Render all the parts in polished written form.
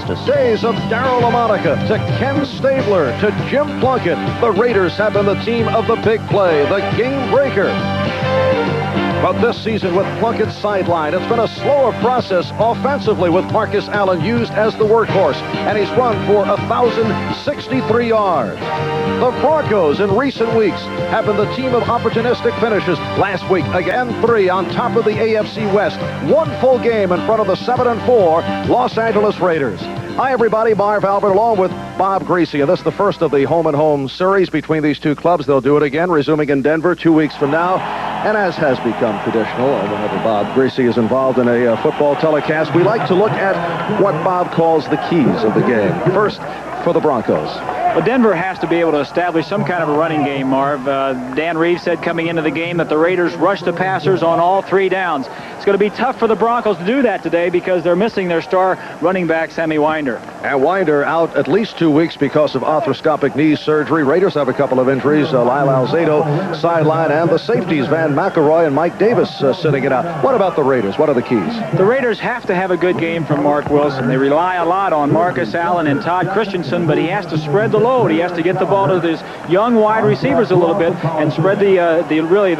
Days of Darryl LaMonica to Ken Stabler to Jim Plunkett. The Raiders have been the team of the big play, the game breaker. But this season with Plunkett sidelined, it's been a slower process offensively with Marcus Allen used as the workhorse, and he's run for 1,063 yards. The Broncos in recent weeks have been the team of opportunistic finishes. Last week, again 3 on top of the AFC West. One full game in front of the 7-4 Los Angeles Raiders. Hi, everybody. Marv Albert along with Bob Greasy. And this is the first of the home-and-home series between these two clubs. They'll do it again, resuming in Denver 2 weeks from now. And as has become traditional, whenever Bob Greasy is involved in a football telecast, we like to look at what Bob calls the keys of the game. First, for the Broncos. Well, Denver has to be able to establish some kind of a running game, Marv. Dan Reeves said coming into the game that the Raiders rushed the passers on all 3 downs. It's going to be tough for the Broncos to do that today because they're missing their star running back, Sammy Winder. And Winder out at least 2 weeks because of arthroscopic knee surgery. Raiders have a couple of injuries. Lyle Alzado sideline, and the safeties, Van McElroy and Mike Davis, sitting it out. What about the Raiders? What are the keys? The Raiders have to have a good game from Mark Wilson. They rely a lot on Marcus Allen and Todd Christensen, but he has to spread the load. He has to get the ball to his young wide receivers a little bit and spread the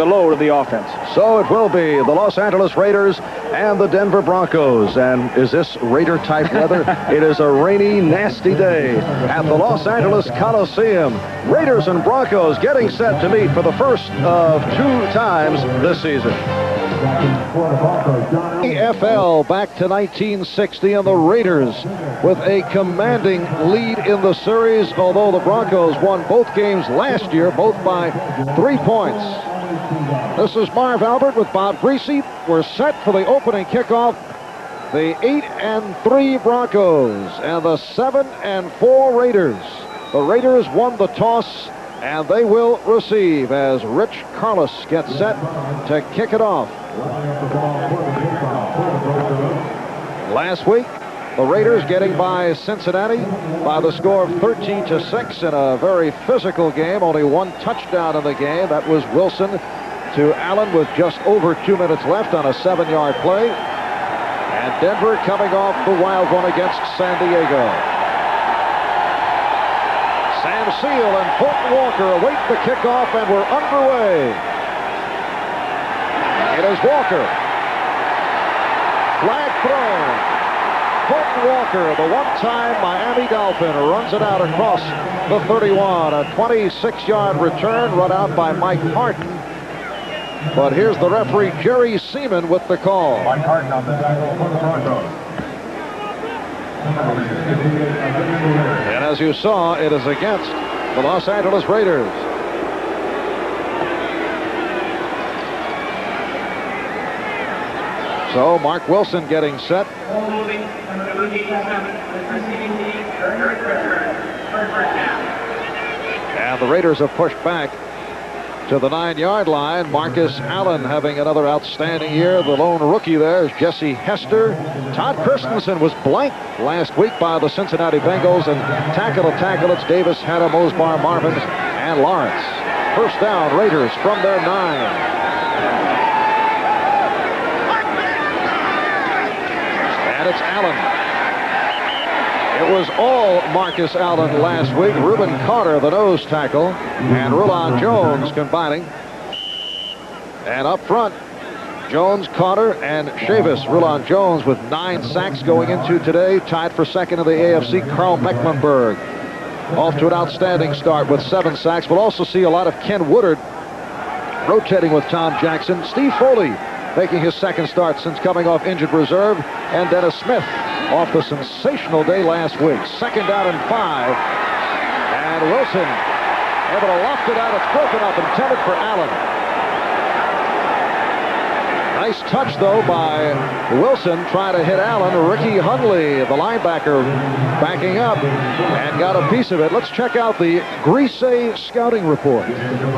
load of the offense. So it will be the Los Angeles Raiders and the Denver Broncos. And is this Raider-type weather? It is a rainy, nasty day at the Los Angeles Coliseum. Raiders and Broncos getting set to meet for the first of 2 times this season. EFL back to 1960, and the Raiders with a commanding lead in the series, although the Broncos won both games last year, both by 3 points. This is Marv Albert with Bob Greasy. We're set for the opening kickoff. The 8-3 Broncos and the 7-4 Raiders. The Raiders won the toss, and they will receive as Rich Carlos gets set to kick it off. Last week, the Raiders getting by Cincinnati by the score of 13-6 in a very physical game. Only 1 touchdown in the game. That was Wilson to Allen with just over 2 minutes left on a 7-yard play. And Denver coming off the wild one against San Diego. Sam Seal and Fulton Walker await the kickoff, and we're underway. It is Walker. Flag thrown. Fulton Walker, the one-time Miami Dolphin, runs it out across the 31. A 26-yard return run out by Mike Harden. But here's the referee, Jerry Seaman, with the call. Mike Harden on the tackle for the Broncos. And as you saw, it is against the Los Angeles Raiders. So Mark Wilson getting set. And the Raiders have pushed back to the 9-yard line. Marcus Allen having another outstanding year. The lone rookie there is Jesse Hester. Todd Christensen was blanked last week by the Cincinnati Bengals, and tackle to tackle, it's Davis, Hanna, Mosbar, Marvin, and Lawrence. First down, Raiders from their 9. And it's Allen. It was all Marcus Allen last week. Reuben Carter, the nose tackle, and Rulon Jones combining. And up front, Jones, Carter, and Chavis. Rulon Jones with 9 sacks going into today, tied for second in the AFC. Carl Mecklenburg off to an outstanding start with 7 sacks. We'll also see a lot of Ken Woodard rotating with Tom Jackson. Steve Foley making his second start since coming off injured reserve, and Dennis Smith off the sensational day last week. Second down and 5, and Wilson able to loft it out. It's broken up, intended for Allen. Nice touch, though, by Wilson, trying to hit Allen. Ricky Hundley, the linebacker, backing up and got a piece of it. Let's check out the Greasy scouting report.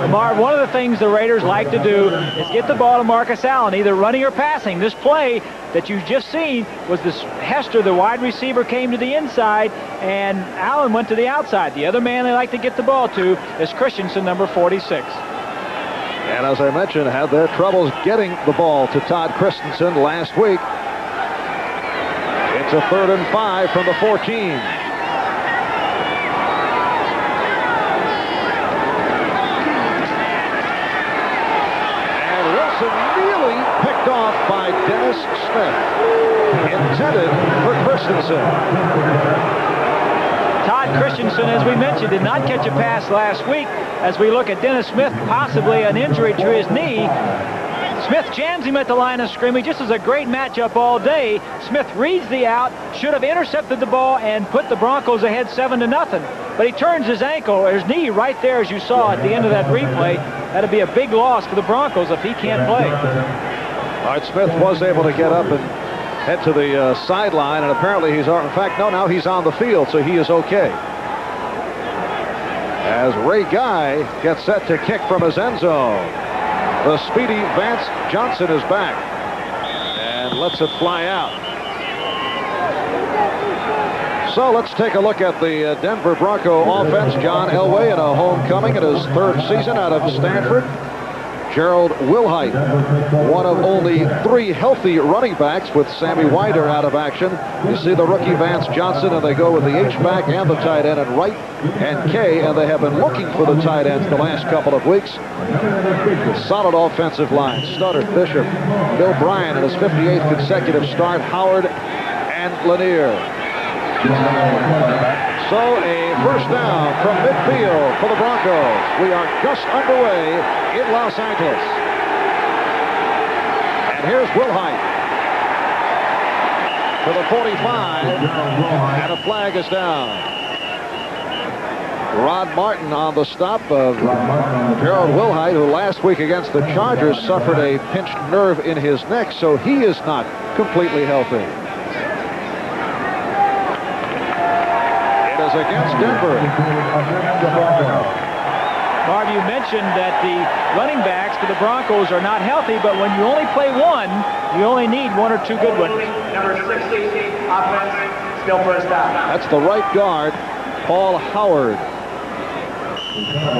Marv, one of the things the Raiders like to do is get the ball to Marcus Allen, either running or passing. This play that you've just seen was this Hester, the wide receiver, came to the inside, and Allen went to the outside. The other man they like to get the ball to is Christensen, number 46. And as I mentioned, had their troubles getting the ball to Todd Christensen last week. In It's a 3rd and 5 from the 14. Nearly picked off by Dennis Smith. Intended for Christensen. Todd Christensen, as we mentioned, did not catch a pass last week. As we look at Dennis Smith, possibly an injury to his knee. Smith jams him at the line of scrimmage. This is a great matchup all day. Smith reads the out, should have intercepted the ball and put the Broncos ahead 7-0. But he turns his ankle, or his knee, right there as you saw at the end of that replay. That'd be a big loss for the Broncos if he can't play. All right, Smith was able to get up and head to the sideline, and apparently he's, in fact, no, now he's on the field, so he is okay. As Ray Guy gets set to kick from his end zone. The speedy Vance Johnson is back and lets it fly out. So let's take a look at the Denver Bronco offense. John Elway in a homecoming in his 3rd season out of Stanford. Gerald Wilhite, one of only 3 healthy running backs with Sammy Winder out of action. You see the rookie Vance Johnson, and they go with the H-back and the tight end at right and K, and they have been looking for the tight ends the last couple of weeks. Solid offensive line. Studdard, Bishop, Bill Bryan in his 58th consecutive start, Howard and Lanier. So a first down from midfield for the Broncos. We are just underway in Los Angeles. And here's Wilhite to the 45, and a flag is down. Rod Martin on the stop of Gerald Wilhite, who last week against the Chargers suffered a pinched nerve in his neck, so he is not completely healthy. Against Denver. Marv, you mentioned that the running backs for the Broncos are not healthy, but when you only play one, you only need 1 or 2 good ones. Number 60, offense, still first down. That's the right guard, Paul Howard.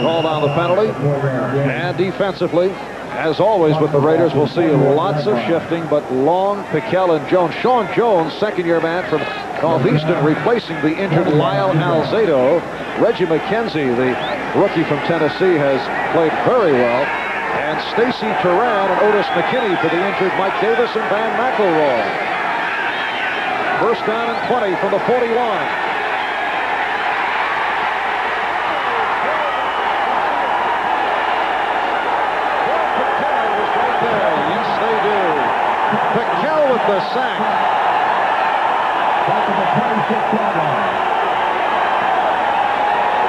Called on the penalty. And defensively, as always with the Raiders, we'll see lots of shifting, but Long, Piquel, and Jones. Sean Jones, second-year man from Northeastern, replacing the injured Lyle Alzado. Reggie McKenzie, the rookie from Tennessee, has played very well. And Stacy Turan and Otis McKinney for the injured Mike Davis and Van McElroy. First down and 20 from the 41. Piquel with the sack.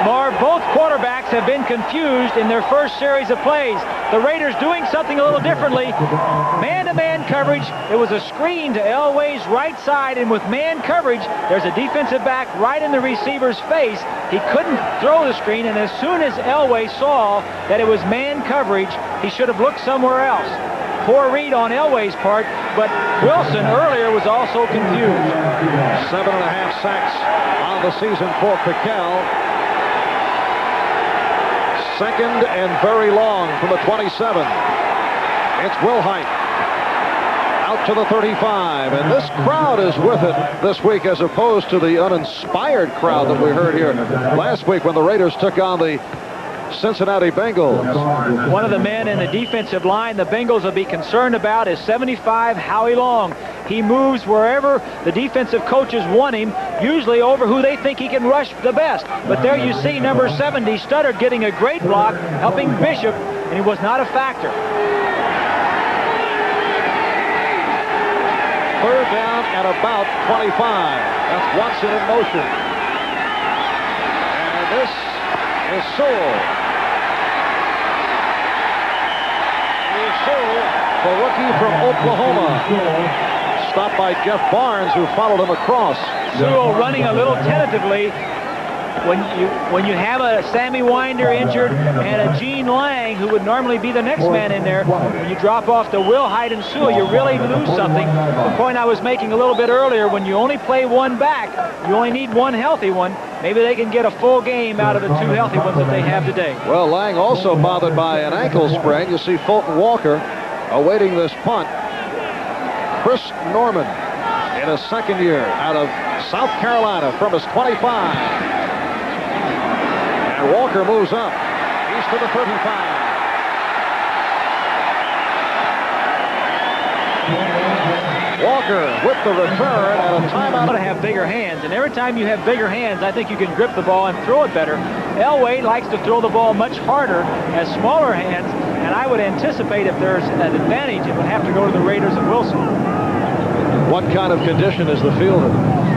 Marv, both quarterbacks have been confused in their first series of plays. The Raiders doing something a little differently. Man-to-man coverage. It was a screen to Elway's right side, and with man coverage, there's a defensive back right in the receiver's face. He couldn't throw the screen, and as soon as Elway saw that it was man coverage, he should have looked somewhere else. Poor read on Elway's part, but Wilson earlier was also confused. 7.5 sacks on the season for Piquel. Second and very long from the 27. It's Wilhite out to the 35, and this crowd is with it this week as opposed to the uninspired crowd that we heard here last week when the Raiders took on the Cincinnati Bengals. One of the men in the defensive line the Bengals will be concerned about is 75 Howie Long. He moves wherever the defensive coaches want him, usually over who they think he can rush the best. But there you see number 70, Studdard, getting a great block, helping Bishop, and he was not a factor. Third down at about 25. That's Watson in motion. And this is Sewell. The rookie from Oklahoma. Stopped by Jeff Barnes, who followed him across. Sewell running a little tentatively. When you have a Sammy Winder injured and a Gene Lang, who would normally be the next man in there, when you drop off to Wilhite and Sewell, you really lose something. The point I was making a little bit earlier, when you only play one back, you only need one healthy one. Maybe they can get a full game out of the 2 healthy ones that they have today. Well, Lang also bothered by an ankle sprain. You see Fulton Walker awaiting this punt. Chris Norman in in his second year out of South Carolina from his 25. And Walker moves up. He's to the 35. Walker with the return and a timeout. To have bigger hands, and every time you have bigger hands, I think you can grip the ball and throw it better. Elway likes to throw the ball much harder, has smaller hands, and I would anticipate if there's an advantage, it would have to go to the Raiders and Wilson. What kind of condition is the field in?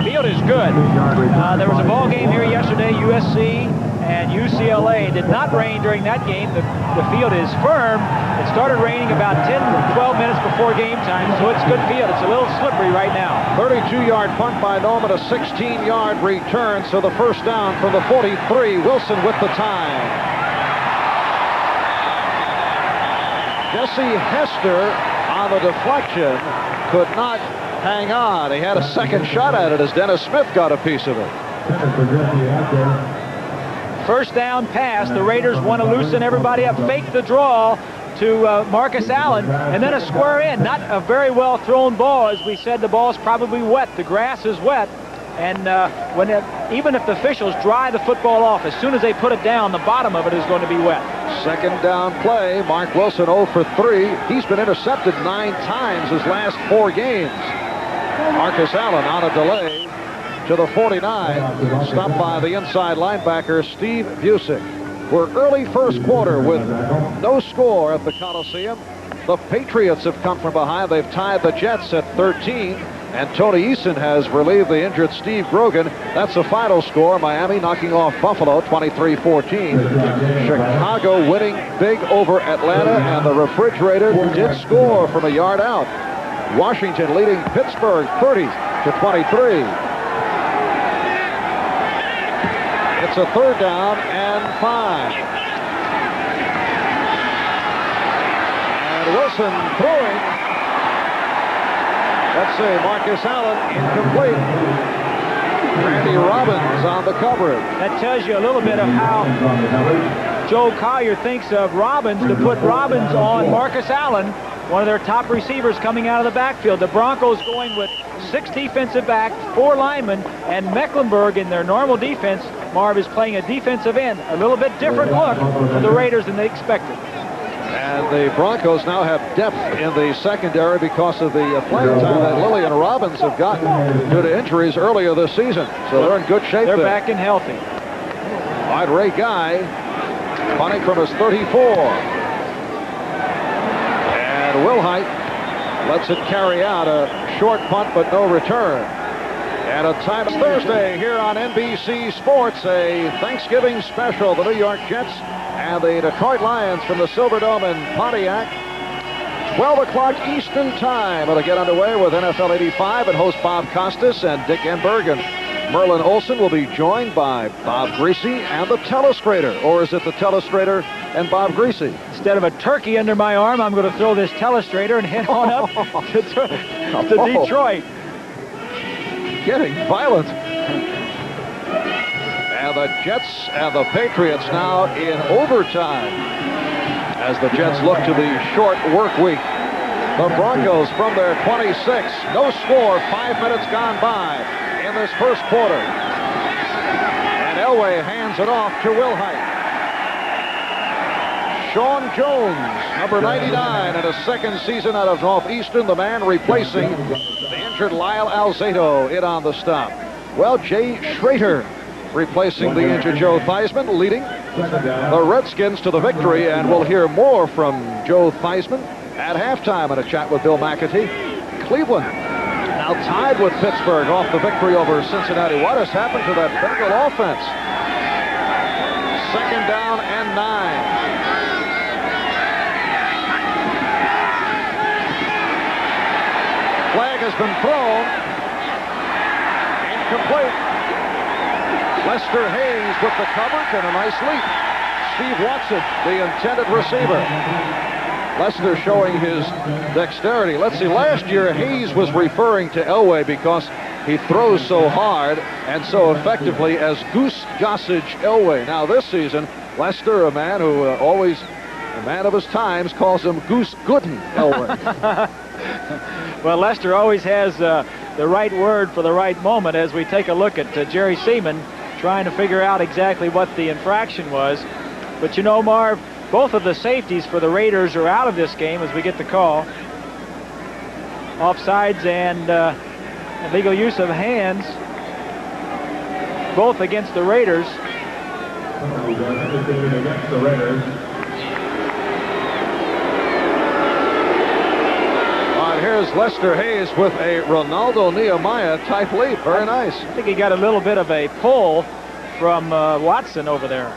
Field is good. There was a ball game here yesterday, USC and UCLA. It did not rain during that game. The field is firm. It started raining about 10-12 minutes before game time, so it's good field. It's a little slippery right now. 32-yard punt by Norman, a 16-yard return, so the first down from the 43. Wilson with the time. Jesse Hester on the deflection could not hang on. He had a second shot at it as Dennis Smith got a piece of it. First down pass. The Raiders want to loosen everybody up, fake the draw to Marcus Allen, and then a square in. Not a very well thrown ball. As we said, the ball is probably wet. The grass is wet. And even if the officials dry the football off, as soon as they put it down, the bottom of it is going to be wet. Second down play. Mark Wilson 0 for 3. He's been intercepted 9 times his last 4 games. Marcus Allen on a delay to the 49. Stopped by the inside linebacker, Steve Busick. We're early first quarter with no score at the Coliseum. The Patriots have come from behind. They've tied the Jets at 13. And Tony Eason has relieved the injured Steve Grogan. That's the final score. Miami knocking off Buffalo 23-14. Chicago winning big over Atlanta, and the Refrigerator did score from a yard out. Washington leading Pittsburgh 30-23. It's a third down and 5. And Wilson throwing. Let's see, Marcus Allen incomplete. Randy Robbins on the coverage. That tells you a little bit of how Joe Collier thinks of Robbins, to put Robbins on Marcus Allen, one of their top receivers coming out of the backfield. The Broncos going with 6 defensive backs, 4 linemen, and Mecklenburg in their normal defense. Marv is playing a defensive end. A little bit different look for the Raiders than they expected. And the Broncos now have depth in the secondary because of the playing time that Lilly and Robbins have gotten due to injuries earlier this season. So they're in good shape. They're back and healthy. Wide Ray Guy punting from his 34. And Wilhite lets it carry out a short punt but no return. And a time Thursday here on NBC Sports, a Thanksgiving special. The New York Jets and the Detroit Lions from the Silverdome in Pontiac. 12 o'clock Eastern time. It'll get underway with NFL 85 and host Bob Costas and Dick Enberg. And Merlin Olsen will be joined by Bob Greasy and the Telestrator. Or is it the Telestrator and Bob Greasy? Instead of a turkey under my arm, I'm going to throw this Telestrator and head on up to Detroit. Getting violent. And the Jets and the Patriots now in overtime as the Jets look to the short work week. The Broncos from their 26. No score, 5 minutes gone by in this first quarter. And Elway hands it off to Wilhite. Sean Jones, number 99, in his second season out of Northeastern, the man replacing the injured Lyle Alzado in on the stop. Well, Jay Schrader replacing the injured Joe Theismann, leading the Redskins to the victory, and we'll hear more from Joe Theismann at halftime in a chat with Bill McAtee. Cleveland now tied with Pittsburgh off the victory over Cincinnati. What has happened to that Bengal offense? Second down and 9. Flag has been thrown. Incomplete. Lester Hayes with the coverage and a nice leap. Steve Watson, the intended receiver. Lester showing his dexterity. Let's see, last year Hayes was referring to Elway because he throws so hard and so effectively as Goose Gossage Elway. Now this season, Lester, a man who always, a man of his times, calls him Goose Gooden Elway. Well, Lester always has the right word for the right moment as we take a look at Jerry Seaman trying to figure out exactly what the infraction was. But you know, Marv, both of the safeties for the Raiders are out of this game as we get the call. Offsides and illegal use of hands, both against the Raiders. Here's Lester Hayes with a Ronaldo Nehemiah type leap. Very nice. I think he got a little bit of a pull from Watson over there.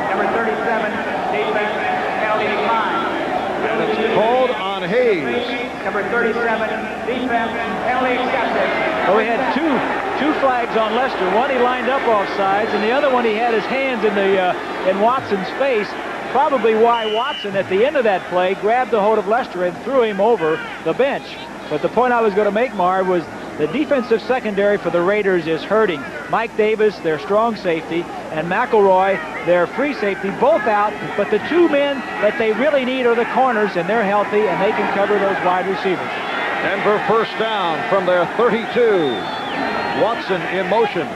Number 37, defense, penalty decline. And it's called on Hayes. Number 37, defense, penalty accepted. Well, we had two flags on Lester. One he lined up offsides, and the other one he had his hands in Watson's face. Probably why Watson, at the end of that play, grabbed a hold of Lester and threw him over the bench. But the point I was going to make, Marv, was the defensive secondary for the Raiders is hurting. Mike Davis, their strong safety, and McElroy, their free safety, both out. But the two men that they really need are the corners, and they're healthy, and they can cover those wide receivers. Denver first down from their 32. Watson in motion.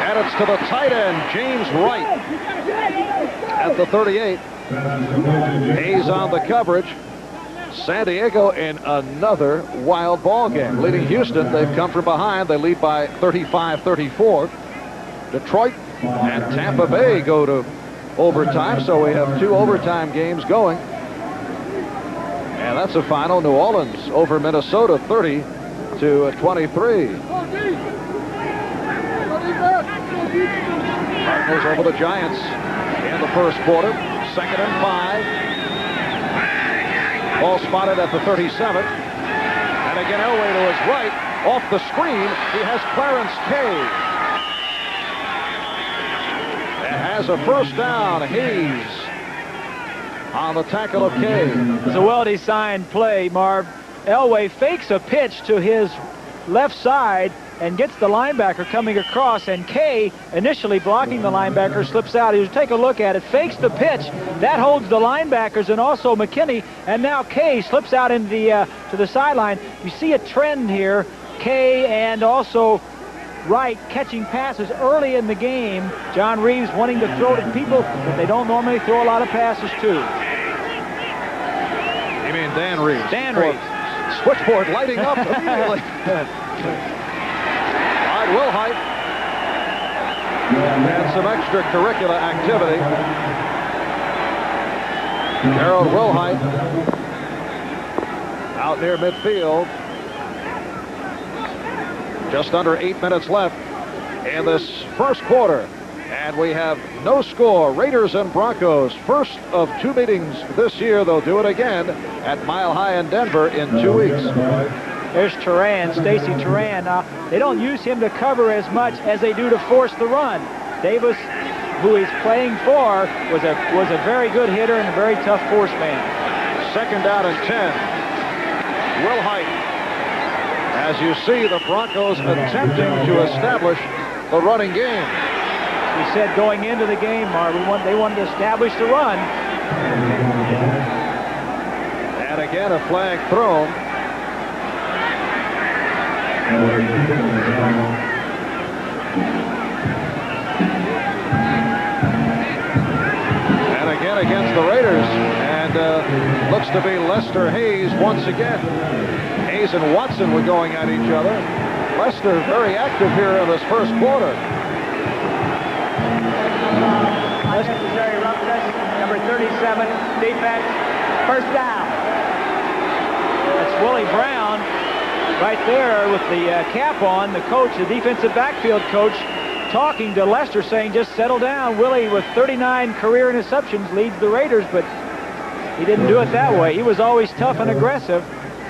And it's to the tight end, James Wright, at the 38. Hayes on the coverage. San Diego in another wild ball game. Leading Houston, they've come from behind. They lead by 35-34. Detroit and Tampa Bay go to overtime, so we have 2 overtime games going. And that's a final. New Orleans over Minnesota, 30-23. Cardinals over the Giants in the first quarter. 2nd and 5. Ball spotted at the 37. And again, Elway to his right. Off the screen, he has Clarence Kay. And has a first down. Hayes on the tackle of Kay. It's a well-designed play, Marv. Elway fakes a pitch to his left side and gets the linebacker coming across, and Kay, initially blocking the linebacker, slips out. You take a look at it, fakes the pitch. That holds the linebackers and also McKinney, and now Kay slips out in the to the sideline. You see a trend here. Kay and also Wright catching passes early in the game. John Reeves wanting to throw to people that they don't normally throw a lot of passes to. You mean Dan Reeves? Dan Reeves. Switchboard lighting up immediately. Wilhite and some extracurricular activity. Gerald Wilhite out near midfield. Just under 8 minutes left in this first quarter. And we have no score. Raiders and Broncos, first of 2 meetings this year. They'll do it again at Mile High in Denver in 2 weeks. There's Turan, Stacy Turan. They don't use him to cover as much as they do to force the run. Davis, who he's playing for, was a very good hitter and a very tough force man. 2nd down and 10. Wilhite. As you see, the Broncos attempting to establish the running game. We said going into the game, Marv, they wanted to establish the run. And again, a flag thrown. And again against the Raiders. And looks to be Lester Hayes once again. Hayes and Watson were going at each other. Lester very active here in this first quarter. Unnecessary roughness, number 37, defense, first down. That's Willie Brown right there with the cap on, the coach, the defensive backfield coach, talking to Lester, saying just settle down. Willie, with 39 career interceptions, leads the Raiders, but he didn't do it that way. He was always tough and aggressive,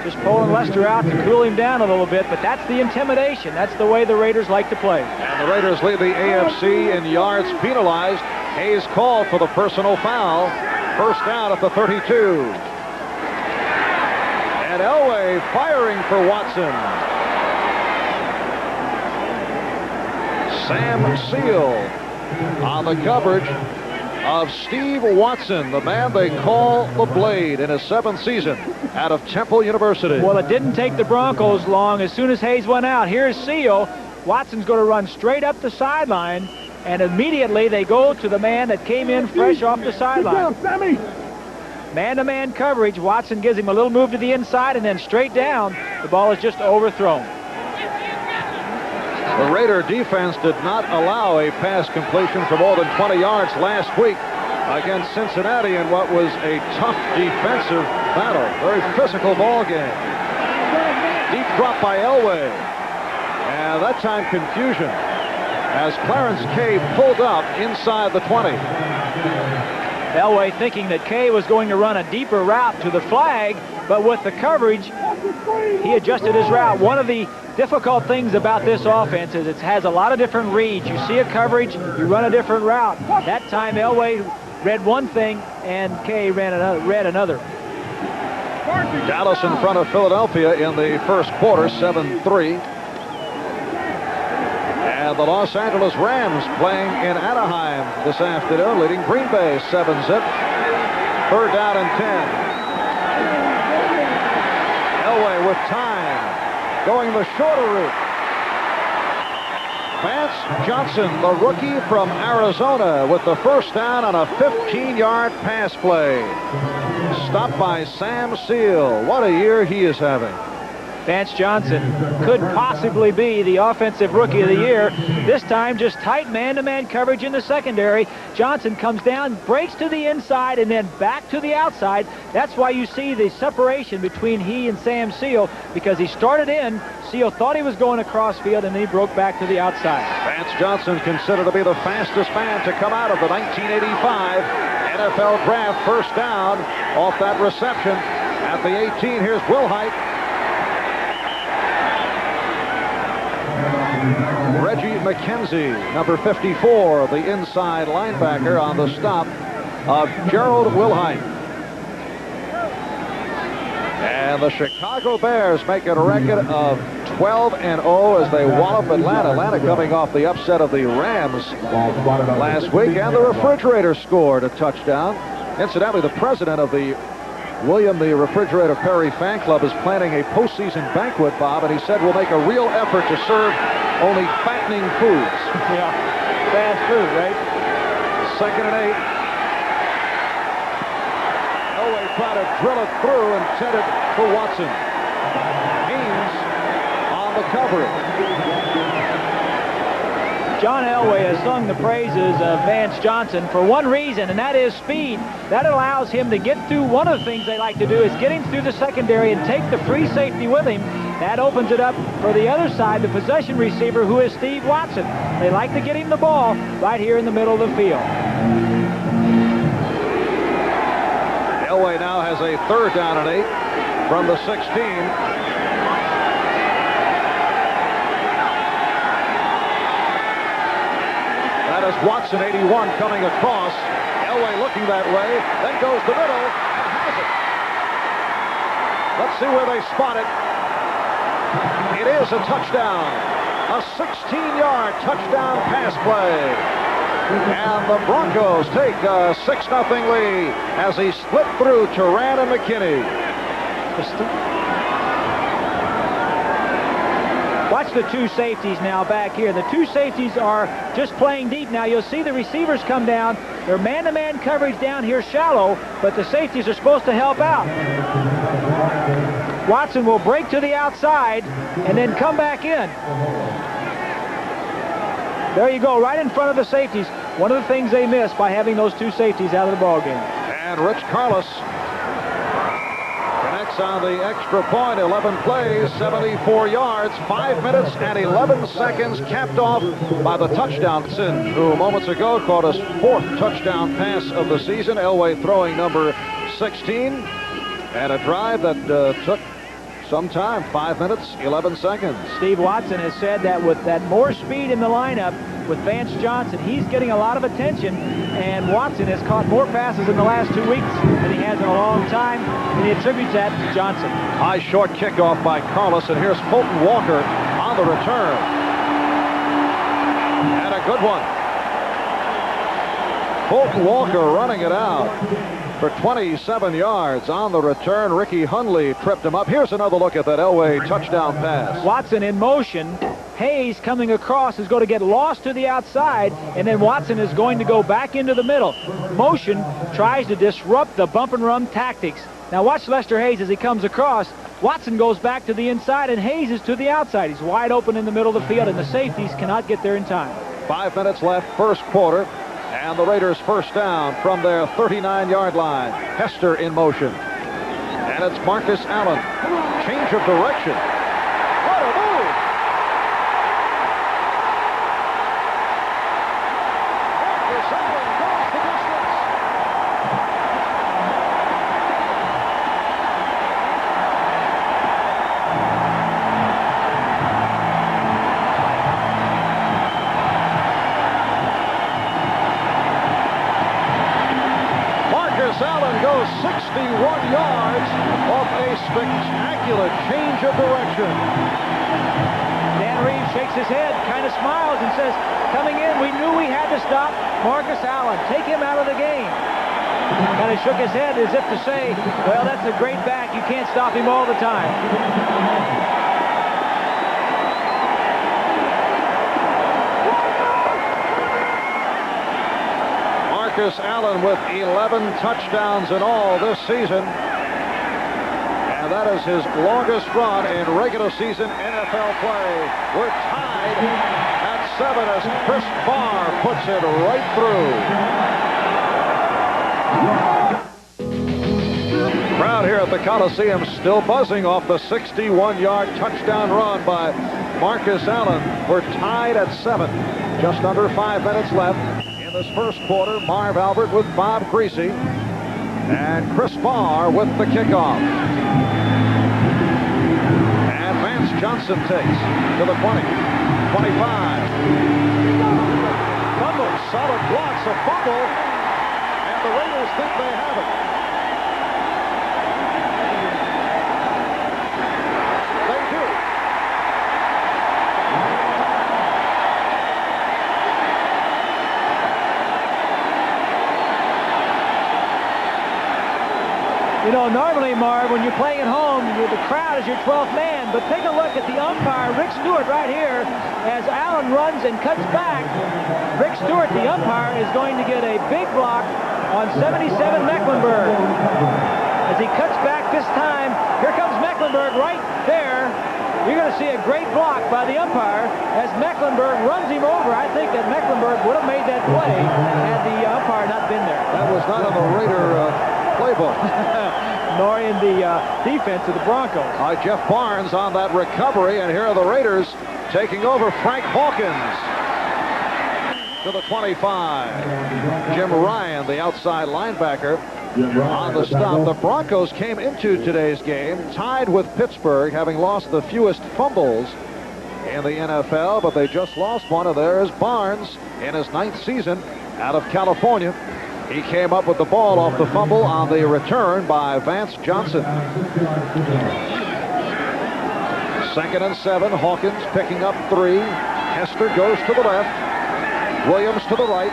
just pulling Lester out to cool him down a little bit, but that's the intimidation. That's the way the Raiders like to play. And the Raiders lead the AFC in yards penalized. Hayes called for the personal foul. First down at the 32. And Elway firing for Watson. Sam Seal on the coverage. of Steve Watson, the man they call the Blade, in his 7th season out of Temple University. Well, it didn't take the Broncos long. As soon as Hayes went out, here's Seal. Watson's going to run straight up the sideline, and immediately they go to the man that came in fresh off the sideline. Man-to-man coverage. Watson gives him a little move to the inside and then straight down. The ball is just overthrown. The Raider defense did not allow a pass completion for more than 20 yards last week against Cincinnati in what was a tough defensive battle. Very physical ball game. Deep drop by Elway. And that time confusion as Clarence Kay pulled up inside the 20. Elway thinking that Kay was going to run a deeper route to the flag, but with the coverage, he adjusted his route. One of the difficult things about this offense is it has a lot of different reads. You see a coverage, you run a different route. That time Elway read one thing and Kay read another. Dallas in front of Philadelphia in the first quarter, 7-3. And the Los Angeles Rams playing in Anaheim this afternoon, leading Green Bay 7-zip. 3rd down and 10. Elway with time, going the shorter route. Vance Johnson, the rookie from Arizona, with the first down on a 15-yard pass play. Stopped by Sam Seal. What a year he is having. Vance Johnson could possibly be the offensive rookie of the year. This time just tight man-to-man coverage in the secondary. Johnson comes down, breaks to the inside, and then back to the outside. That's why you see the separation between he and Sam Seal, because he started in. Seal thought he was going across field, and then he broke back to the outside. Vance Johnson considered to be the fastest man to come out of the 1985 NFL Draft. First down off that reception at the 18. Here's Wilhite. Reggie McKenzie, number 54, the inside linebacker, on the stop of Gerald Wilhite. And the Chicago Bears make it a record of 12-0 as they wallop Atlanta. Atlanta coming off the upset of the Rams last week, and the Refrigerator scored a touchdown. Incidentally, the president of the William the Refrigerator Perry fan club is planning a postseason banquet, Bob, and he said we'll make a real effort to serve only fattening foods. Yeah, fast food, right? 2nd and 8. Elway tried to drill it through and sent it for Watson. Haynes on the coverage. John Elway has sung the praises of Vance Johnson for one reason, and that is speed. That allows him to get through. One of the things they like to do is get him through the secondary and take the free safety with him. That opens it up for the other side, the possession receiver, who is Steve Watson. They like to get him the ball right here in the middle of the field. Elway now has a 3rd down and 8 from the 16. That is Watson, 81, coming across. Elway looking that way, then goes the middle and has it. Let's see where they spot it. It is a touchdown. A 16-yard touchdown pass play. And the Broncos take a 6-0 lead as he split through Turan and McKinney. Watch the two safeties now back here. The two safeties are just playing deep now. You'll see the receivers come down. They're man-to-man coverage down here shallow, but the safeties are supposed to help out. Watson will break to the outside and then come back in. There you go, right in front of the safeties. One of the things they missed by having those two safeties out of the ballgame. And Rich Carlos connects on the extra point. 11 plays, 74 yards, 5 minutes and 11 seconds, capped off by the touchdown. Who moments ago caught his 4th touchdown pass of the season. Elway throwing number 16. And a drive that took some time, 5 minutes, 11 seconds. Steve Watson has said that with that more speed in the lineup with Vance Johnson, he's getting a lot of attention, and Watson has caught more passes in the last 2 weeks than he has in a long time, and he attributes that to Johnson. High short kickoff by Carlos, and here's Fulton Walker on the return. And a good one. Fulton Walker running it out for 27 yards on the return. Ricky Hundley tripped him up. Here's another look at that Elway touchdown pass. Watson in motion. Hayes coming across is going to get lost to the outside, and then Watson is going to go back into the middle. Motion tries to disrupt the bump and run tactics. Now watch Lester Hayes as he comes across. Watson goes back to the inside, and Hayes is to the outside. He's wide open in the middle of the field, and the safeties cannot get there in time. 5 minutes left, first quarter, and the Raiders first down from their 39-yard line. Hester in motion, and it's Marcus Allen. Change of direction. What a move! Marcus Allen goes the distance. Allen goes 61 yards off a spectacular change of direction. Dan Reeves shakes his head, kind of smiles, and says, coming in, we knew we had to stop Marcus Allen. Take him out of the game. Kind of shook his head as if to say, well, that's a great back. You can't stop him all the time. Marcus Allen with 11 touchdowns in all this season. And that is his longest run in regular season NFL play. We're tied at 7 as Chris Barr puts it right through. Crowd here at the Coliseum still buzzing off the 61-yard touchdown run by Marcus Allen. We're tied at 7. Just under 5 minutes left. In this first quarter, Marv Albert with Bob Greasy and Chris Barr with the kickoff. And Vance Johnson takes to the 20, 25. Fumble, solid blocks, a fumble, and the Raiders think they have it. They do. You know, normally, Marv, when you're playing at home, the crowd is your 12th man. But take a look at the umpire, Rick Stewart, right here. As Allen runs and cuts back, Rick Stewart, the umpire, is going to get a big block on 77 Mecklenburg. As he cuts back this time, here comes Mecklenburg right there. You're going to see a great block by the umpire as Mecklenburg runs him over. I think that Mecklenburg would have made that play had the umpire not been there. That was not on the Raider playbook. Nor in the defense of the Broncos. Jeff Barnes on that recovery, and here are the Raiders taking over. Frank Hawkins to the 25. Jim Ryan, the outside linebacker, on the stop. The Broncos came into today's game tied with Pittsburgh, having lost the fewest fumbles in the NFL, but they just lost one. And there is Barnes in his 9th season out of California. He came up with the ball off the fumble on the return by Vance Johnson. 2nd and 7. Hawkins picking up 3. Hester goes to the left. Williams to the right.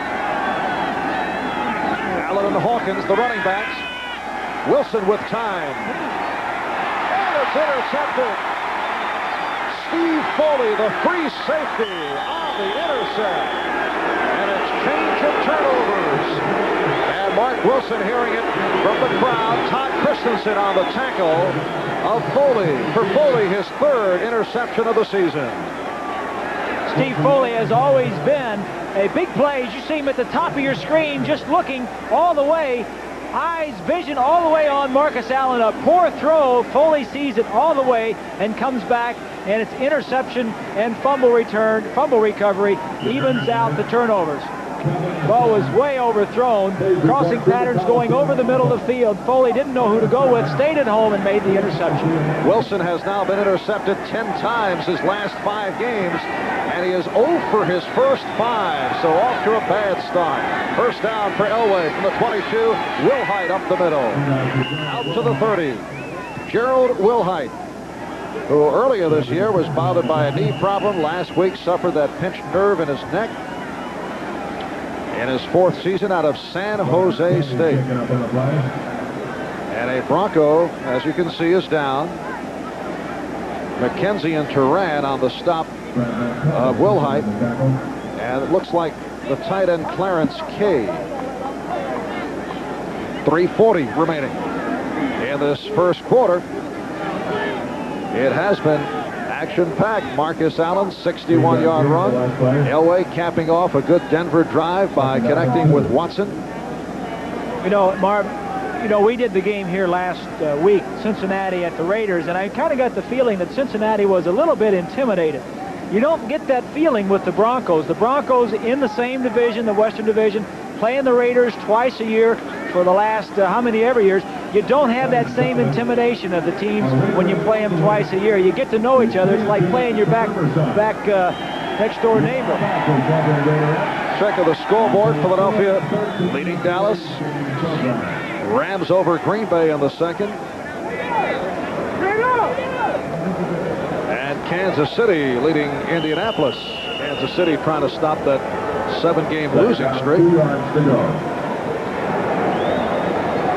Allen and Hawkins, the running backs. Wilson with time. And it's intercepted. Steve Foley, the free safety, on the intercept. And it's change of turnovers. And Mark Wilson hearing it from the crowd. Todd Christensen on the tackle of Foley. For Foley, his 3rd interception of the season. Steve Foley has always been a big play. As you see him at the top of your screen, just looking all the way, eyes, vision all the way on Marcus Allen. A poor throw. Foley sees it all the way and comes back, and it's interception and fumble return, fumble recovery, evens out the turnovers. Ball was way overthrown. Crossing patterns going over the middle of the field. Foley didn't know who to go with, stayed at home, and made the interception. Wilson has now been intercepted 10 times his last 5 games, and he is 0 for his first 5, so off to a bad start. First down for Elway from the 22. Wilhite up the middle. Out to the 30. Gerald Wilhite, who earlier this year was bothered by a knee problem. Last week suffered that pinched nerve in his neck. in his 4th season out of San Jose State. And a Bronco, as you can see, is down. McKenzie and Turan on the stop of Wilhite. And it looks like the tight end Clarence Kay. 3:40 remaining in this first quarter. It has been action-packed. Marcus Allen, 61-yard run. Elway capping off a good Denver drive by connecting with Watson. You know, Marv, you know, we did the game here last week, Cincinnati at the Raiders, and I kind of got the feeling that Cincinnati was a little bit intimidated. You don't get that feeling with the Broncos. The Broncos in the same division, the Western Division, playing the Raiders twice a year for the last how many ever years. You don't have that same intimidation of the teams when you play them twice a year. You get to know each other. It's like playing your back next door neighbor. Check of the scoreboard. Philadelphia leading Dallas. Rams over Green Bay in the second. And Kansas City leading Indianapolis. Kansas City trying to stop that 7-game losing streak.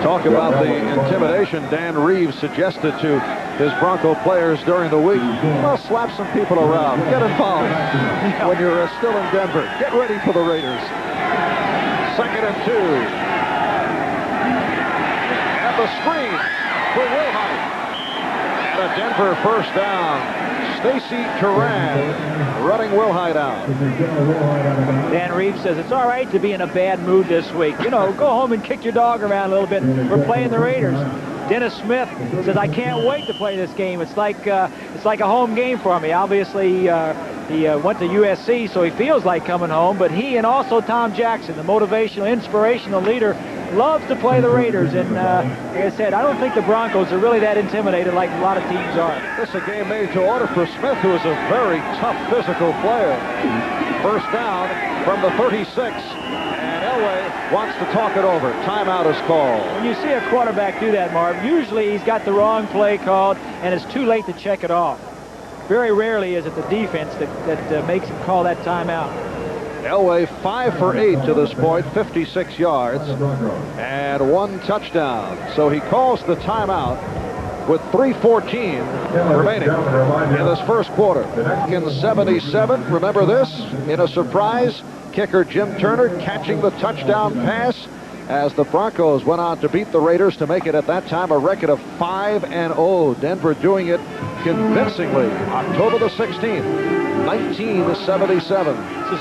Talk about the intimidation Dan Reeves suggested to his Bronco players during the week. Well, slap some people around. Get involved when you're still in Denver. Get ready for the Raiders. 2nd and 2. And the screen for Wilhite. And a Denver first down. Stacy Turan running Wilhite out. Dan Reeves says it's all right to be in a bad mood this week. You know, go home and kick your dog around a little bit. We're playing the Raiders. Dennis Smith says, I can't wait to play this game. It's like a home game for me. Obviously, he went to USC, so he feels like coming home. But he and also Tom Jackson, the motivational, inspirational leader, loves to play the Raiders. And like I said, I don't think the Broncos are really that intimidated like a lot of teams are. This is a game made to order for Smith, who is a very tough physical player. First down from the 36. Elway wants to talk it over. Timeout is called. When you see a quarterback do that, Marv, usually he's got the wrong play called and it's too late to check it off. Very rarely is it the defense that makes him call that timeout. Elway 5 for 8 to this point, 56 yards and 1 touchdown. So he calls the timeout with 3:14 remaining in this first quarter. In 77, remember this, in a surprise, kicker Jim Turner catching the touchdown pass as the Broncos went on to beat the Raiders to make it at that time a record of 5-0. Denver doing it convincingly. October the 16th, 1977. This has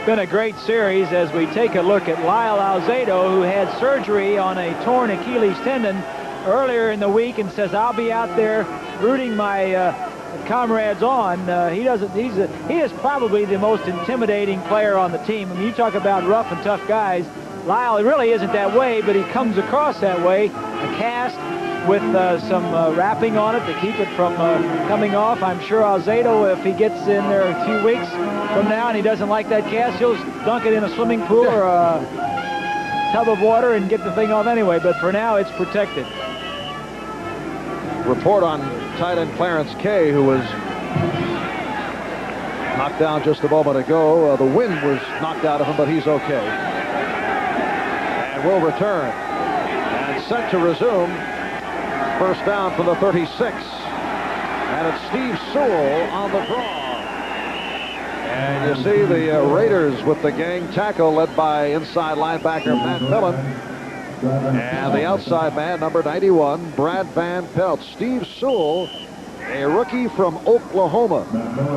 been a great series as we take a look at Lyle Alzado, who had surgery on a torn Achilles tendon earlier in the week, and says, I'll be out there rooting my comrades on. He is probably the most intimidating player on the team. I mean, you talk about rough and tough guys. Lyle really isn't that way, but he comes across that way. A cast with some wrapping on it to keep it from coming off. I'm sure Alzado, if he gets in there a few weeks from now and he doesn't like that cast, he'll dunk it in a swimming pool or a tub of water and get the thing off anyway. But for now, it's protected. Report on tight end Clarence Kay, who was knocked down just a moment ago. The wind was knocked out of him, but he's okay. And will return. And set to resume. First down from the 36. And it's Steve Sewell on the draw. And you see the Raiders with the gang tackle led by inside linebacker Matt Millen. And the outside man, number 91, Brad Van Pelt. Steve Sewell, a rookie from Oklahoma,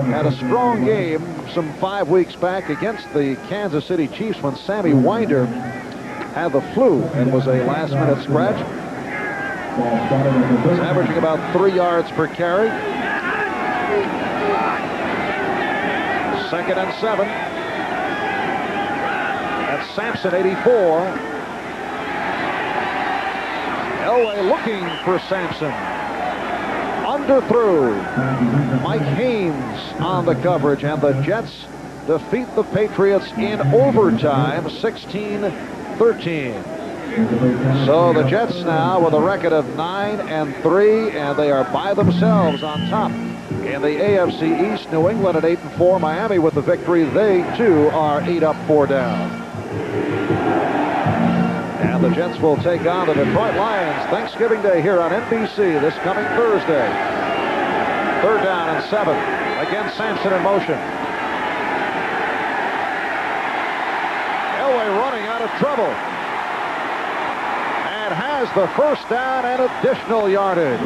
had a strong game some 5 weeks back against the Kansas City Chiefs when Sammy Winder had the flu and was a last-minute scratch. He's averaging about 3 yards per carry. 2nd and 7. That's Sampson, 84. Elway looking for Sampson. Underthrew. Mike Haynes on the coverage, and the Jets defeat the Patriots in overtime, 16-13. So the Jets now with a record of 9-3, and they are by themselves on top in the AFC East. New England at 8-4. Miami with the victory. They too are 8 up, 4 down. Jets will take on the Detroit Lions Thanksgiving Day here on NBC this coming Thursday. 3rd down and 7. Again, Sampson in motion. Elway running out of trouble. And has the first down and additional yardage.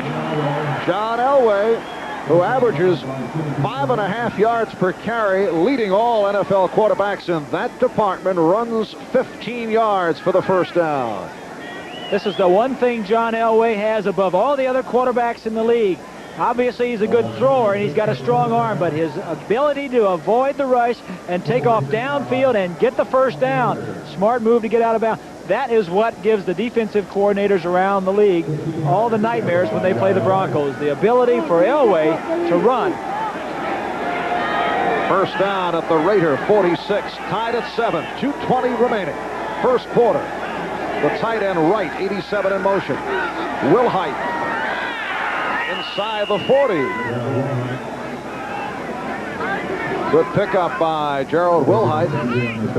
John Elway, who averages 5.5 yards per carry, leading all NFL quarterbacks in that department, runs 15 yards for the first down. This is the one thing John Elway has above all the other quarterbacks in the league. Obviously, he's a good thrower, and he's got a strong arm, but his ability to avoid the rush and take off downfield and get the first down, smart move to get out of bounds, that is what gives the defensive coordinators around the league all the nightmares when they play the Broncos, the ability for Elway to run. First down at the Raider 46, tied at 7, 2:20 remaining. First quarter. The tight end right, 87 in motion. Wilhite inside the 40. Good pickup by Gerald Wilhite.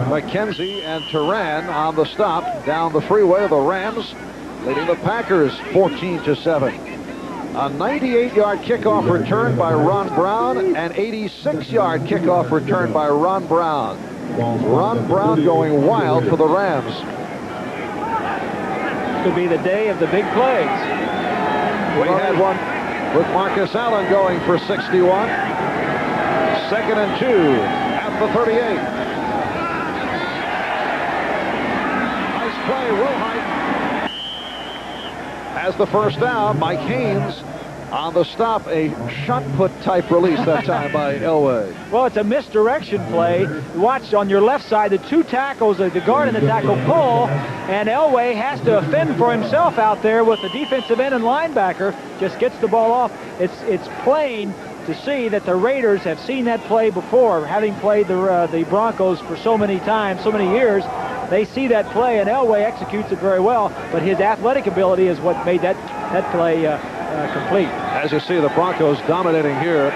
McKenzie and Turan on the stop down the freeway. The Rams leading the Packers 14-7. A 98-yard kickoff return by Ron Brown, an 86-yard kickoff return by Ron Brown. Ron Brown going wild for the Rams. Could be the day of the big plays. We had one with Marcus Allen going for 61. 2nd and 2 at the 38. Nice play. Wilhite has the first down. Mike Haynes on the stop. A shot put type release that time by Elway. Well, it's a misdirection play. Watch on your left side, the two tackles, the guard and the tackle pull, and Elway has to fend for himself out there with the defensive end and linebacker. Just gets the ball off. It's plain to see that the Raiders have seen that play before, having played the Broncos for so many times, so many years. They see that play, and Elway executes it very well, but his athletic ability is what made that play complete. As you see, the Broncos dominating here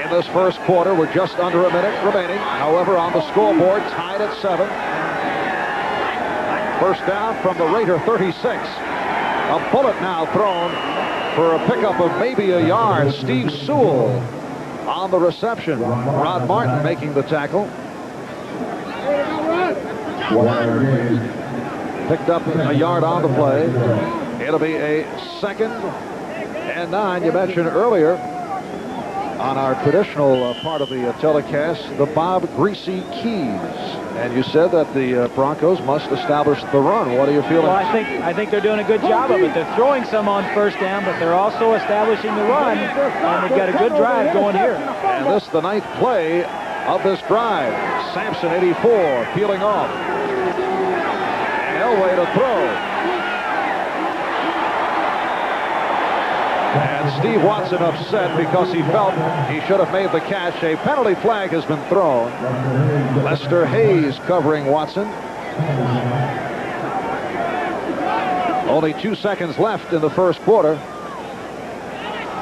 in this first quarter. We're just under a minute remaining. However, on the scoreboard, tied at 7. First down from the Raider 36. A bullet now thrown for a pickup of maybe a yard. Steve Sewell on the reception. Rod Martin making the tackle. Picked up a yard on the play. It'll be a 2nd and 9. You mentioned earlier on our traditional part of the telecast, the Bob Greasy Keys. And you said that the Broncos must establish the run. What are you feeling? Well, I think they're doing a good job of it. They're throwing some on first down, but they're also establishing the run, and they've got a good drive going here. And this the 9th play of this drive. Sampson, 84, peeling off. And Elway to throw. And Steve Watson upset because he felt he should have made the catch. A penalty flag has been thrown. Lester Hayes covering Watson. Only 2 seconds left in the first quarter.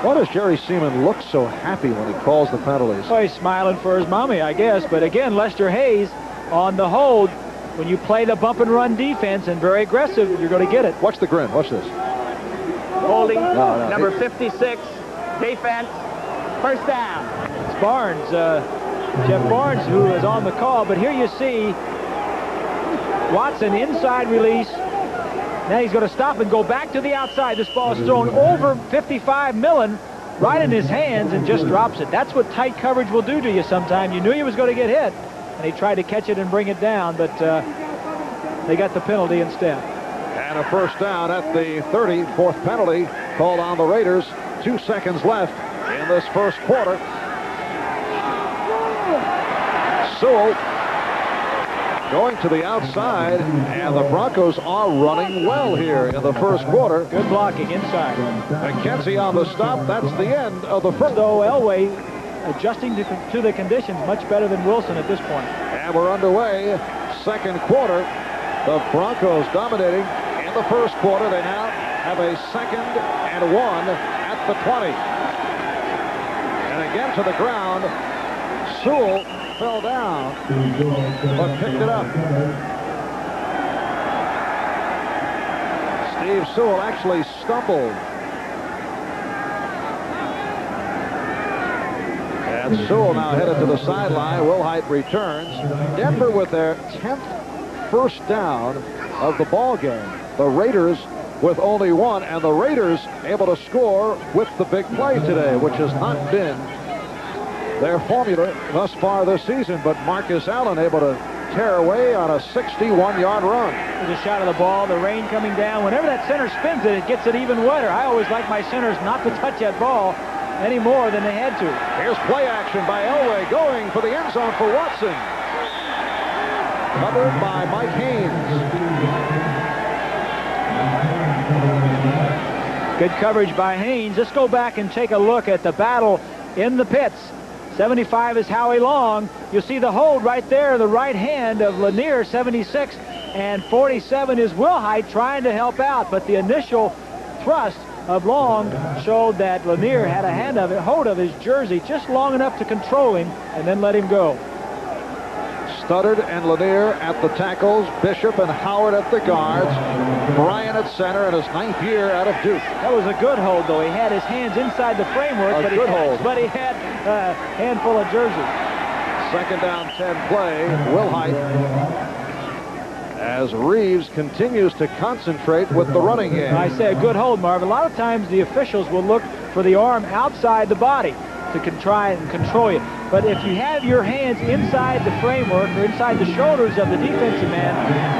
Why does Jerry Seaman look so happy when he calls the penalties? Well, he's smiling for his mommy, I guess. But again, Lester Hayes on the hold. When you play the bump and run defense and very aggressive, you're going to get it. Watch the grin. Watch this. Holding, No. number 56, defense, first down. It's Barnes, Jeff Barnes, who is on the call. But here you see Watson inside release. Now he's going to stop and go back to the outside. This ball is thrown over 55 Millen, right in his hands, and just drops it. That's what tight coverage will do to you sometime. You knew he was going to get hit, and he tried to catch it and bring it down, but they got the penalty instead. And a first down at the 30. 4th penalty called on the Raiders. 2 seconds left in this first quarter. Sewell going to the outside, and the Broncos are running well here in the first quarter. Good blocking inside. McKenzie on the stop. That's the end of the first. So Elway adjusting to the conditions much better than Wilson at this point. And we're underway. Second quarter. The Broncos dominating in the first quarter. They now have a 2nd and 1 at the 20. And again to the ground. Sewell fell down, but picked it up. Dave Sewell actually stumbled. And Sewell now headed to the sideline. Wilhite returns. Denver with their 10th first down of the ball game. The Raiders with only one, and the Raiders able to score with the big play today, which has not been their formula thus far this season. But Marcus Allen able to tear away on a 61-yard run. There's a shot of the ball, the rain coming down. Whenever that center spins it, it gets it even wetter. I always like my centers not to touch that ball any more than they had to. Here's play action by Elway going for the end zone for Watson. Covered by Mike Haynes. Good coverage by Haynes. Let's go back and take a look at the battle in the pits. 75 is Howie Long. You'll see the hold right there, the right hand of Lanier, 76, and 47 is Wilhite trying to help out, but the initial thrust of Long showed that Lanier had a hold of his jersey just long enough to control him and then let him go. Studdard and Lanier at the tackles, Bishop and Howard at the guards, Bryan at center in his 9th year out of Duke. That was a good hold, though. He had his hands inside the framework, but he had a handful of jerseys. 2nd down, 10 play. Wilhite, as Reeves continues to concentrate with the running game. I say a good hold, Marv. A lot of times the officials will look for the arm outside the body to try and control you. But if you have your hands inside the framework or inside the shoulders of the defensive man,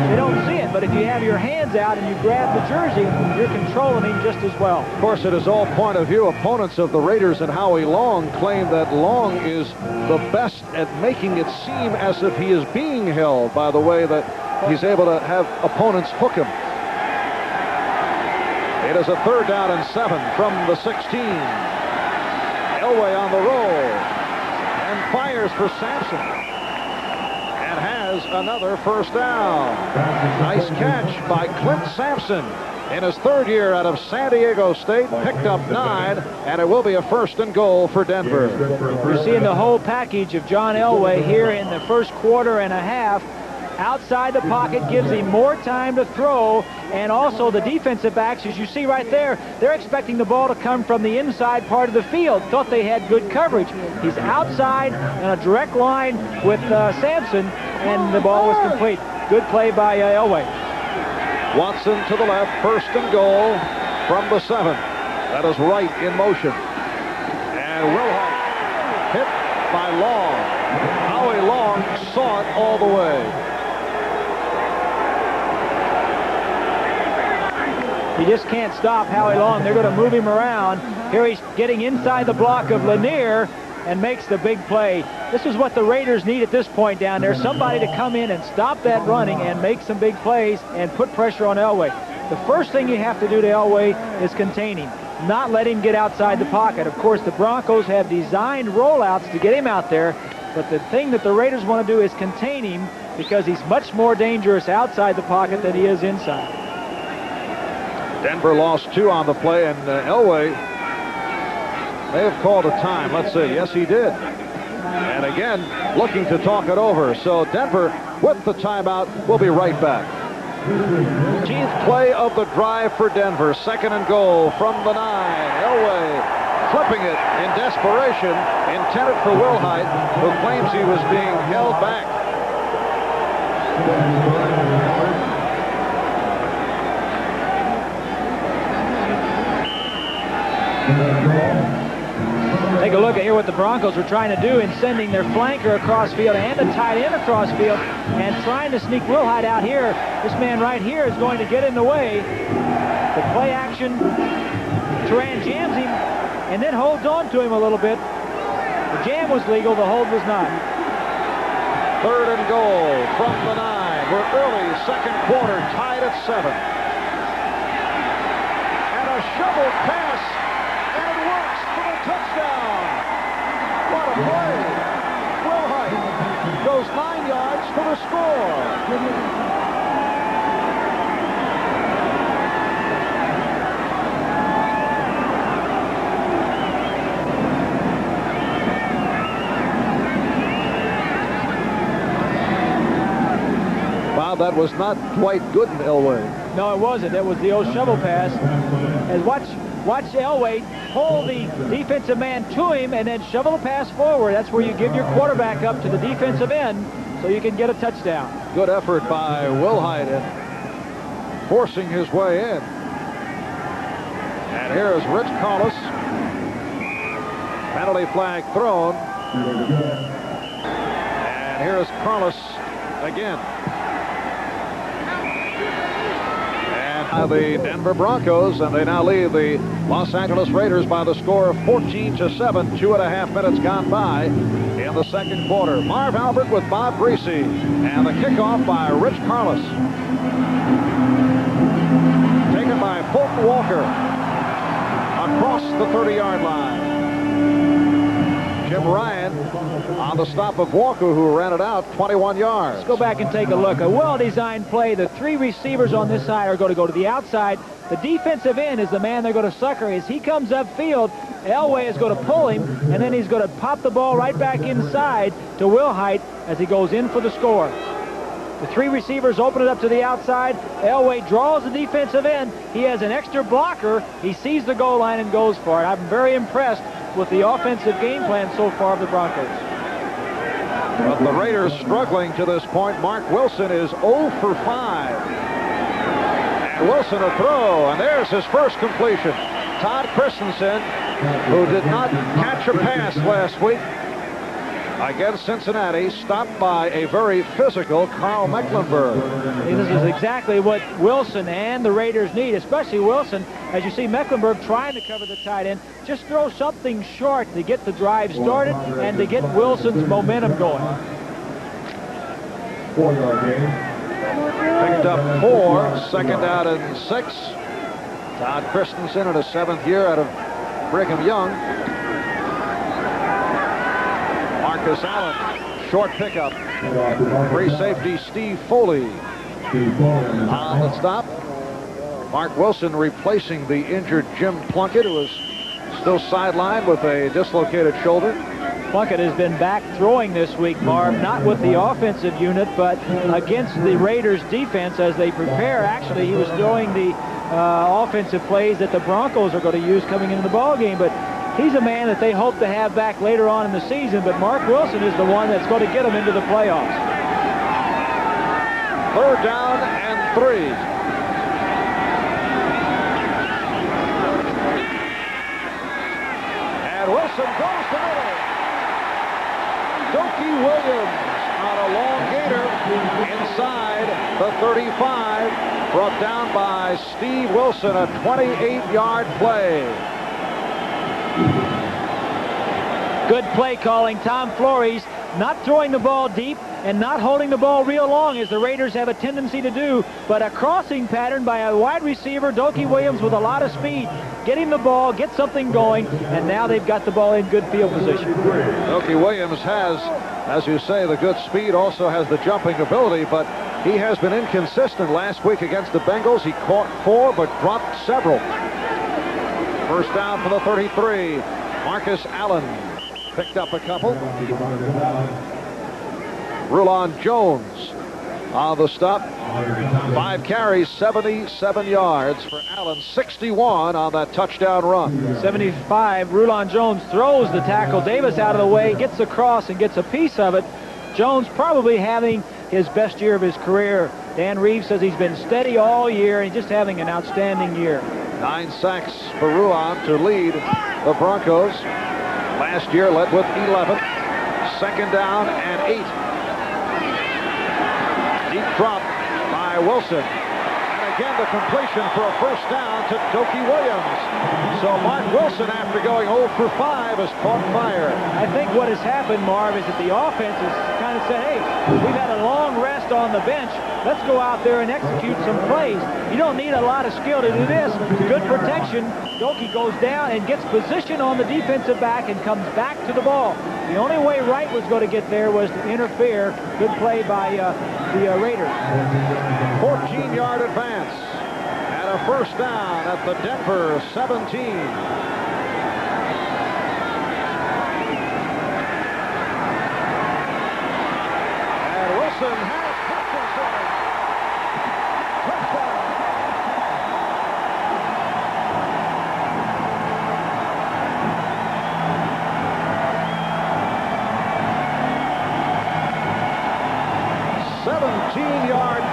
they don't see it. But if you have your hands out and you grab the jersey, you're controlling him just as well. Of course, it is all point of view. Opponents of the Raiders and Howie Long claim that Long is the best at making it seem as if he is being held by the way that he's able to have opponents hook him. It is a 3rd down and 7 from the 16. Elway on the roll and fires for Sampson and has another first down. Nice catch by Clint Sampson in his 3rd year out of San Diego State. Picked up 9, and it will be a 1st and goal for Denver. We're seeing the whole package of John Elway here in the 1st quarter and a half. Outside the pocket gives him more time to throw, and also the defensive backs, as you see right there, they're expecting the ball to come from the inside part of the field. Thought they had good coverage. He's outside on a direct line with Sampson, and the ball was complete. Good play by Elway. Watson to the left, 1st and goal from the 7. That is Wright in motion. And Wilhite hit by Long. Howie Long saw it all the way. You just can't stop Howie Long. They're going to move him around. Here he's getting inside the block of Lanier and makes the big play. This is what the Raiders need at this point down there. Somebody to come in and stop that running and make some big plays and put pressure on Elway. The first thing you have to do to Elway is contain him, not let him get outside the pocket. Of course, the Broncos have designed rollouts to get him out there, but the thing that the Raiders want to do is contain him because he's much more dangerous outside the pocket than he is inside. Denver lost 2 on the play, and Elway may have called a time. Let's see. Yes, he did. And again, looking to talk it over. So Denver with the timeout. We'll be right back. 15th play of the drive for Denver. 2nd and goal from the 9. Elway flipping it in desperation, intended for Wilhite, who claims he was being held back. Take a look at here what the Broncos were trying to do in sending their flanker across field and the tight end across field and trying to sneak Wilhite out here. This man right here is going to get in the way. The play action, Turan jams him and then holds on to him a little bit. The jam was legal, the hold was not. 3rd and goal from the 9. We're early 2nd quarter, tied at 7. And a shovel pass, and it works for the touchdown. What a play. Wilhite goes 9 yards for the score. Wow, that was not quite good in Elway. No, it wasn't. It was the old shovel pass. And watch Elway pull the defensive man to him and then shovel the pass forward. That's where you give your quarterback up to the defensive end so you can get a touchdown. Good effort by Wilhite in forcing his way in. And here is Rich Collis. Penalty flag thrown. And here is Carlos again. And the Denver Broncos, and they now lead the Los Angeles Raiders by the score of 14-7. 2.5 minutes gone by in the second quarter. Marv Albert with Bob Greasy, and the kickoff by Rich Carlos. Taken by Fulton Walker across the 30-yard line. Jim Ryan on the stop of Walker, who ran it out 21 yards. Let's go back and take a look. A well-designed play. The three receivers on this side are going to go to the outside. The defensive end is the man they're going to sucker. As he comes upfield, Elway is going to pull him, and then he's going to pop the ball right back inside to Wilhite as he goes in for the score. The three receivers open it up to the outside. Elway draws the defensive end. He has an extra blocker. He sees the goal line and goes for it. I'm very impressed with the offensive game plan so far of the Broncos. But the Raiders struggling to this point. Mark Wilson is 0 for 5. And Wilson a throw, and there's his first completion. Todd Christensen, who did not catch a pass last week against Cincinnati, stopped by a very physical Carl Mecklenburg. This is exactly what Wilson and the Raiders need, especially Wilson. As you see Mecklenburg trying to cover the tight end, just throw something short to get the drive started and to get Wilson's momentum going. Picked up 4, second down and 6. Todd Christensen in his 7th year out of Brigham Young. Marcus Allen, short pickup. Free safety Steve Foley on the stop. Mark Wilson replacing the injured Jim Plunkett, who is still sidelined with a dislocated shoulder. Plunkett has been back throwing this week, Marv, not with the offensive unit, but against the Raiders defense as they prepare. Actually, he was throwing the offensive plays that the Broncos are going to use coming into the ball game, but he's a man that they hope to have back later on in the season, but Mark Wilson is the one that's going to get them into the playoffs. 3rd down and 3. And Wilson goes to middle. Dokie Williams on a long gator inside the 35. Brought down by Steve Wilson, a 28-yard play. Good play calling. Tom Flores not throwing the ball deep and not holding the ball real long, as the Raiders have a tendency to do, but a crossing pattern by a wide receiver, Dokie Williams, with a lot of speed. Get him the ball, get something going, and now they've got the ball in good field position. Dokie Williams has, as you say, the good speed, also has the jumping ability, but he has been inconsistent. Last week against the Bengals, he caught 4 but dropped several. First down for the 33. Marcus Allen picked up a couple. Rulon Jones on the stop. 5 carries, 77 yards for Allen, 61 on that touchdown run. 75, Rulon Jones throws the tackle. Davis out of the way, gets across and gets a piece of it. Jones probably having his best year of his career. Dan Reeves says he's been steady all year and just having an outstanding year. 9 sacks for Rulon to lead the Broncos. Last year led with 11. 2nd down and 8. Deep drop by Wilson. And again the completion for a first down to Dokie Williams. So Mark Wilson, after going 0 for 5, has caught fire. I think what has happened, Marv, is that the offense has kind of said, hey, we've had a long rest on the bench. Let's go out there and execute some plays. You don't need a lot of skill to do this. Good protection. Dokie goes down and gets position on the defensive back and comes back to the ball. The only way Wright was going to get there was to interfere. Good play by the Raiders. 14-yard advance and a first down at the Denver 17. And Wilson has Hutchinson. Touchdown.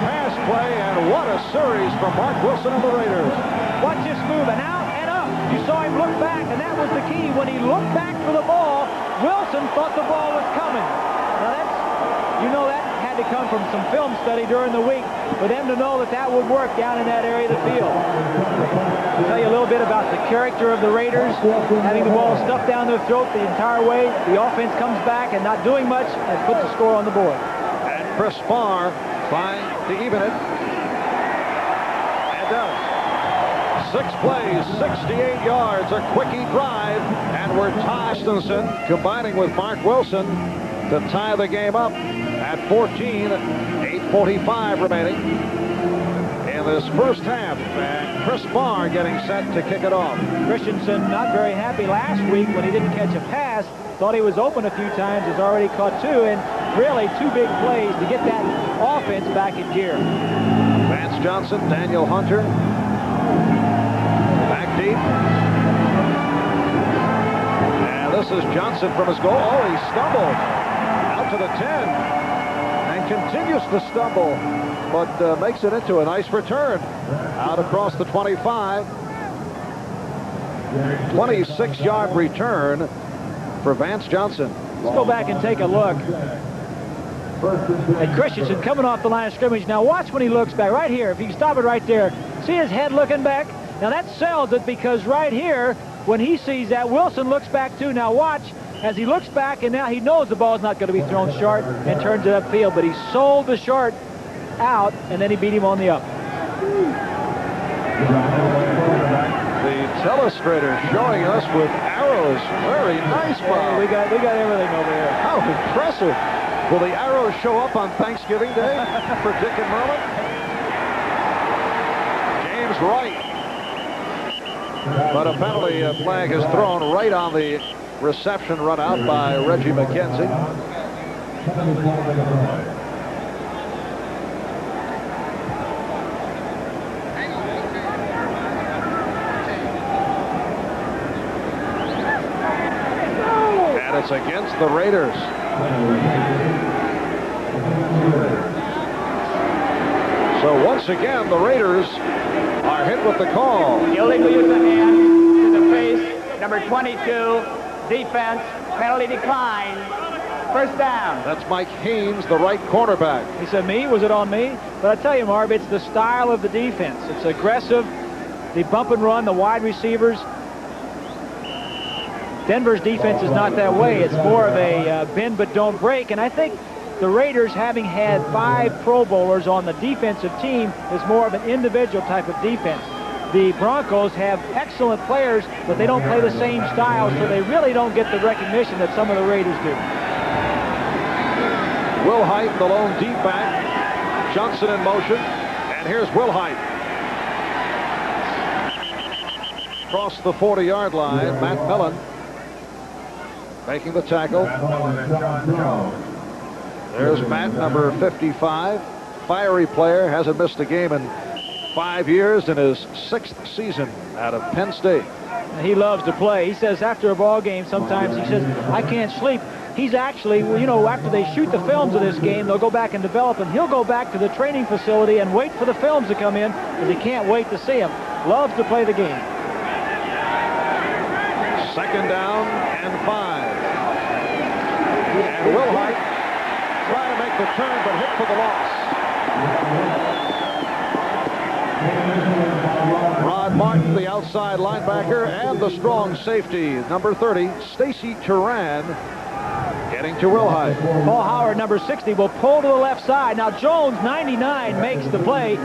pass play, and what a series from Mark Wilson and the Raiders. Watch this move, and out and up. You saw him look back, and that was the key. When he looked back for the ball, Wilson thought the ball was coming. Now that's, that had to come from some film study during the week for them to know that that would work down in that area of the field. I'll tell you a little bit about the character of the Raiders, having the ball stuffed down their throat the entire way. The offense comes back and not doing much and puts the score on the board. And Chris Barr trying to even it. And does. 6 plays, 68 yards, a quickie drive, and we're Tostenson combining with Mark Wilson to tie the game up at 14, 8:45 remaining in this first half. And Chris Barr getting set to kick it off. Christensen not very happy last week when he didn't catch a pass. Thought he was open a few times, has already caught 2, and really 2 big plays to get that offense back in gear. Vance Johnson, Daniel Hunter, back deep. And this is Johnson from his goal. Oh, he stumbled out to the 10 and continues to stumble, but makes it into a nice return out across the 25. 26-yard return for Vance Johnson. Let's go back and take a look at Christensen coming off the line of scrimmage. Now watch when he looks back. Right here, if you can stop it right there. See his head looking back? Now that sells it, because right here, when he sees that, Wilson looks back too. Now watch as he looks back, and now he knows the ball's not going to be thrown short and turns it upfield, but he sold the short out, and then he beat him on the up. The telestrator showing us with arrows. Very nice, Bob. We got everything over here. How impressive. Will the arrows show up on Thanksgiving Day for Dick and Merlin? James Wright. But a penalty flag is thrown right on the reception run out by Reggie McKenzie. And it's against the Raiders. So once again, the Raiders are hit with the call. Illegal use of hand to the face, number 22, defense, penalty decline, first down. That's Mike Haynes, the right cornerback. He said, me? Was it on me? But I tell you, Marv, it's the style of the defense. It's aggressive, the bump and run, the wide receivers. Denver's defense is not that way. It's more of a bend but don't break, and I think the Raiders, having had 5 Pro Bowlers on the defensive team, is more of an individual type of defense. The Broncos have excellent players, but they don't play the same style, so they really don't get the recognition that some of the Raiders do. Will Height, the lone deep back. Johnson in motion, and here's Will Height. Across the 40-yard line, Matt Millen making the tackle. There's Matt, number 55. Fiery player, hasn't missed a game in 5 years in his 6th season out of Penn State. He loves to play. He says after a ball game, sometimes he says, I can't sleep. He's actually, after they shoot the films of this game, they'll go back and develop, and he'll go back to the training facility and wait for the films to come in, because he can't wait to see them. Loves to play the game. 2nd down and 5. And Will Height trying to make the turn, but hit for the loss. Rod Martin, the outside linebacker, and the strong safety, number 30, Stacy Turan, getting to Will Height. Paul Howard, number 60, will pull to the left side. Now Jones, 99, makes the play.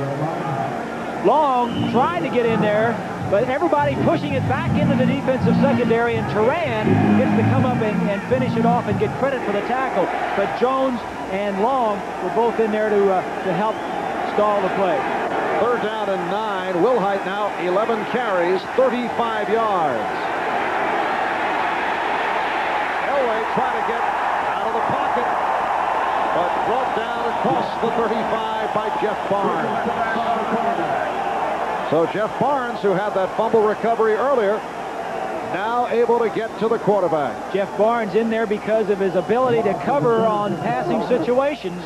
Long trying to get in there, but everybody pushing it back into the defensive secondary, and Turan gets to come up and finish it off and get credit for the tackle. But Jones and Long were both in there to help stall the play. 3rd down and 9. Will Height now 11 carries, 35 yards. Elway trying to get out of the pocket, but brought down across the 35 by Jeff Barnes. So Jeff Barnes, who had that fumble recovery earlier, now able to get to the quarterback. Jeff Barnes in there because of his ability to cover on passing situations.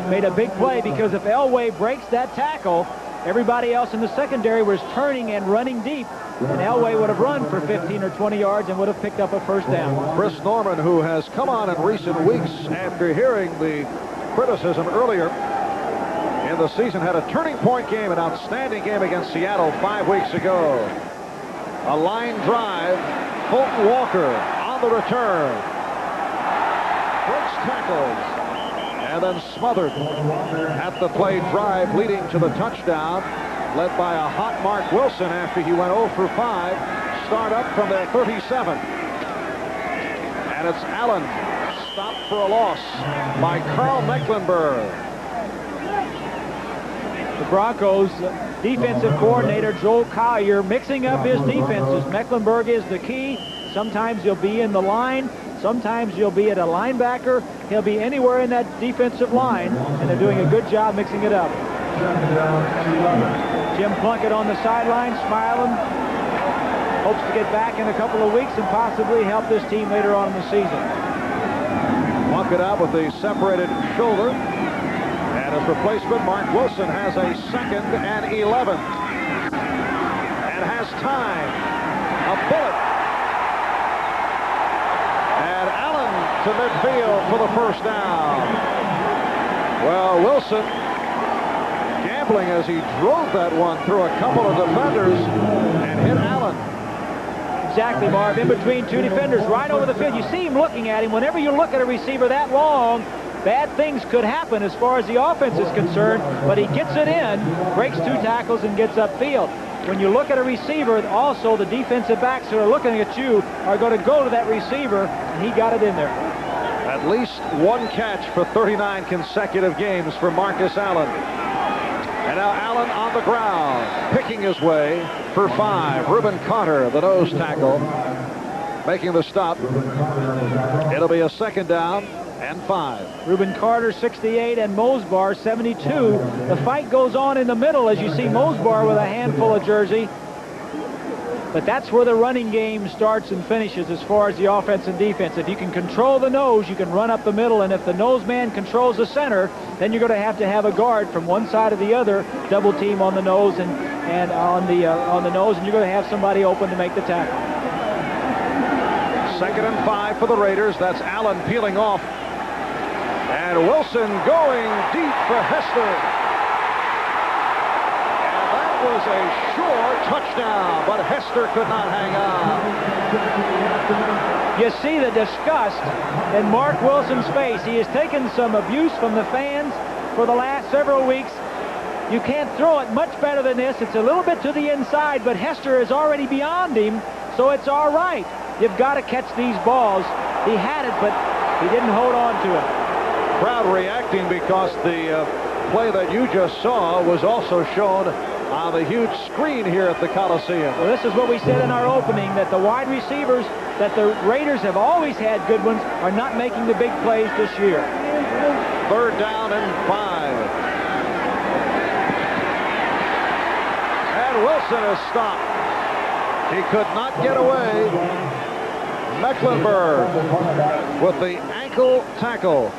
Made a big play because if Elway breaks that tackle, everybody else in the secondary was turning and running deep, and Elway would have run for 15 or 20 yards and would have picked up a first down. Chris Norman, who has come on in recent weeks after hearing the criticism earlier in the season, had a turning point game, an outstanding game against Seattle 5 weeks ago. A line drive, Fulton Walker on the return. Breaks tackles and then smothered at the play drive leading to the touchdown, led by a hot Mark Wilson after he went 0 for 5. Start up from their 37. And it's Allen, stopped for a loss by Carl Mecklenburg. The Broncos defensive coordinator Joel Collier mixing up his defenses. Mecklenburg is the key. Sometimes he'll be in the line. Sometimes he'll be at a linebacker. He'll be anywhere in that defensive line, and they're doing a good job mixing it up. Jim Plunkett on the sideline, smiling. Hopes to get back in a couple of weeks and possibly help this team later on in the season. Plunkett out with the separated shoulder. And his replacement, Mark Wilson, has a 2nd and 11. And has time. A bullet. And Allen to midfield for the first down. Well, Wilson gambling as he drove that one through a couple of defenders and hit Allen. Exactly, Marv. In between two defenders, right over the field. You see him looking at him. Whenever you look at a receiver that long, bad things could happen as far as the offense is concerned, but he gets it in, breaks 2 tackles, and gets upfield. When you look at a receiver, also the defensive backs who are looking at you are going to go to that receiver, and he got it in there. At least 1 catch for 39 consecutive games for Marcus Allen. And now Allen on the ground, picking his way for 5. Reuben Carter, the nose tackle, making the stop. It'll be a 2nd down and 5. Reuben Carter, 68, and Mosbar, 72. The fight goes on in the middle as you see Mosbar with a handful of jersey. But that's where the running game starts and finishes as far as the offense and defense. If you can control the nose, you can run up the middle, and if the nose man controls the center, then you're going to have a guard from one side or the other, double team on the nose and on the nose, and you're going to have somebody open to make the tackle. 2nd and 5 for the Raiders. That's Allen peeling off. And Wilson going deep for Hester. And that was a sure touchdown, but Hester could not hang on. You see the disgust in Mark Wilson's face. He has taken some abuse from the fans for the last several weeks. You can't throw it much better than this. It's a little bit to the inside, but Hester is already beyond him, so it's all right. You've got to catch these balls. He had it, but he didn't hold on to it. Crowd reacting because the play that you just saw was also shown on the huge screen here at the Coliseum. Well, this is what we said in our opening, that the wide receivers that the Raiders have always had good ones are not making the big plays this year. 3rd down and 5. And Wilson is stopped. He could not get away. Mecklenburg with the ankle tackle.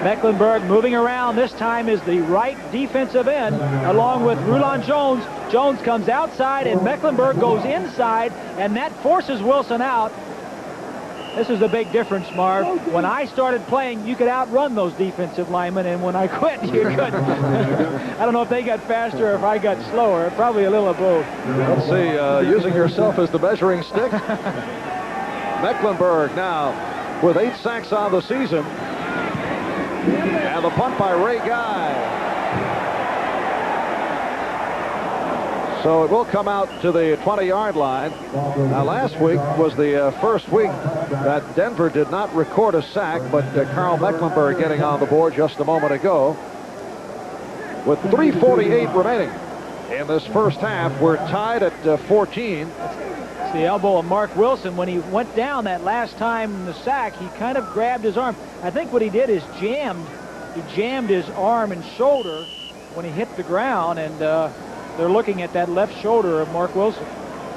Mecklenburg moving around. This time is the right defensive end along with Rulon Jones. Jones comes outside and Mecklenburg goes inside, and that forces Wilson out. This is a big difference, Marv. When I started playing, you could outrun those defensive linemen, and when I quit, you couldn't. I don't know if they got faster or if I got slower. Probably a little of both. Let's see, using yourself as the measuring stick. Mecklenburg now with 8 sacks on the season. And the punt by Ray Guy. So it will come out to the 20-yard line. Now, last week was the first week that Denver did not record a sack, but Carl Mecklenburg getting on the board just a moment ago. With 3:48 remaining in this first half, we're tied at 14. It's the elbow of Mark Wilson. When he went down that last time in the sack, he kind of grabbed his arm. I think what he did is jammed his arm and shoulder when he hit the ground, and they're looking at that left shoulder of Mark Wilson.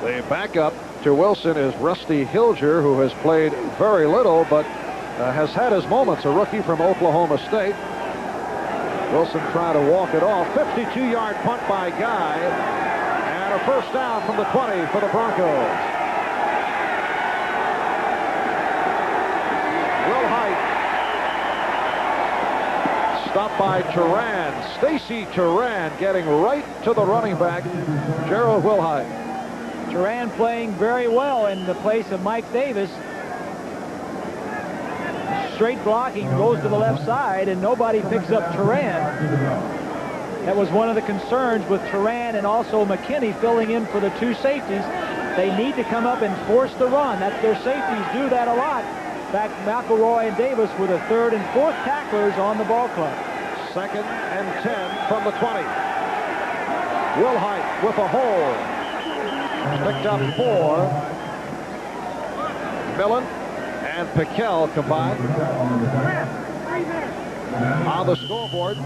The backup to Wilson is Rusty Hilger, who has played very little, but has had his moments, a rookie from Oklahoma State. Wilson trying to walk it off. 52-yard punt by Guy. And a first down from the 20 for the Broncos. Will Height. Stopped by Turan. Stacy Turan getting right to the running back, Gerald Wilhite. Turan playing very well in the place of Mike Davis. Straight blocking, goes to the left side, and nobody picks up Turan. That was one of the concerns with Turan and also McKinney filling in for the two safeties. They need to come up and force the run. That's their safeties do that a lot. In fact, McElroy and Davis were the third and fourth tacklers on the ball club. 2nd and 10 from the 20. Wilhite with a hole. Picked up 4. Millen and Piquel combined. On the scoreboard,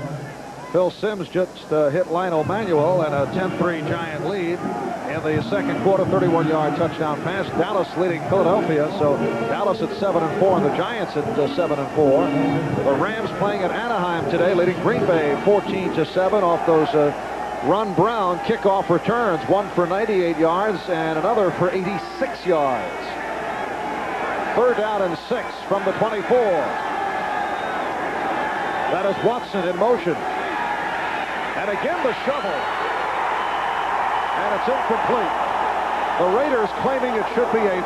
Phil Simms just hit Lionel Manuel and a 10-3 Giant lead in the second quarter. 31-yard touchdown pass. Dallas leading Philadelphia, so Dallas at 7-4 and the Giants at 7-4. The Rams playing at Anaheim today, leading Green Bay 14-7 off those Ron Brown kickoff returns. One for 98 yards and another for 86 yards. 3rd down and 6 from the 24. That is Watson in motion. And again the shovel. And it's incomplete. The Raiders claiming it should be a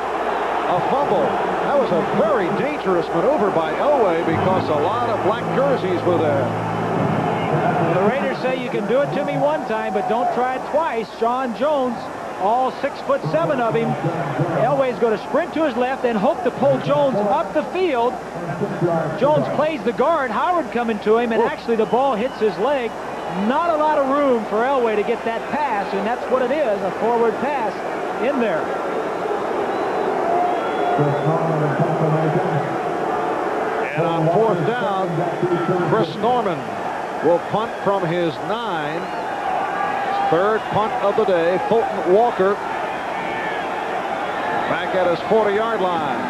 fumble. That was a very dangerous maneuver by Elway because a lot of black jerseys were there. The Raiders say you can do it to me one time, but don't try it twice. Sean Jones, all 6'7" of him. Elway's going to sprint to his left and hope to pull Jones up the field. Jones plays the guard. Howard coming to him, and actually the ball hits his leg. Not a lot of room for Elway to get that pass, and that's what it is, a forward pass in there. And on 4th down, Chris Norman will punt from his 9. 3rd punt of the day. Fulton Walker back at his 40-yard line.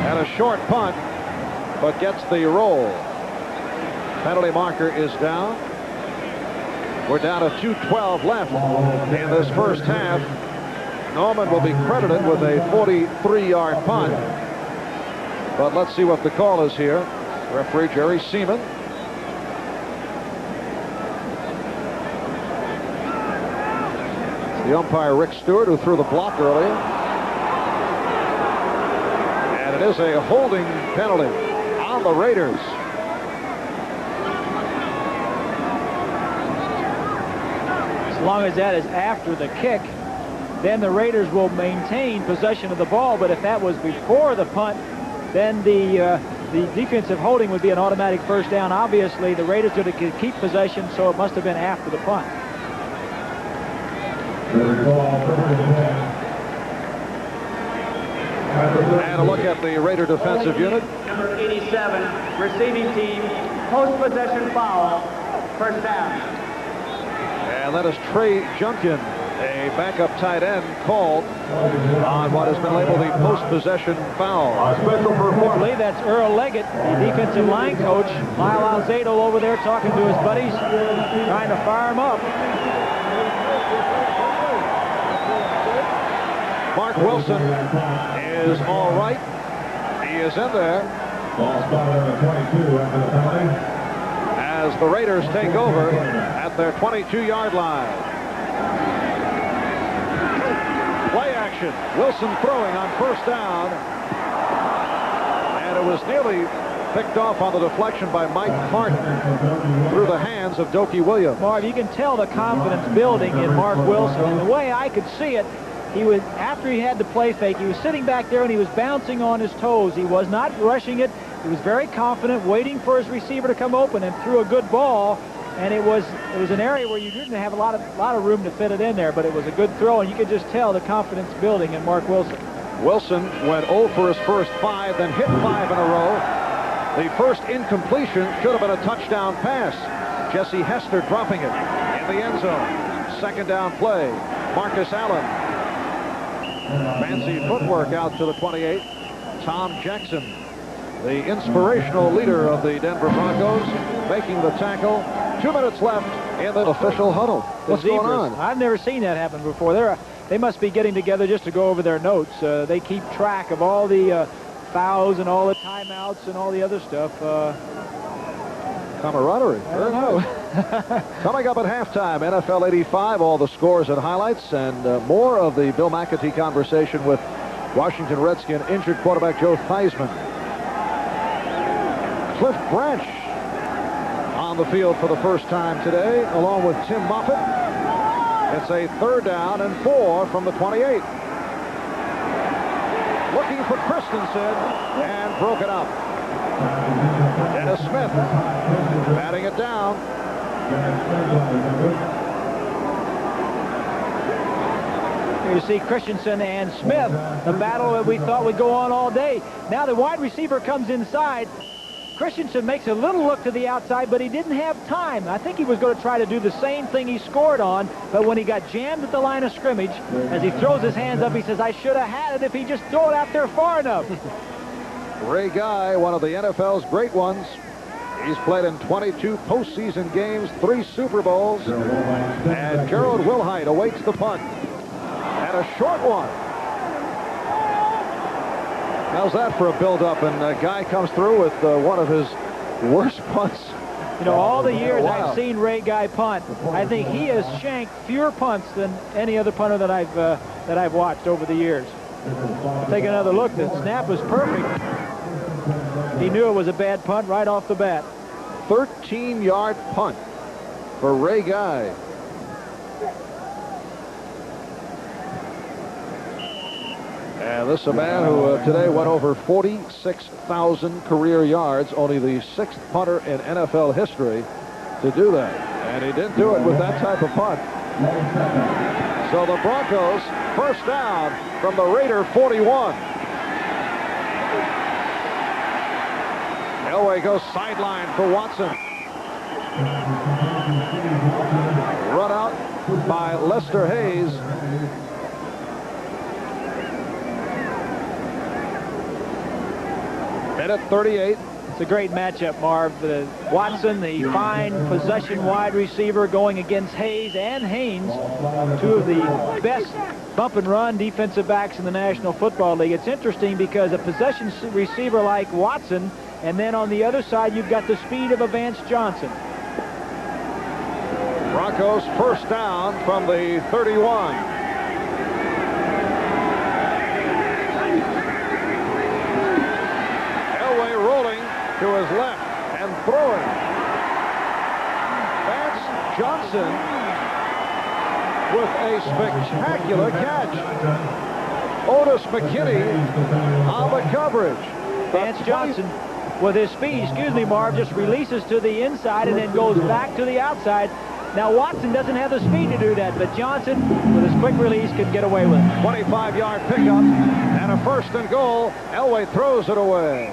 And a short punt, but gets the roll. Penalty marker is down. We're down to 2:12 left in this first half. Norman will be credited with a 43-yard punt. But let's see what the call is here. Referee Jerry Seaman. The umpire Rick Stewart, who threw the block earlier. And it is a holding penalty on the Raiders. As long as that is after the kick, then the Raiders will maintain possession of the ball. But if that was before the punt, then the defensive holding would be an automatic first down. Obviously, the Raiders are going to keep possession, so it must have been after the punt. And a look at the Raider defensive unit. Number 87, receiving team, post-possession foul, first down. And that is Trey Junkin, a backup tight end, called on what has been labeled the post-possession foul. I believe that's Earl Leggett, the defensive line coach. Lyle Alzado over there talking to his buddies, trying to fire him up. Mark Wilson is all right. He is in there. As the Raiders take over at their 22-yard line. Play action. Wilson throwing on first down. And it was nearly picked off on the deflection by Mike Martin through the hands of Dokie Williams. Marv, you can tell the confidence building in Mark Wilson. And the way I could see it, he was, after he had the play fake, he was sitting back there and he was bouncing on his toes. He was not rushing it. He was very confident, waiting for his receiver to come open, and threw a good ball. And it was an area where you didn't have a lot of room to fit it in there, but it was a good throw, and you could just tell the confidence building in Mark Wilson. Wilson went 0 for his first 5, then hit 5 in a row. The first incompletion should have been a touchdown pass. Jesse Hester dropping it in the end zone. Second down play. Marcus Allen. Fancy footwork out to the 28. Tom Jackson, the inspirational leader of the Denver Broncos, making the tackle. 2 minutes left in the official huddle. What's going on? I've never seen that happen before. They must be getting together just to go over their notes. They keep track of all the fouls and all the timeouts and all the other stuff. Camaraderie. I don't know. Coming up at halftime, NFL 85, all the scores and highlights, and more of the Bill McAtee conversation with Washington Redskin injured quarterback Joe Theismann. Cliff Branch on the field for the first time today, along with Tim Moffitt. It's a 3rd down and 4 from the 28. Looking for Christensen and broke it up. Dennis Smith batting it down. Here you see Christensen and Smith, the battle that we thought would go on all day. Now the wide receiver comes inside. Christensen makes a little look to the outside, but he didn't have time. I think he was going to try to do the same thing he scored on, but when he got jammed at the line of scrimmage, as he throws his hands up, he says, I should have had it if he just threw it out there far enough. Ray Guy, one of the NFL's great ones. He's played in 22 postseason games, 3 Super Bowls. And Gerald Wilhite awaits the punt. And a short one. How's that for a build-up? And Guy comes through with one of his worst punts. You know, all the years I've seen Ray Guy punt, I think he has shanked fewer punts than any other punter that I've watched over the years. Take another look. The snap was perfect. He knew it was a bad punt right off the bat. 13-yard punt for Ray Guy. And this is a man who today went over 46,000 career yards, only the 6th punter in NFL history to do that. And he didn't do it with that type of punt. So the Broncos, first down from the Raider 41. Elway goes sideline for Watson. Run out by Lester Hayes. Minute 38. It's a great matchup, Marv. Watson, the fine possession wide receiver, going against Hayes and Haynes, 2 of the best bump and run defensive backs in the National Football League. It's interesting because a possession receiver like Watson, and then on the other side you've got the speed of a Vance Johnson. Broncos first down from the 31. Elway rolling to his left and throwing. Vance Johnson with a spectacular catch. Otis McKinney on the coverage. Vance Johnson, with his speed, excuse me, Marv, just releases to the inside and then goes back to the outside. Now Watson doesn't have the speed to do that, but Johnson, with his quick release, could get away with it. 25-yard pickup and a 1st and goal. Elway throws it away.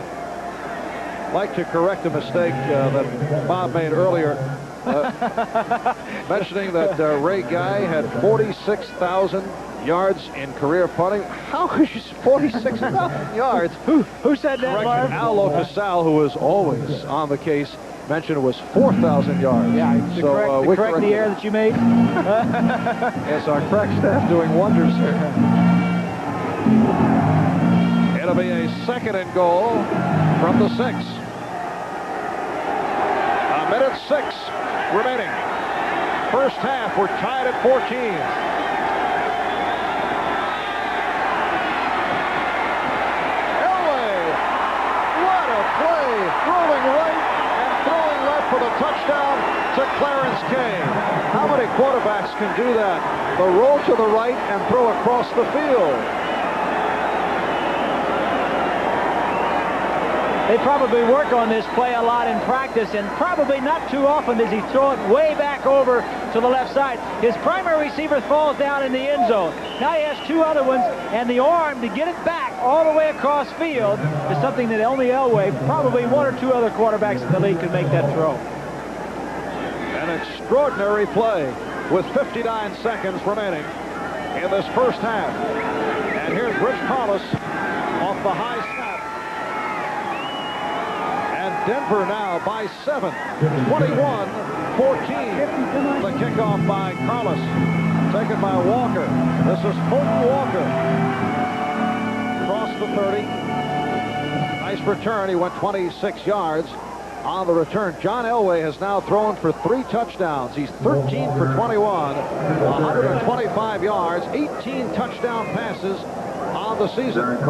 I'd like to correct a mistake that Bob made earlier, mentioning that Ray Guy had 46,000 yards in career punting. How could you 46,000 yards? Who said that, Marv? Al Locasal, who was always on the case, mentioned it was 4,000 yards. Yeah, so correct the error that you made. Yes, our correct staff doing wonders here. It'll be a 2nd and goal from the 6. A minute 6 remaining. First half, we're tied at 14. Rolling right and throwing left for the touchdown to Clarence Kane. How many quarterbacks can do that? The roll to the right and throw across the field. They probably work on this play a lot in practice, and probably not too often does he throw it way back over to the left side. His primary receiver falls down in the end zone. Now he has 2 other ones, and the arm to get it back all the way across field is something that only Elway, probably 1 or 2 other quarterbacks in the league could make that throw. An extraordinary play with 59 seconds remaining in this first half. And here's Rich Carlos off the high snap. And Denver now by 7, 21-14. The kickoff by Carlos, taken by Walker. This is Fulton Walker. Across the 30. Nice return. He went 26 yards on the return. John Elway has now thrown for 3 touchdowns. He's 13 for 21, 125 yards, 18 touchdown passes on the season.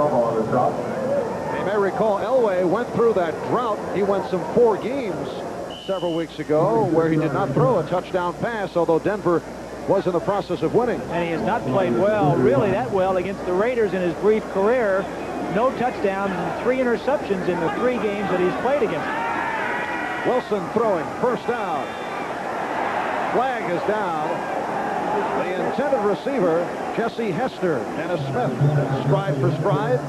You may recall Elway went through that drought. He went some 4 games several weeks ago where he did not throw a touchdown pass, although Denver was in the process of winning. And he has not played well, really that well, against the Raiders in his brief career. No touchdowns and 3 interceptions in the 3 games that he's played against them. Wilson throwing, first down. Flag is down. The intended receiver, Jesse Hester. Dennis Smith, stride for stride.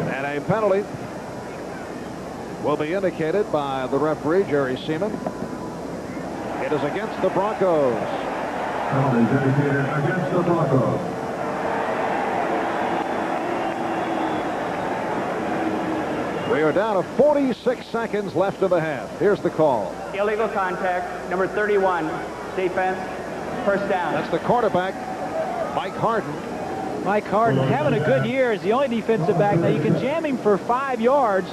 And a penalty will be indicated by the referee, Jerry Seaman. It is against the Broncos. Penalty indicated against the Broncos. We are down to 46 seconds left in the half. Here's the call. Illegal contact, number 31, defense, first down. That's the quarterback, Mike Harden. Mike Harden having a good year as the only defensive back. Now you can jam him for 5 yards.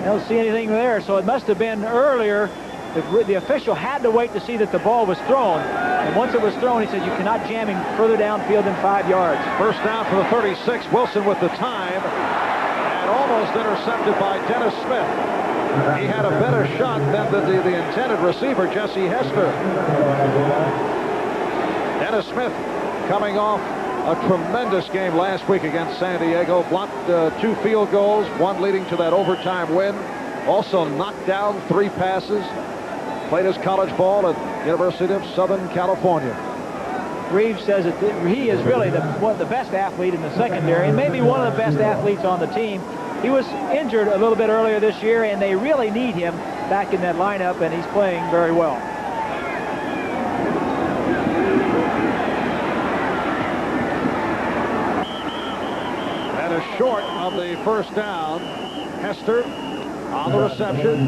I don't see anything there, so it must have been earlier. The official had to wait to see that the ball was thrown. And once it was thrown, he said you cannot jam him further downfield than 5 yards. First down for the 36. Wilson with the time. And almost intercepted by Dennis Smith. He had a better shot than the intended receiver, Jesse Hester. Dennis Smith coming off a tremendous game last week against San Diego. Blocked 2 field goals, 1 leading to that overtime win. Also knocked down 3 passes. Played his college ball at University of Southern California. Reeves says that he is really the best athlete in the secondary and maybe one of the best athletes on the team. He was injured a little bit earlier this year, and they really need him back in that lineup, and he's playing very well. That is short of the first down. Hester on the reception.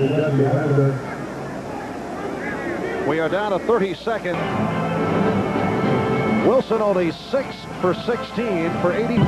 We are down to 30 seconds. Wilson only 6 for 16 for 84.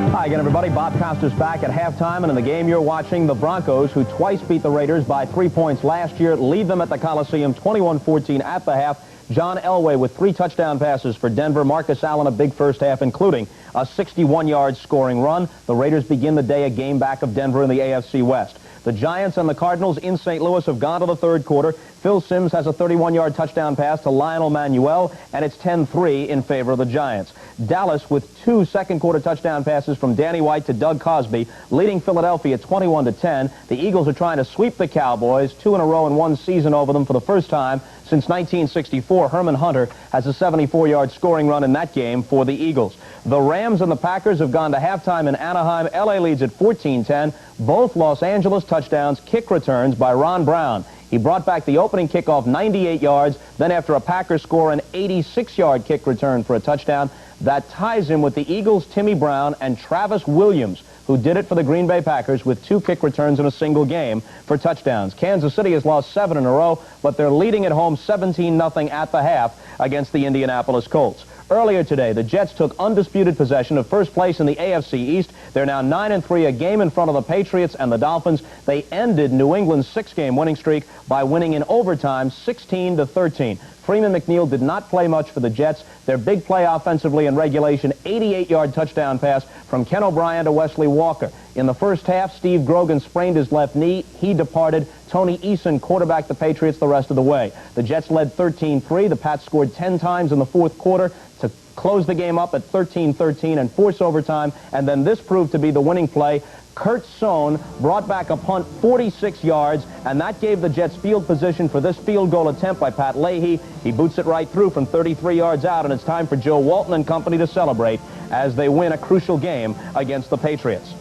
Hi again, everybody. Bob Costas back at halftime, and in the game you're watching, the Broncos, who twice beat the Raiders by 3 points last year, lead them at the Coliseum 21-14 at the half. John Elway with 3 touchdown passes for Denver. Marcus Allen a big first half, including a 61-yard scoring run. The Raiders begin the day a game back of Denver in the AFC West. The Giants and the Cardinals in St. Louis have gone to the 3rd quarter. Phil Simms has a 31-yard touchdown pass to Lionel Manuel, and it's 10-3 in favor of the Giants. Dallas with 2 second-quarter touchdown passes from Danny White to Doug Cosby, leading Philadelphia 21-10. The Eagles are trying to sweep the Cowboys, 2 in a row in 1 season over them for the first time since 1964. Herman Hunter has a 74-yard scoring run in that game for the Eagles. The Rams and the Packers have gone to halftime in Anaheim. L.A. leads at 14-10. Both Los Angeles touchdowns, kick returns by Ron Brown. He brought back the opening kickoff 98 yards. Then after a Packers score, an 86-yard kick return for a touchdown. That ties him with the Eagles' Timmy Brown and Travis Williams, who did it for the Green Bay Packers with 2 kick returns in a single game for touchdowns. Kansas City has lost 7 in a row, but they're leading at home 17-0 at the half against the Indianapolis Colts. Earlier today, the Jets took undisputed possession of first place in the AFC East. They're now 9-3, a game in front of the Patriots and the Dolphins. They ended New England's 6-game winning streak by winning in overtime 16-13. Freeman McNeil did not play much for the Jets. Their big play offensively in regulation, 88-yard touchdown pass from Ken O'Brien to Wesley Walker. In the first half, Steve Grogan sprained his left knee. He departed. Tony Eason quarterbacked the Patriots the rest of the way. The Jets led 13-3. The Pats scored 10 times in the 4th quarter to close the game up at 13-13 and force overtime. And then this proved to be the winning play. Kurt Sohn brought back a punt 46 yards, and that gave the Jets field position for this field goal attempt by Pat Leahy. He boots it right through from 33 yards out, and it's time for Joe Walton and company to celebrate as they win a crucial game against the Patriots.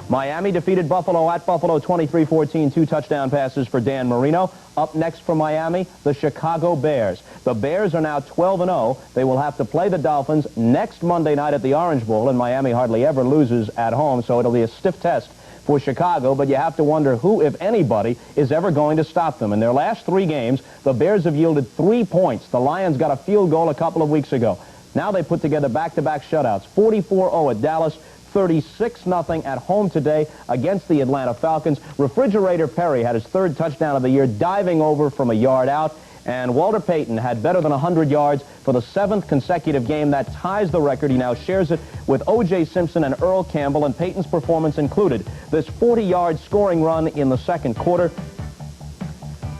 Miami defeated Buffalo at Buffalo 23-14, 2 touchdown passes for Dan Marino. Up next for Miami, the Chicago Bears. The Bears are now 12-0. They will have to play the Dolphins next Monday night at the Orange Bowl, and Miami hardly ever loses at home, so it'll be a stiff test for Chicago, but you have to wonder who, if anybody, is ever going to stop them. In their last 3 games, the Bears have yielded 3 points. The Lions got a field goal a couple of weeks ago. Now they put together back-to-back shutouts, 44-0 at Dallas, 36-0 at home today against the Atlanta Falcons. Refrigerator Perry had his 3rd touchdown of the year, diving over from a yard out. And Walter Payton had better than 100 yards for the 7th consecutive game. That ties the record. He now shares it with O.J. Simpson and Earl Campbell, and Payton's performance included this 40-yard scoring run in the 2nd quarter.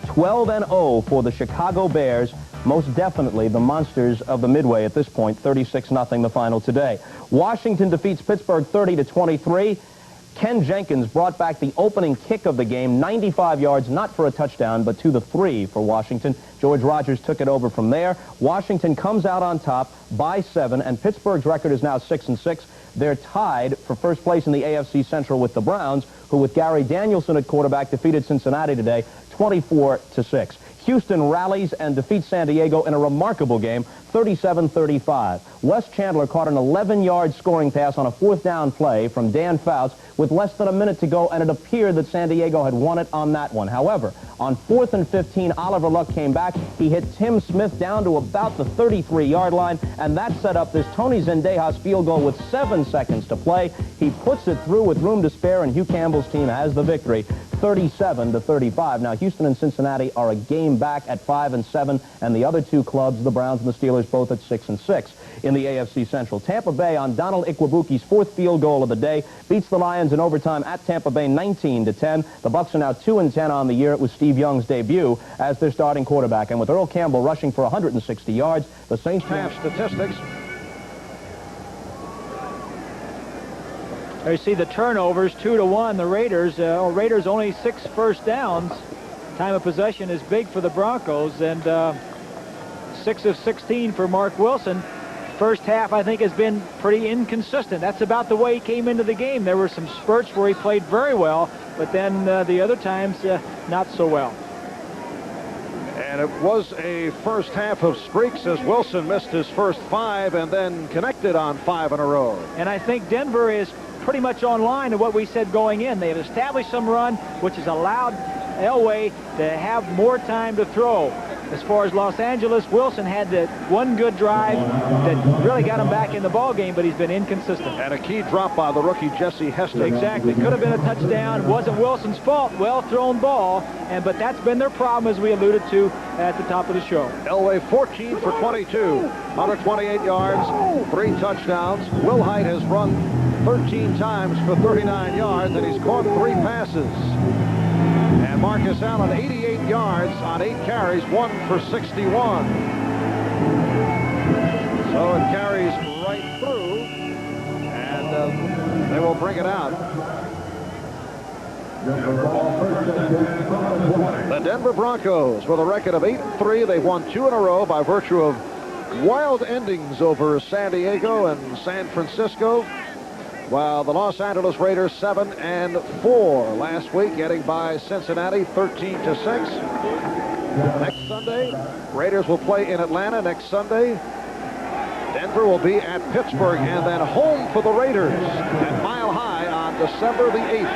12-0 for the Chicago Bears. Most definitely the monsters of the Midway at this point. 36-0 the final today. Washington defeats Pittsburgh 30-23. Ken Jenkins brought back the opening kick of the game, 95 yards, not for a touchdown, but to the 3 for Washington. George Rogers took it over from there. Washington comes out on top by 7, and Pittsburgh's record is now 6-6. They're tied for first place in the AFC Central with the Browns, who with Gary Danielson at quarterback defeated Cincinnati today 24-6. Houston rallies and defeats San Diego in a remarkable game, 37-35. Wes Chandler caught an 11-yard scoring pass on a 4th down play from Dan Fouts with less than a minute to go, and it appeared that San Diego had won it on that one. However, on 4th and 15, Oliver Luck came back. He hit Tim Smith down to about the 33-yard line, and that set up this Tony Zendejas field goal with 7 seconds to play. He puts it through with room to spare, and Hugh Campbell's team has the victory, 37-35. Now, Houston and Cincinnati are a game back at 5-7, and the other 2 clubs, the Browns and the Steelers, both at 6-6 in the AFC Central. Tampa Bay on Donald Ikwabuki's 4th field goal of the day beats the Lions in overtime at Tampa Bay 19-10. The Bucs are now 2-10 on the year. It was Steve Young's debut as their starting quarterback, and with Earl Campbell rushing for 160 yards, the Saints Half statistics. There you see the turnovers, 2-1. The Raiders only 6 first downs. Time of possession is big for the Broncos, and 6 of 16 for Mark Wilson. First half, I think, has been pretty inconsistent. That's about the way he came into the game. There were some spurts where he played very well, but then the other times, not so well. And it was a first half of streaks as Wilson missed his first 5 and then connected on 5 in a row. And I think Denver is pretty much on line to what we said going in. They have established some run, which has allowed Elway to have more time to throw. As far as Los Angeles, Wilson had that one good drive that really got him back in the ball game, but he's been inconsistent. And a key drop by the rookie Jesse Hester. Exactly. Could have been a touchdown. Wasn't Wilson's fault. Well thrown ball. But that's been their problem, as we alluded to at the top of the show. Elway 14 for 22, 128 yards, 3 touchdowns. Will Height has run 13 times for 39 yards, and he's caught 3 passes. And Marcus Allen, 88 yards on 8 carries, 1 for 61. So it carries right through, and they will bring it out. The Denver Broncos, with a record of 8-3, they've won 2 in a row by virtue of wild endings over San Diego and San Francisco, while the Los Angeles Raiders 7-4 last week, getting by Cincinnati 13-6. Next Sunday, Raiders will play in Atlanta next Sunday. Denver will be at Pittsburgh, and then home for the Raiders at Mile High on December the 8th.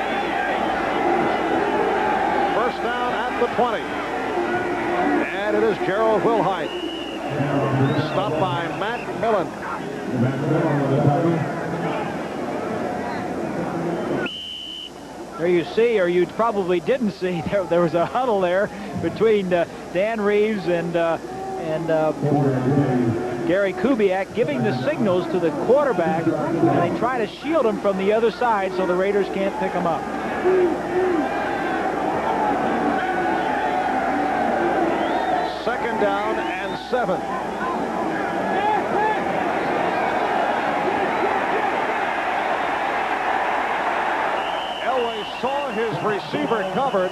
First down at the 20. And it is Gerald Wilhite. Stopped by Matt Millen. There you see, or you probably didn't see, there was a huddle there between Dan Reeves and Gary Kubiak, giving the signals to the quarterback, and they try to shield him from the other side so the Raiders can't pick him up. Second down and 7. receiver covered.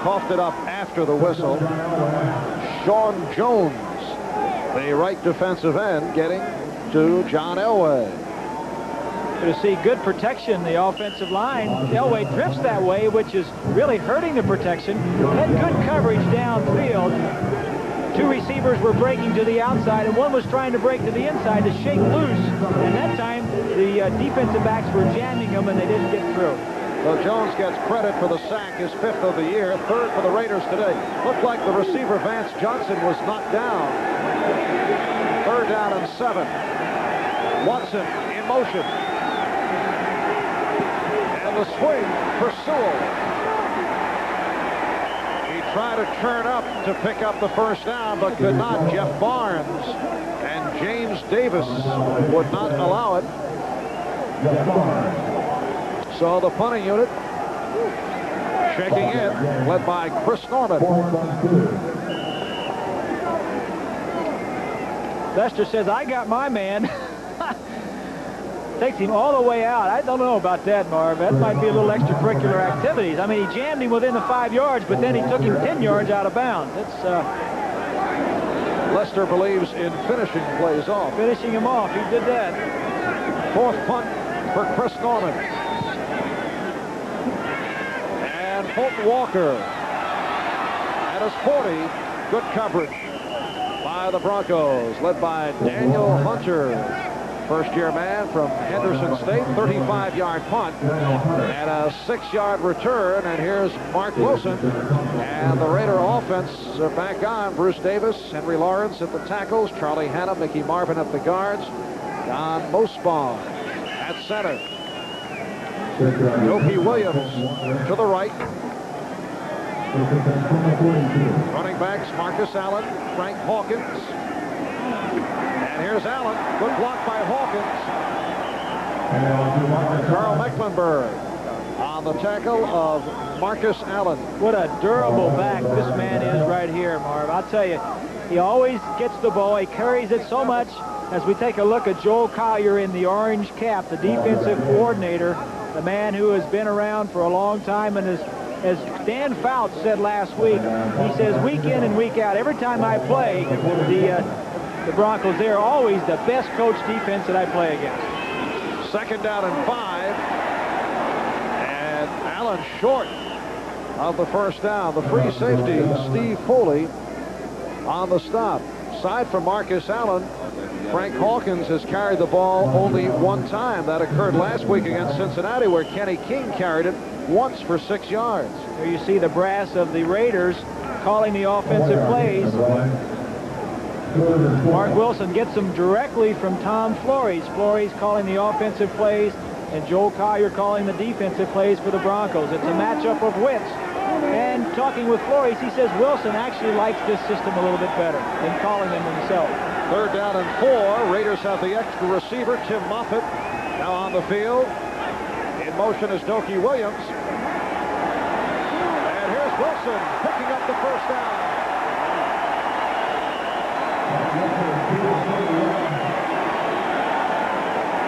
Coughed it up after the whistle. Sean Jones, the right defensive end, getting to John Elway. To see good protection, the offensive line. Elway drifts that way, which is really hurting the protection. Had good coverage downfield. Two receivers were breaking to the outside, and one was trying to break to the inside to shake loose. And that time, the defensive backs were jamming them, and they didn't get through. So Jones gets credit for the sack, his 5th of the year, 3rd for the Raiders today. Looked like the receiver, Vance Johnson, was knocked down. 3rd down and 7. Watson in motion. And the swing for Sewell. He tried to turn up to pick up the 1st down, but could not. Jeff Barnes and James Davis would not allow it. So the punting unit checking in, led by Chris Norman. Lester says, I got my man. Takes him all the way out. I don't know about that, Marv. That might be a little extracurricular activities. I mean, he jammed him within the 5 yards, but then he took him 10 yards out of bounds. It's Lester believes in finishing plays off. Finishing him off. He did that. 4th punt for Chris Norman. And Fulton Walker at his 40. Good coverage by the Broncos, led by Daniel Hunter. First-year man from Henderson State, 35-yard punt and a 6-yard return. And here's Mark Wilson. And the Raider offense are back on. Bruce Davis, Henry Lawrence at the tackles, Charlie Hanna, Mickey Marvin at the guards, Don Mosbaum at center. Yoki Williams to the right. Running backs, Marcus Allen, Frank Hawkins. And here's Allen. Good block by Hawkins. Carl Mecklenburg on the tackle of Marcus Allen. What a durable back this man is right here, Marv. I'll tell you, he always gets the ball. He carries it so much. As we take a look at Joel Collier in the orange cap, the defensive coordinator, the man who has been around for a long time, and as Dan Fouts said last week, he says week in and week out, every time I play the Broncos, they're always the best coached defense that I play against. 2nd down and 5. And Allen short of the 1st down. The free safety, Steve Foley, on the stop. Aside from Marcus Allen, Frank Hawkins has carried the ball only one time. That occurred last week against Cincinnati, where Kenny King carried it once for 6 yards. Here you see the brass of the Raiders calling the offensive plays. Mark Wilson gets them directly from Tom Flores. Flores calling the offensive plays, and Joel Collier calling the defensive plays for the Broncos. It's a matchup of wits. And talking with Flores, he says Wilson actually likes this system a little bit better than calling them himself. 3rd down and 4. Raiders have the extra receiver, Tim Moffitt, now on the field. In motion is Doki Williams. And here's Wilson picking up the 1st down.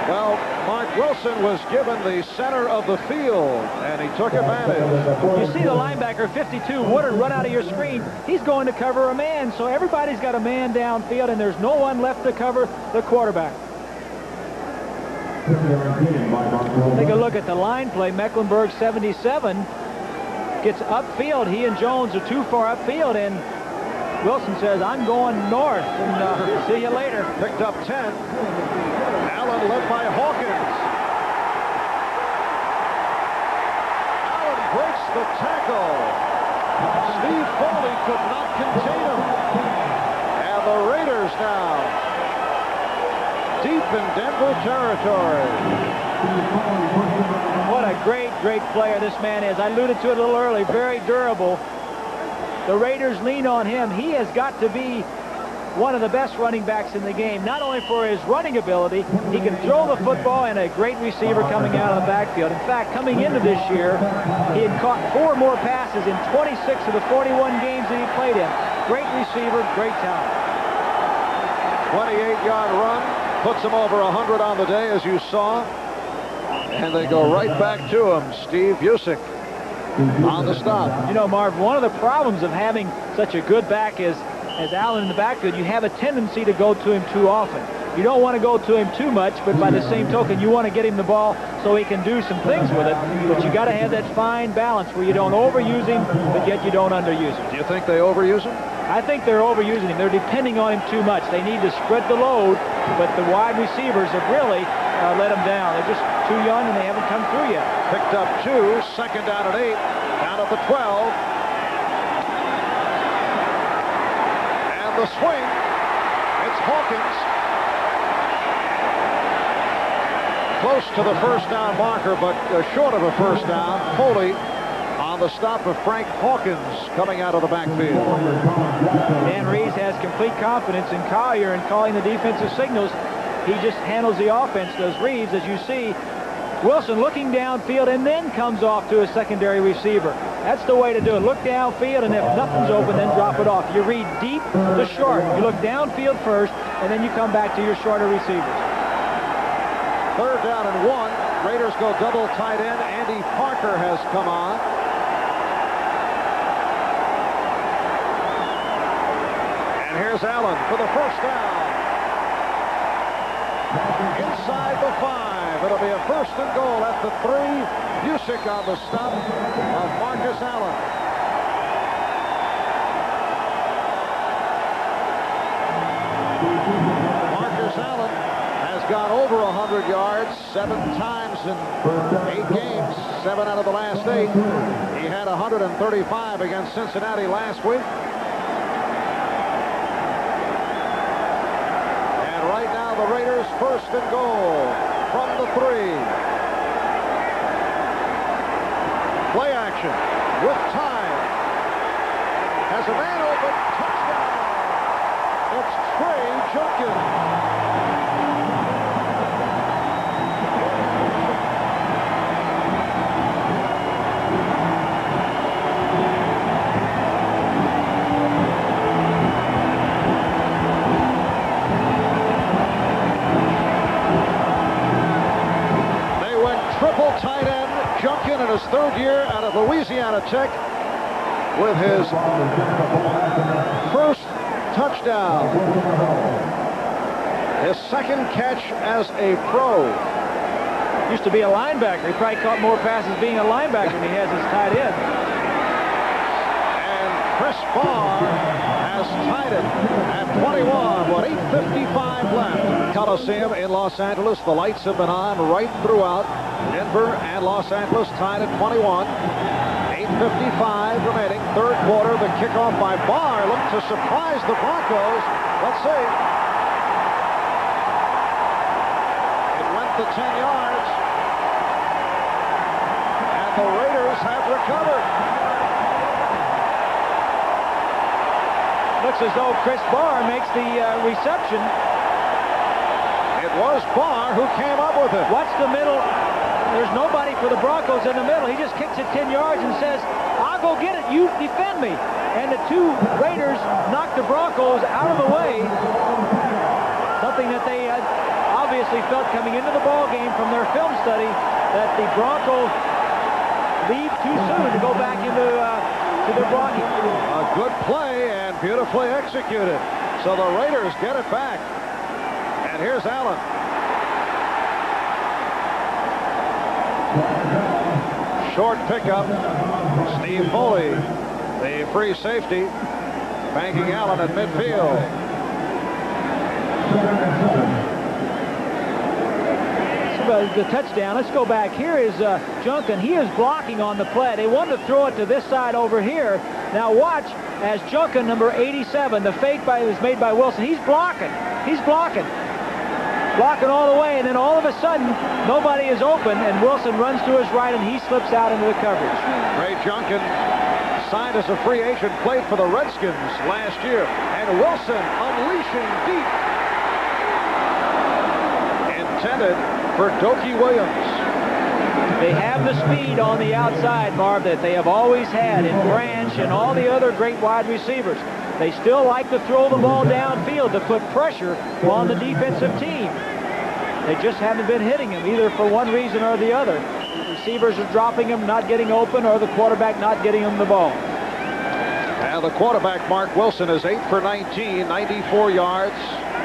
Well, Mark Wilson was given the center of the field, and he took advantage. You see the linebacker, 52, Woodard, run out of your screen. He's going to cover a man, so everybody's got a man downfield, and there's no one left to cover the quarterback. Take a look at the line play. Mecklenburg, 77, gets upfield. He and Jones are too far upfield, and Wilson says, I'm going north, and see you later. Picked up 10. Allen led by Hawkins. Allen breaks the tackle. Steve Foley could not contain him. And the Raiders now deep in Denver territory. What a great player this man is. I alluded to it a little early. Very durable. The Raiders lean on him. He has got to be one of the best running backs in the game, not only for his running ability, he can throw the football, and a great receiver coming out of the backfield. In fact, coming into this year, he had caught 4 more passes in 26 of the 41 games that he played in. Great receiver, great talent. 28-yard run, puts him over 100 on the day, as you saw. And they go right back to him. Steve Busick on the stop. You know, Marv, one of the problems of having such a good back as Allen in the backfield, you have a tendency to go to him too often. You don't want to go to him too much, but by the same token, you want to get him the ball so he can do some things with it. But you got to have that fine balance where you don't overuse him, but yet you don't underuse him. Do you think they overuse him? I think they're overusing him. They're depending on him too much. They need to spread the load, but the wide receivers have really let him down. They're just too young and they haven't come through yet. Picked up 2, second down at 8, down at the 12. And the swing, it's Hawkins. Close to the first down marker, but short of a first down. Foley on the stop of Frank Hawkins coming out of the backfield. Dan Reeves has complete confidence in Collier in calling the defensive signals. He just handles the offense, does Reeves, as you see. Wilson looking downfield and then comes off to a secondary receiver. That's the way to do it. Look downfield, and if nothing's open, then drop it off. You read deep to short. You look downfield first, and then you come back to your shorter receivers. Third down and 1. Raiders go double tight end. Andy Parker has come on. And here's Allen for the first down. Inside the 5. It'll be a first and goal at the 3. Busick on the stop of Marcus Allen. Marcus Allen has gone over 100 yards 7 times in 8 games, 7 out of the last 8. He had 135 against Cincinnati last week. And right now the Raiders first and goal from the 3. Play action with time. Has a man open. Touchdown. It's Trey Junkin. Triple tight end, Junkin in his 3rd year out of Louisiana Tech with his first touchdown. His 2nd catch as a pro. Used to be a linebacker. He probably caught more passes being a linebacker than he has as tight end. And Chris Barr has tied it at 21 with 8:55 left. Coliseum in Los Angeles. The lights have been on right throughout. Denver and Los Angeles tied at 21. 8:55 remaining. 3rd quarter. The kickoff by Barr looked to surprise the Broncos. Let's see. It went the 10 yards. And the Raiders have recovered. Looks as though Chris Barr makes the reception. It was Barr who came up with it. Watch the middle. There's nobody for the Broncos in the middle. He just kicks it 10 yards and says, I'll go get it. You defend me. And the 2 Raiders knocked the Broncos out of the way. Something that they obviously felt coming into the ball game from their film study, that the Broncos leave too soon to go back into to their blocking. A good play and beautifully executed. So the Raiders get it back. And here's Allen. Short pickup. Steve Foley, the free safety, banking Allen at midfield. The touchdown. Let's go back. Here is Junkin. He is blocking on the play. They wanted to throw it to this side over here. Now watch as Junkin, number 87, the fake is made by Wilson. He's blocking. He's blocking. Blocking all the way, and then all of a sudden, nobody is open, and Wilson runs to his right, and he slips out into the coverage. Trey Junkin signed as a free agent, played for the Redskins last year, and Wilson unleashing deep. Intended for Dokie Williams. They have the speed on the outside, Marv, that they have always had in Branch and all the other great wide receivers. They still like to throw the ball downfield to put pressure on the defensive team. They just haven't been hitting him either for one reason or the other. receivers are dropping them, not getting open, or the quarterback not getting them the ball. And the quarterback, Mark Wilson, is 8 for 19, 94 yards,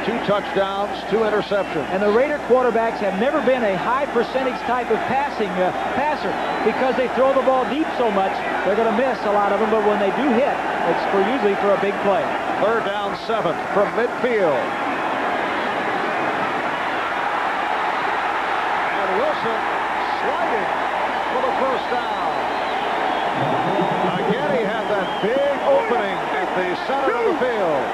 2 touchdowns, 2 interceptions. And the Raider quarterbacks have never been a high percentage type of passer because they throw the ball deep so much. They're going to miss a lot of them, but when they do hit, it's usually for a big play. 3rd down 7 from midfield. And Wilson sliding for the first down. Again, he had that big opening at the center of the field.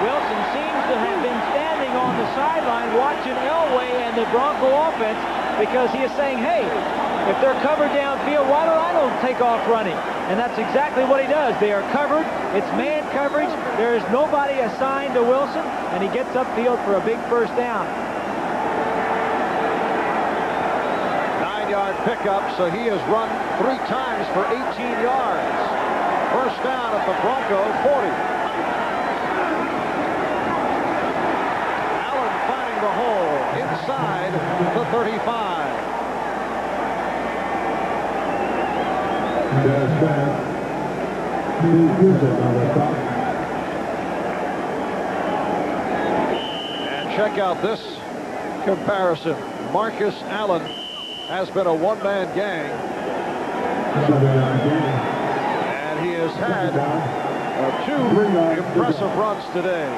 Wilson seems to have been standing on the sideline watching Elway and the Bronco offense because he is saying, hey, if they're covered downfield, why don't I take off running? And that's exactly what he does. They are covered. It's man coverage. There is nobody assigned to Wilson, and he gets upfield for a big first down. 9-yard pickup, so he has run 3 times for 18 yards. First down at the Bronco 40. Allen finding the hole inside the 35. And check out this comparison. Marcus Allen has been a one-man gang. And he has had 2 impressive runs today.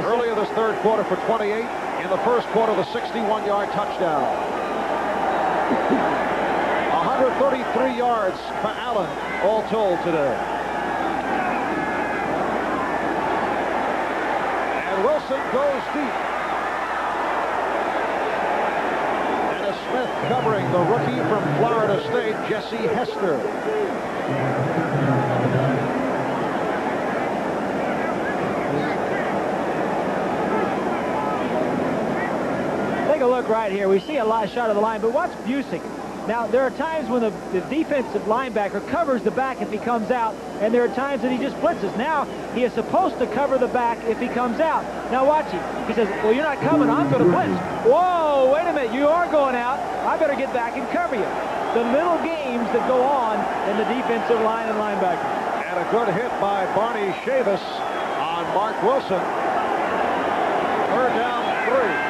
Earlier this third quarter for 28. In the first quarter, the 61-yard touchdown. 133 yards for Allen, all told today. And Wilson goes deep. Dennis Smith covering the rookie from Florida State, Jesse Hester. Take a look right here. We see a live shot of the line, but watch Busick. Now, there are times when the defensive linebacker covers the back if he comes out, and there are times that he just blitzes. Now, he is supposed to cover the back if he comes out. Now, watch him. He says, well, you're not coming. I'm going to blitz. Whoa, wait a minute. You are going out. I better get back and cover you. The little games that go on in the defensive line and linebacker. And a good hit by Barney Chavis on Mark Wilson. 3rd down 3.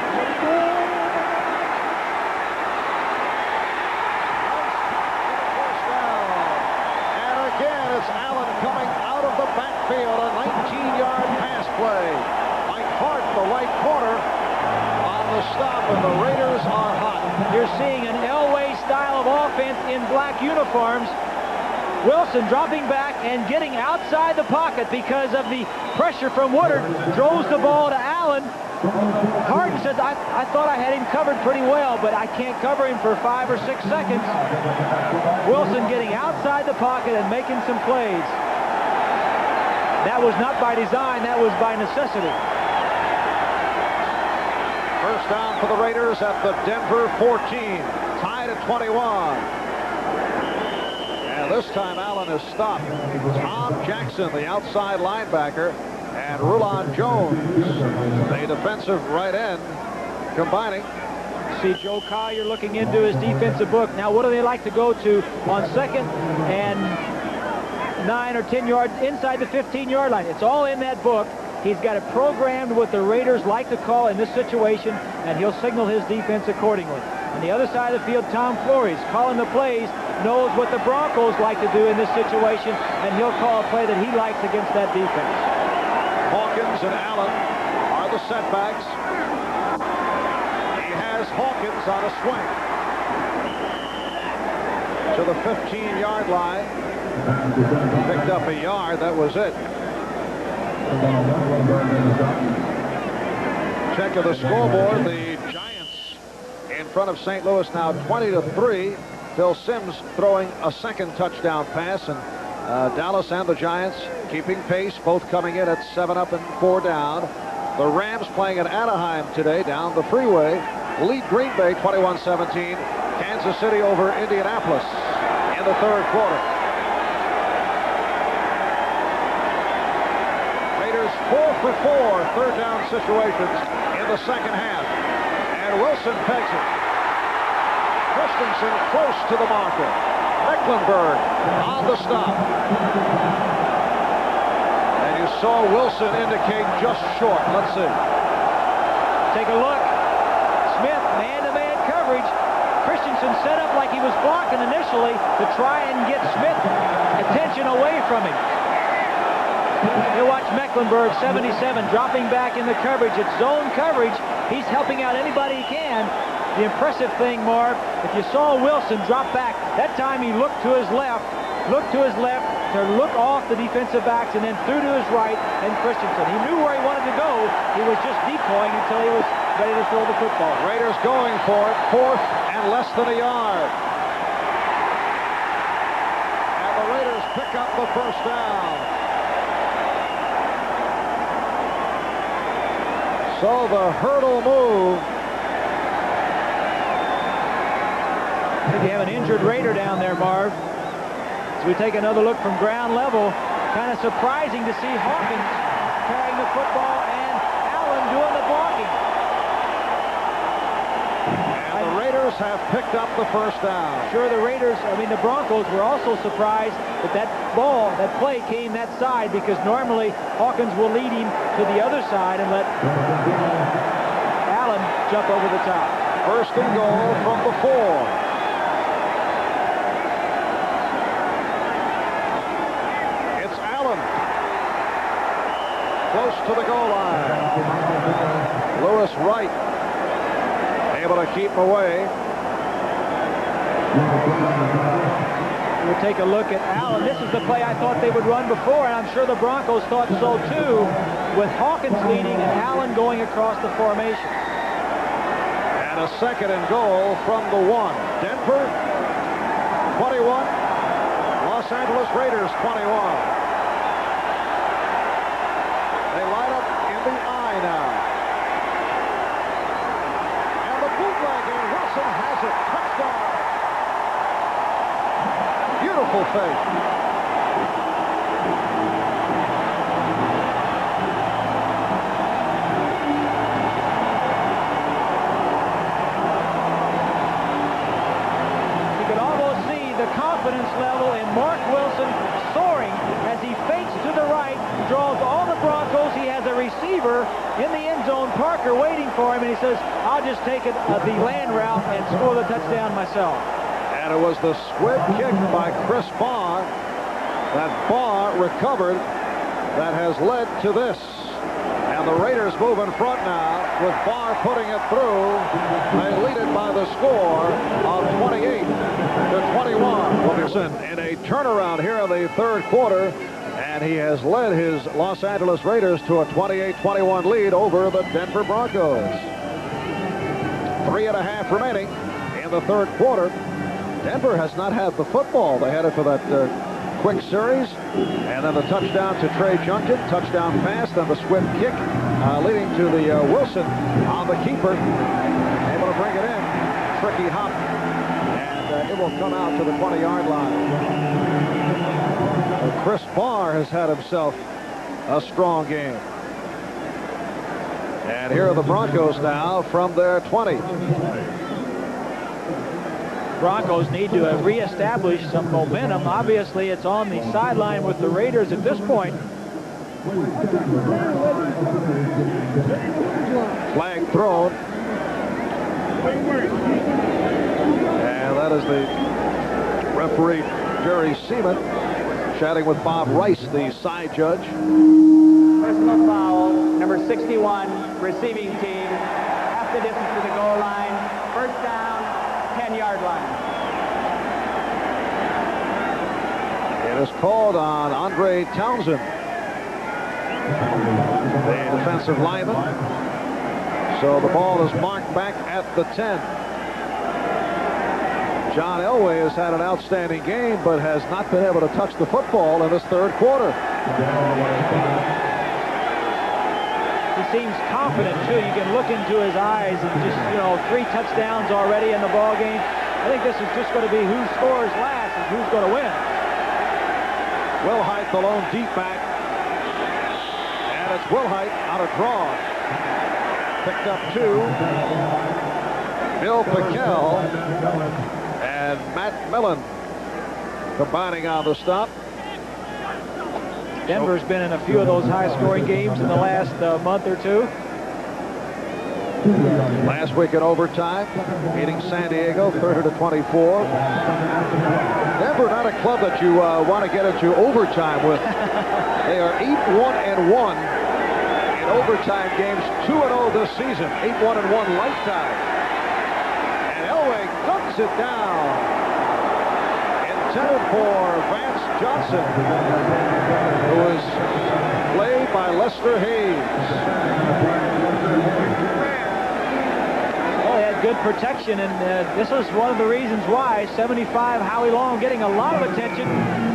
It's Allen coming out of the backfield, a 19-yard pass play. Mike Hart, the right corner, on the stop, and the Raiders are hot. You're seeing an Elway style of offense in black uniforms. Wilson dropping back and getting outside the pocket because of the pressure from Woodard. Throws the ball to Allen. Harden says, I thought I had him covered pretty well, but I can't cover him for 5 or 6 seconds. Wilson getting outside the pocket and making some plays. That was not by design, that was by necessity. First down for the Raiders at the Denver 14, tied at 21. And this time Allen is stopped. Tom Jackson, the outside linebacker, and Rulon Jones, the defensive right end, combining. See Joe Collier looking into his defensive book. Now, what do they like to go to on 2nd and 9 or 10 yards inside the 15-yard line? It's all in that book. He's got it programmed what the Raiders like to call in this situation, and he'll signal his defense accordingly. On the other side of the field, Tom Flores, calling the plays, knows what the Broncos like to do in this situation, and he'll call a play that he likes against that defense. Hawkins and Allen are the setbacks. He has Hawkins on a swing to the 15-yard line. Picked up a yard. That was it. Check of the scoreboard. The Giants in front of St. Louis now 20-3. Phil Simms throwing a second touchdown pass, and Dallas and the Giants keeping pace, both coming in at 7 up and 4 down. The Rams playing at Anaheim today down the freeway. Lead Green Bay 21-17. Kansas City over Indianapolis in the third quarter. Raiders 4 for 4 third down situations in the second half. And Wilson pegs it. Christensen close to the marker. Mecklenburg on the stop. And you saw Wilson indicate just short. Let's see. Take a look. Smith, man-to-man coverage. Christensen set up like he was blocking initially to try and get Smith attention away from him. You watch Mecklenburg, 77, dropping back in the coverage. It's zone coverage. He's helping out anybody he can. The impressive thing, Marv, if you saw Wilson drop back, that time he looked to his left to look off the defensive backs and then through to his right and Christensen. He knew where he wanted to go. He was just decoying until he was ready to throw the football. Raiders going for it, 4th and less than a yard. And the Raiders pick up the first down. So the hurdle move. I think you have an injured Raider down there, Marv. As we take another look from ground level, kind of surprising to see Hawkins carrying the football and Allen doing the blocking. And the Raiders have picked up the first down. Sure, the Broncos were also surprised that that play came that side, because normally Hawkins will lead him to the other side and let Allen jump over the top. First and goal from the 4. Close to the goal line. Lewis Wright able to keep him away. We'll take a look at Allen. This is the play I thought they would run before, and I'm sure the Broncos thought so too, with Hawkins leading and Allen going across the formation. And a second and goal from the 1. Denver 21. Los Angeles Raiders 21. They line up in the eye now. And the bootleg, and Wilson has it. Touchdown. Beautiful fake. You could almost see the confidence level in Mark Wilson soaring as he fakes to the right, draws all the Broncos. He has a receiver in the end zone, Parker, waiting for him, and he says, I'll just take it the land route and score the touchdown myself. And it was the squib kick by Chris Barr that Barr recovered that has led to this. And the Raiders move in front now with Barr putting it through. They lead it by the score of 28 to 21. Wilson in a turnaround here in the third quarter. And he has led his Los Angeles Raiders to a 28-21 lead over the Denver Broncos. 3.5 remaining in the third quarter. Denver has not had the football. They had it for that quick series, and then the touchdown to Trey Junkin, touchdown pass, then the squib kick, leading to the Wilson on the keeper, able to bring it in. Tricky hop, and it will come out to the 20-yard line. Chris Barr has had himself a strong game. And here are the Broncos now from their 20. Broncos need to reestablish some momentum. Obviously, it's on the sideline with the Raiders at this point. Flag thrown. And that is the referee, Jerry Seaman, chatting with Bob Rice, the side judge. Personal foul, number 61, receiving team. Half the distance to the goal line. First down, 10-yard line. It is called on Andre Townsend, the defensive lineman. So the ball is marked back at the 10. John Elway has had an outstanding game, but has not been able to touch the football in this third quarter. He seems confident, too. You can look into his eyes and just, 3 touchdowns already in the ball game. I think this is just going to be who scores last and who's going to win. Wilhite, the lone deep back. And it's Wilhite on a draw. Picked up 2. Bill Pickell and Matt Millen combining on the stop. Denver's been in a few of those high-scoring games in the last month or two. Last week in overtime, beating San Diego 30-24. Denver not a club that you want to get into overtime with. They are 8-1-1 in overtime games, 2-0 this season, 8-1-1 lifetime. And Elway guns it down. Intended for Vance Johnson, who was played by Lester Hayes. Good protection, and this is one of the reasons why 75 Howie Long getting a lot of attention.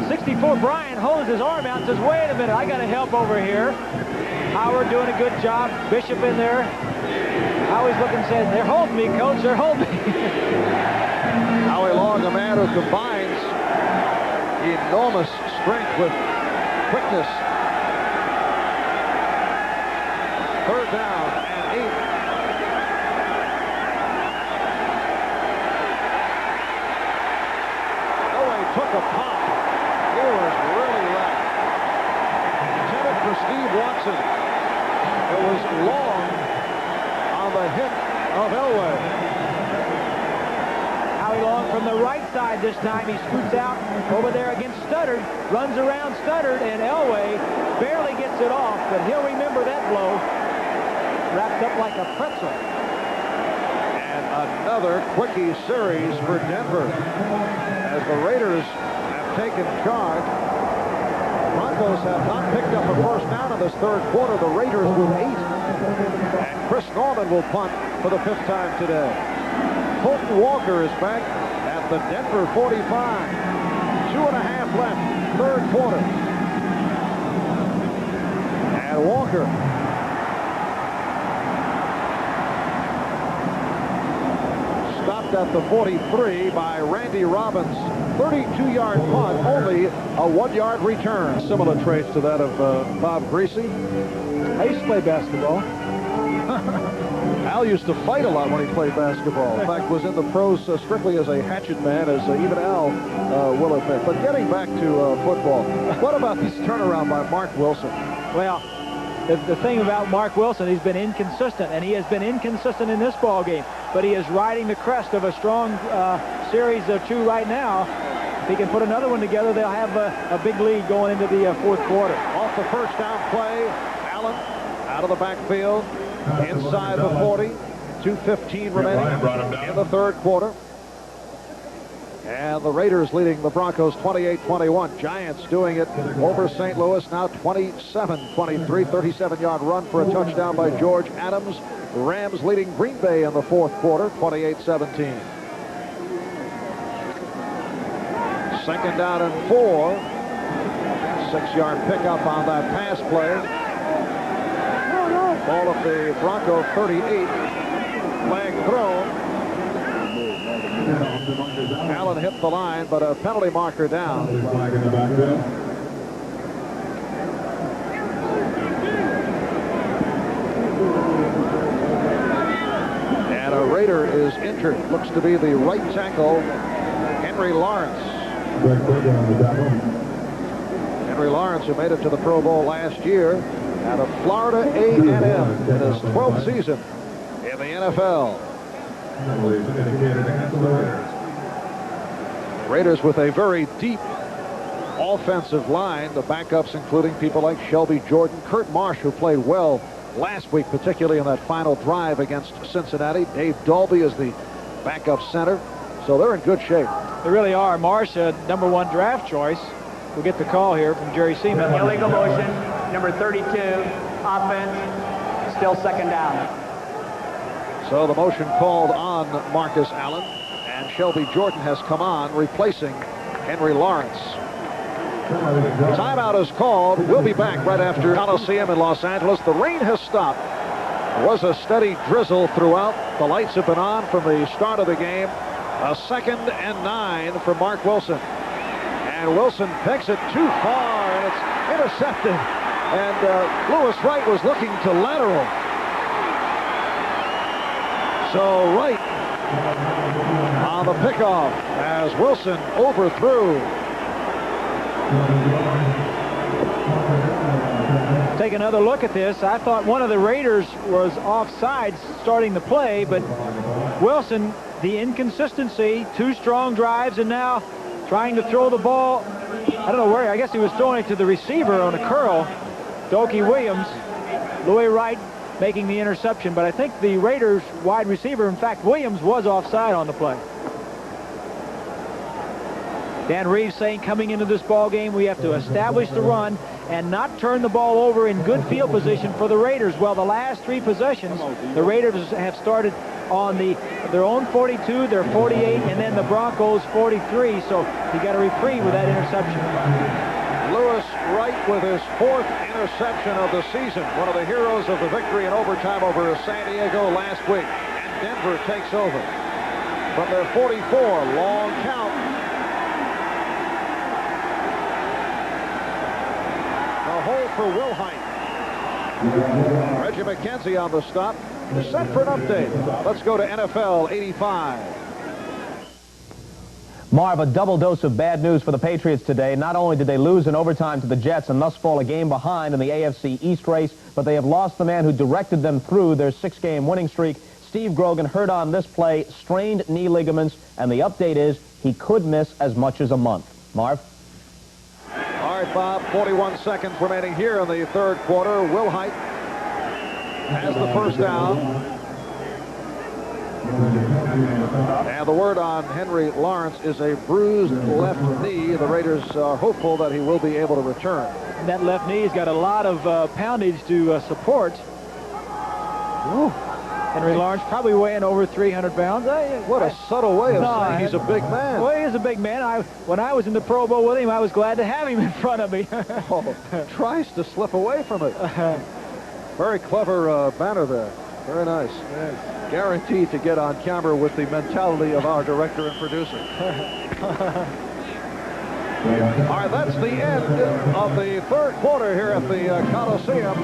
64 Bryant holds his arm out and says, wait a minute, I got to help over here. Howard doing a good job. Bishop in there. Howie's looking and says, they're holding me, coach, they're holding me. Howie Long, a man who combines enormous strength with quickness. Third down and 8. Took a pop. He was really wrecked. Intended for Steve Watson. It was Long on the hit of Elway. Howie Long from the right side this time. He scoots out over there against Studdard. Runs around Studdard, and Elway barely gets it off, but he'll remember that blow. Wrapped up like a pretzel. And another quickie series for Denver. As the Raiders have taken charge, Broncos have not picked up a first down in this third quarter. The Raiders with 8. And Chris Norman will punt for the 5th time today. Colton Walker is back at the Denver 45. 2.5 left, third quarter. And Walker stopped at the 43 by Randy Robbins. 32-yard punt, only a 1-yard return. Similar traits to that of Bob Greasy. I used to play basketball. Al used to fight a lot when he played basketball. In fact, was in the pros strictly as a hatchet man, as even Al will admit. But getting back to football, what about this turnaround by Mark Wilson? Well, the thing about Mark Wilson, he's been inconsistent, and he has been inconsistent in this ball game. But he is riding the crest of a strong series of 2 right now. If he can put another one together, they'll have a big lead going into the fourth quarter. Off the first down play, Allen out of the backfield, inside the 40. 2:15 remaining in the third quarter. And the Raiders leading the Broncos 28-21. Giants doing it over St. Louis now 27-23. 37-yard run for a touchdown by George Adams. Rams leading Green Bay in the fourth quarter 28-17. Second down and 4. 6-yard pickup on that pass play. Ball at the Bronco 38. Flag thrown. Allen hit the line, but a penalty marker down. And a Raider is injured. Looks to be the right tackle, Henry Lawrence. Henry Lawrence, who made it to the Pro Bowl last year out of Florida A&M in his 12th season in the NFL. Raiders with a very deep offensive line. The backups including people like Shelby Jordan, Kurt Marsh, who played well last week, particularly in that final drive against Cincinnati. Dave Dalby is the backup center. So they're in good shape. They really are. Marsh, #1 draft choice. We'll get the call here from Jerry Seaman. Illegal motion, number 32, offense, still second down. So the motion called on Marcus Allen, and Shelby Jordan has come on, replacing Henry Lawrence. Timeout is called. We'll be back right after Coliseum in Los Angeles. The rain has stopped. There was a steady drizzle throughout. The lights have been on from the start of the game. A 2nd and 9 for Mark Wilson. And Wilson picks it too far, and it's intercepted. And Lewis Wright was looking to lateral. So Wright on on the pickoff as Wilson overthrew. Take another look at this. I thought one of the Raiders was offside starting the play, but Wilson, the inconsistency, 2 strong drives, and now trying to throw the ball. I don't know where. I guess he was throwing it to the receiver on a curl. Dokie Williams, Louis Wright making the interception, but I think the Raiders wide receiver, in fact, Williams, was offside on the play. Dan Reeves saying coming into this ball game, we have to establish the run and not turn the ball over in good field position for the Raiders. Well, the last 3 possessions, the Raiders have started on their own 42, their 48, and then the Broncos 43. So he got a reprieve with that interception. Louis Wright with his 4th interception of the season. One of the heroes of the victory in overtime over San Diego last week. And Denver takes over. From their 44, long count. A hole for Wilhite. Reggie McKenzie on the stop. Set for an update. Let's go to NFL 85. Marv, a double dose of bad news for the Patriots today. Not only did they lose in overtime to the Jets and thus fall a game behind in the AFC East race, but they have lost the man who directed them through their 6-game winning streak. Steve Grogan hurt on this play, strained knee ligaments, and the update is he could miss as much as a month. Marv? All right, Bob, 41 seconds remaining here in the 3rd quarter. Wilhite has the first down. And the word on Henry Lawrence is a bruised left knee. The Raiders are hopeful that he will be able to return. That left knee's got a lot of poundage to support. Ooh. Henry Lawrence probably weighing over 300 pounds. What a subtle way of saying he's a big man. Well, he is a big man. When I was in the Pro Bowl with him, I was glad to have him in front of me. Tries to slip away from it. Very clever banner there. Very nice. Yes. Guaranteed to get on camera with the mentality of our director and producer. All right, that's the end of the 3rd quarter here at the Coliseum,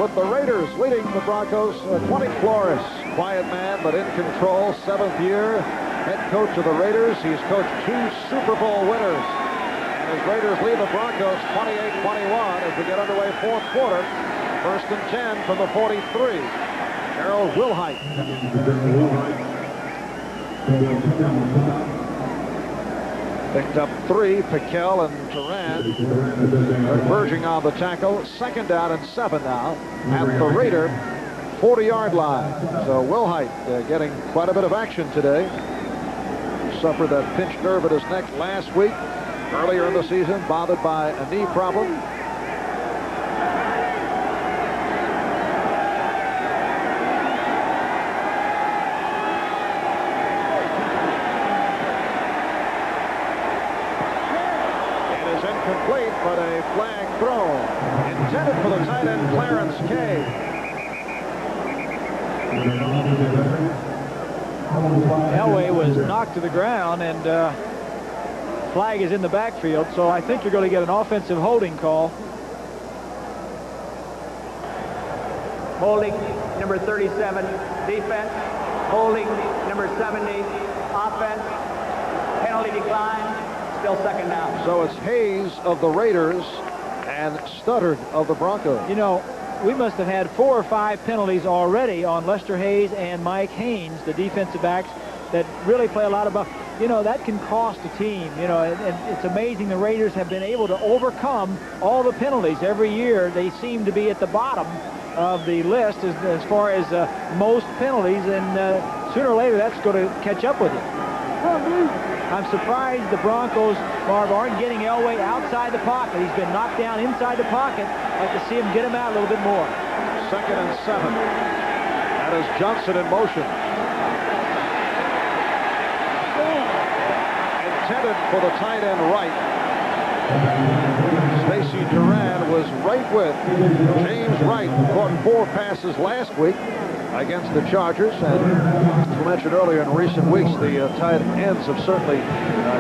with the Raiders leading the Broncos. 20 Flores, quiet man but in control, 7th year head coach of the Raiders. He's coached 2 Super Bowl winners. And as Raiders lead the Broncos 28-21 as we get underway 4th quarter. 1st and 10 from the 43. Harold Wilhite. Picked up 3. Piquel and Turan converging on the tackle. 2nd down and 7 now at the Raider 40-yard line. So Wilhite getting quite a bit of action today. Suffered that pinched nerve at his neck last week. Earlier in the season, bothered by a knee problem. Complete, but a flag thrown. Intended for the tight end, Clarence Kay. Elway was knocked to the ground, and flag is in the backfield, so I think you're going to get an offensive holding call. Holding, number 37, defense. Holding, number 70, offense. Penalty decline. Still 2nd down. So it's Hayes of the Raiders and Studdard of the Broncos. You know, we must have had 4 or 5 penalties already on Lester Hayes and Mike Haynes, the defensive backs, that really play a lot of... You know, that can cost a team. You know, and it's amazing the Raiders have been able to overcome all the penalties. Every year they seem to be at the bottom of the list as far as most penalties, and sooner or later that's going to catch up with you. I'm surprised the Broncos, Marv, aren't getting Elway outside the pocket. He's been knocked down inside the pocket. I'd like to see him get him out a little bit more. 2nd and 7. That is Johnson in motion. Intended for the tight end right. Stacy Duran was right with James Wright, who caught 4 passes last week against the Chargers. And as we mentioned earlier, in recent weeks, the tight ends have certainly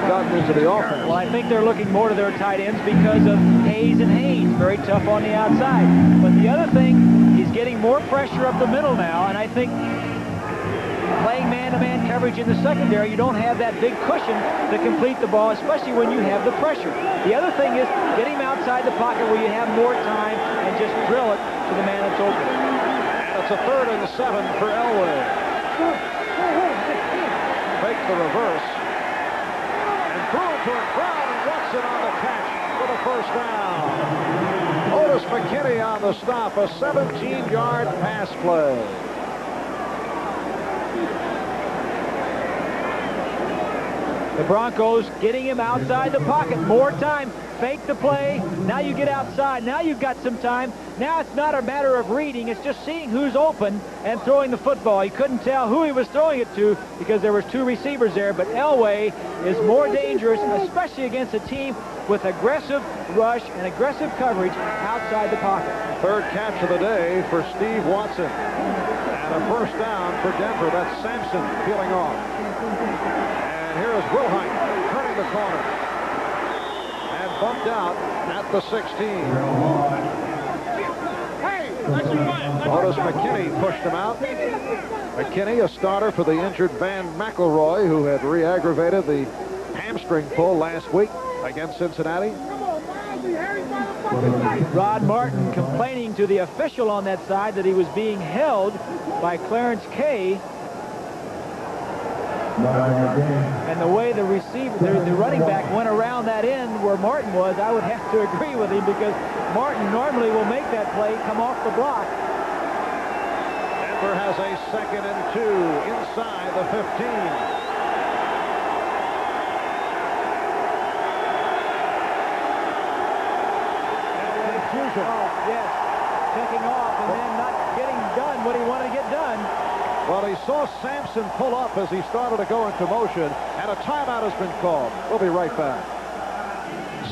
gotten into the offense. Well, I think they're looking more to their tight ends because of Hayes and Haynes. Very tough on the outside. But the other thing, he's getting more pressure up the middle now, and I think playing man-to-man coverage in the secondary, you don't have that big cushion to complete the ball, especially when you have the pressure. The other thing is get him outside the pocket where you have more time and just drill it to the man that's open. And it's a 3rd and 7 for Elway. Fake the reverse. And threw it to Brown, and Watson on the catch for the first down. Otis McKinney on the stop, a 17-yard pass play. The Broncos getting him outside the pocket. More time. Fake the play. Now you get outside. Now you've got some time. Now it's not a matter of reading. It's just seeing who's open and throwing the football. He couldn't tell who he was throwing it to because there was 2 receivers there. But Elway is more dangerous, especially against a team with aggressive rush and aggressive coverage outside the pocket. 3rd catch of the day for Steve Watson. And a first down for Denver. That's Sampson peeling off. And here is Wilhite turning the corner. And bumped out at the 16. Otis McKinney pushed him out. McKinney, a starter for the injured Van McElroy, who had re-aggravated the hamstring pull last week against Cincinnati. Rod Martin complaining to the official on that side that he was being held by Clarence Kay. And the way the running back went around that end where Martin was, I would have to agree with him because Martin normally will make that play come off the block. Denver has a 2nd and 2 inside the 15. Confusion. Oh, yes. Taking off and then not getting done what he wanted to get done. Well, he saw Sampson pull up as he started to go into motion, and a timeout has been called. We'll be right back.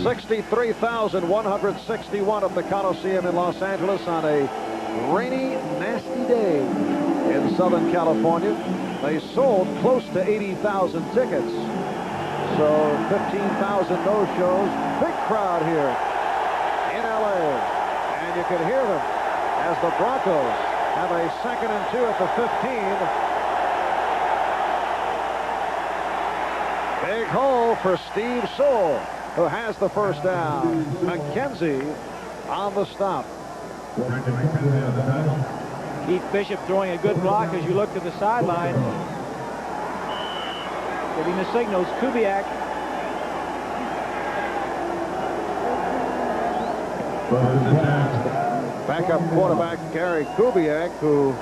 63,161 at the Coliseum in Los Angeles on a rainy, nasty day in Southern California. They sold close to 80,000 tickets. So 15,000 no-shows. Big crowd here in L.A. And you can hear them as the Broncos have a 2nd and 2 at the 15. Big hole for Steve Sewell, who has the first down. McKenzie on the stop. Keith Bishop throwing a good block as you look to the sideline. Giving the signals. Kubiak. Backup quarterback Gary Kubiak, who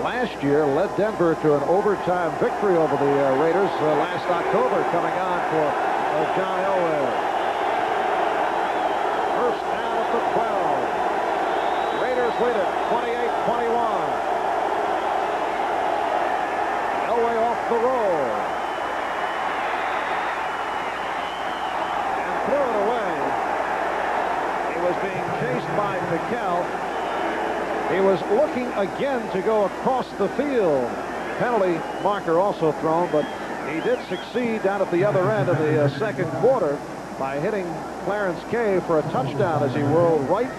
last year led Denver to an overtime victory over the Raiders last October, coming on for John Elway. First down at the 12. Raiders lead it 28-21. Elway off the roll. And threw it away. He was being chased by Piquel. He was looking again to go across the field. Penalty marker also thrown, but he did succeed down at the other end of the second quarter by hitting Clarence Kay for a touchdown as he whirled right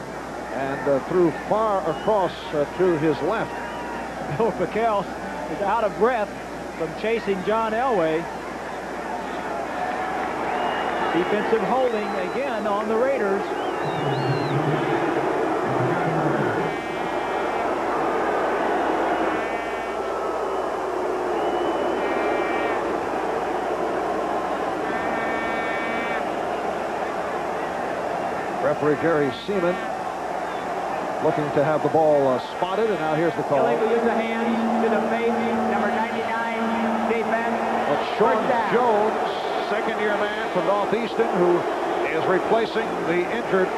and threw far across to his left. Bill Piquel is out of breath from chasing John Elway. Defensive holding again on the Raiders. Referee Gary Seaman looking to have the ball spotted, and now here's the call. Illegal use of hands to the face, number 99, defense. It's Sean Jones, second-year man from Northeastern, who is replacing the injured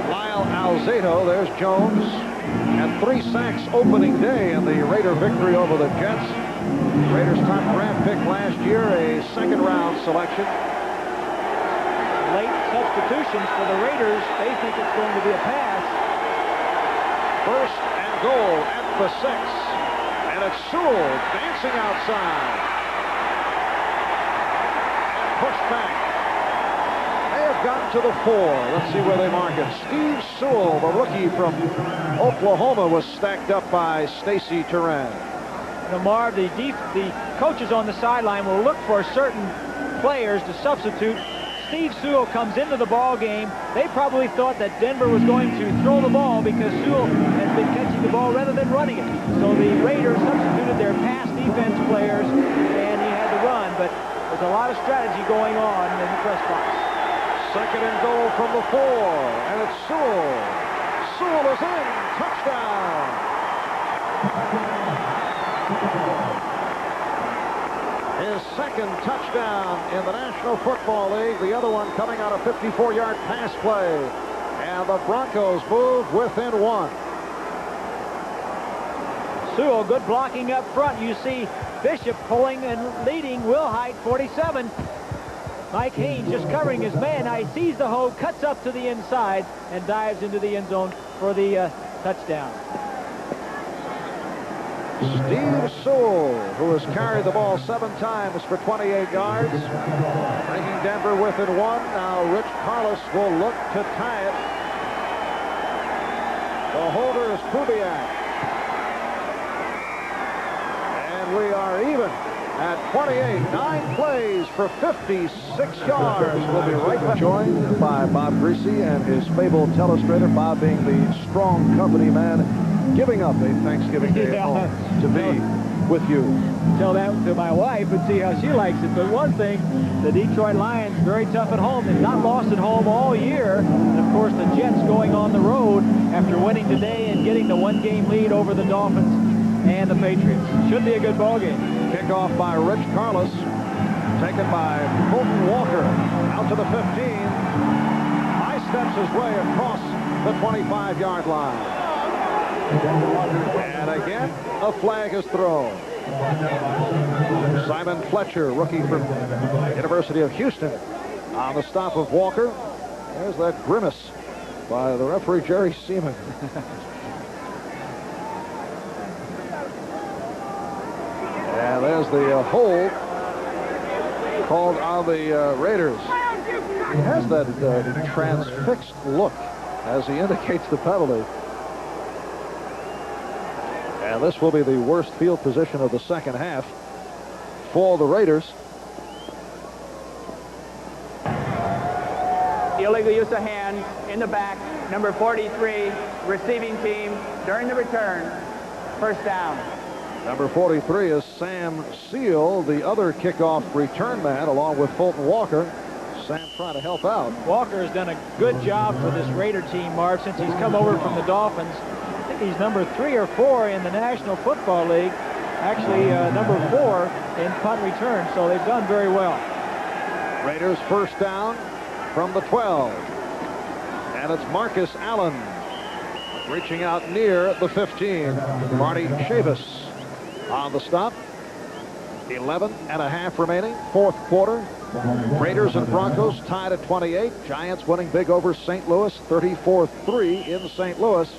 Lyle Alzado. There's Jones. Had 3 sacks opening day in the Raider victory over the Jets. Raiders' top draft pick last year, a second-round selection. Late substitutions for the Raiders. They think it's going to be a pass. First and goal at the 6. And it's Sewell dancing outside. And pushed back. They have gotten to the 4. Let's see where they mark it. Steve Sewell, the rookie from Oklahoma, was stacked up by Stacy Turan. Marv, the coaches on the sideline will look for certain players to substitute. Steve Sewell comes into the ball game. They probably thought that Denver was going to throw the ball because Sewell has been catching the ball rather than running it. So the Raiders substituted their pass defense players, and he had to run. But there's a lot of strategy going on in the press box. Second and goal from the 4, and it's Sewell. Sewell is in. Touchdown. His second touchdown in the National Football League. The other one coming on a 54-yard pass play. And the Broncos move within 1. Sewell, good blocking up front. You see Bishop pulling and leading Will Height, 47. Mike Haynes just covering his man. Now he sees the hole, cuts up to the inside, and dives into the end zone for the touchdown. Steve Sewell, who has carried the ball 7 times for 28 yards, bringing Denver within 1. Now Rich Carlos will look to tie it. The holder is Kubiak. And we are even at 28. 9 plays for 56 yards. We'll be right back. Joined by Bob Greasy and his fabled telestrator, Bob being the strong company man, giving up a Thanksgiving Day at home to be with you. Tell that to my wife and see how she likes it. But one thing, the Detroit Lions, very tough at home. They've not lost at home all year. And, of course, the Jets going on the road after winning today and getting the 1-game lead over the Dolphins and the Patriots. Should be a good ball game. Kickoff by Rich Carlos, taken by Fulton Walker, out to the 15. High steps his way across the 25-yard line. And again, a flag is thrown. Simon Fletcher, rookie from University of Houston, on the stop of Walker. There's that grimace by the referee, Jerry Seaman. And there's the hold called on the Raiders. He has that transfixed look as he indicates the penalty. And this will be the worst field position of the second half for the Raiders. Illegal use of hands in the back. Number 43, receiving team during the return. First down. Number 43 is Sam Seal, the other kickoff return man, along with Fulton Walker. Sam trying to help out. Walker has done a good job for this Raider team, Marv, since he's come over from the Dolphins. I think he's number 3 or 4 in the National Football League. Actually, number 4 in punt return, so they've done very well. Raiders first down from the 12. And it's Marcus Allen reaching out near the 15. Marty Chavis on the stop. 11.5 remaining, 4th quarter. Raiders and Broncos tied at 28. Giants winning big over St. Louis, 34-3 in St. Louis.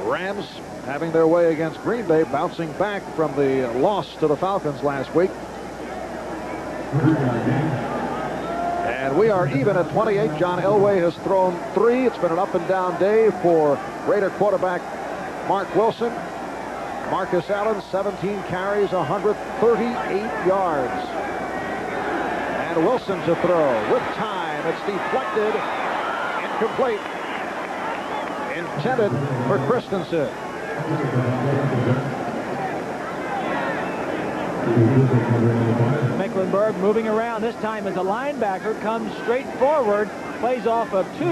Rams having their way against Green Bay, bouncing back from the loss to the Falcons last week. And we are even at 28. John Elway has thrown 3. It's been an up and down day for Raider quarterback Mark Wilson. Marcus Allen, 17 carries, 138 yards. And Wilson to throw with time. It's deflected, incomplete. Intended for Christensen. Mecklenburg moving around this time as a linebacker, comes straight forward, plays off of 2,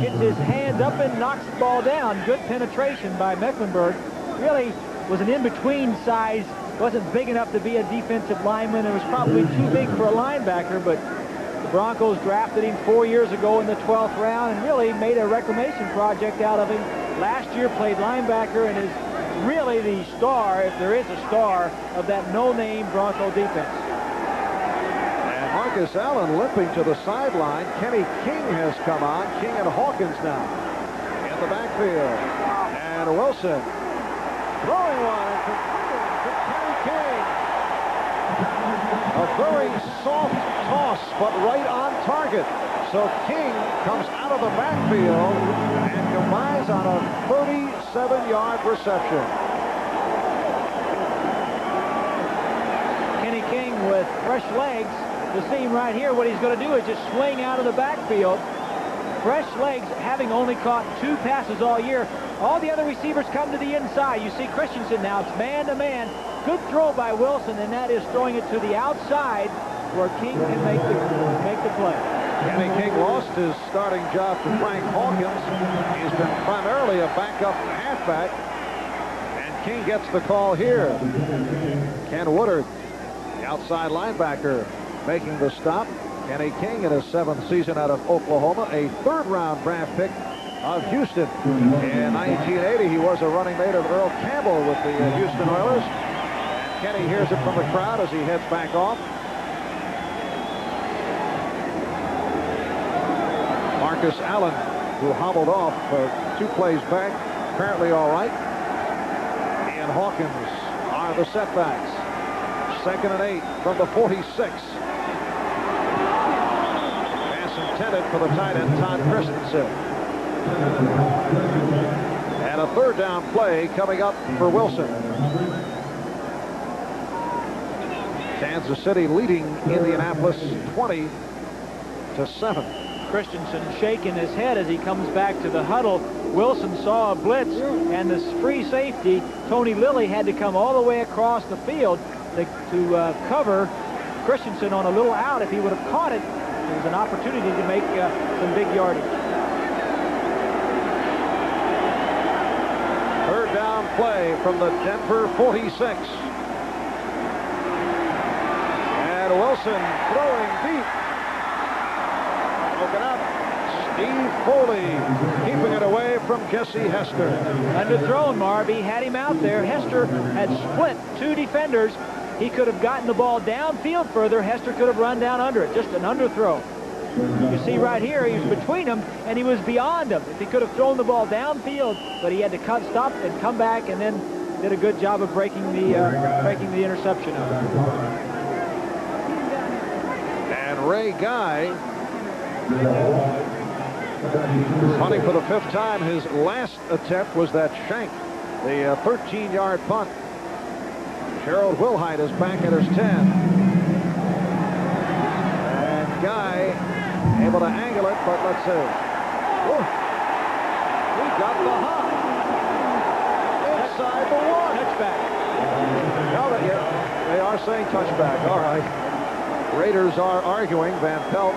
gets his hands up and knocks the ball down. Good penetration by Mecklenburg. Really was an in-between size, wasn't big enough to be a defensive lineman. It was probably too big for a linebacker, but the Broncos drafted him 4 years ago in the 12th round and really made a reclamation project out of him. Last year played linebacker and is really the star, if there is a star, of that no-name Bronco defense. And Marcus Allen limping to the sideline. Kenny King has come on. King and Hawkins now in the backfield. And Wilson throwing one and completing to Kenny King. A very soft toss, but right on target. So King comes out of the backfield and combines on a 37-yard reception. with fresh legs. The seam right here, what he's going to do is just swing out of the backfield. Fresh legs, having only caught 2 passes all year. All the other receivers come to the inside. You see Christensen now. It's man-to-man. Good throw by Wilson, and that is throwing it to the outside where King can make the play. Kenny King lost his starting job to Frank Hawkins. He's been primarily a backup halfback. And King gets the call here. Ken Woodard, the outside linebacker, making the stop. Kenny King in his 7th season out of Oklahoma, a 3rd-round draft pick of Houston. In 1980, he was a running mate of Earl Campbell with the Houston Oilers. And Kenny hears it from the crowd as he heads back off. Marcus Allen, who hobbled off 2 plays back, apparently all right. And Hawkins are the setbacks. 2nd and 8 from the 46. Intended for the tight end, Todd Christensen. And a 3rd down play coming up for Wilson. Kansas City leading Indianapolis 20-7. Christensen shaking his head as he comes back to the huddle. Wilson saw a blitz, and this free safety, Tony Lilly, had to come all the way across the field to cover Christensen on a little out. If he would have caught it, there was an opportunity to make some big yardage. 3rd down play from the Denver 46. And Wilson throwing deep. Broken up. Steve Foley keeping it away from Jesse Hester. Underthrown, Marv. He had him out there. Hester had split 2 defenders. He could have gotten the ball downfield further. Hester could have run down under it. Just an underthrow. You see right here, he was between them, and he was beyond them. If he could have thrown the ball downfield, but he had to stop and come back, and then did a good job of breaking the interception up. And Ray Guy punting for the 5th time. His last attempt was that shank, the 13-yard punt. Gerald Wilhite is back at his 10. And Guy able to angle it, but let's see. Ooh. He got the hop. Inside the 1. Touchback. Now they are saying touchback. All right. Raiders are arguing. Van Pelt.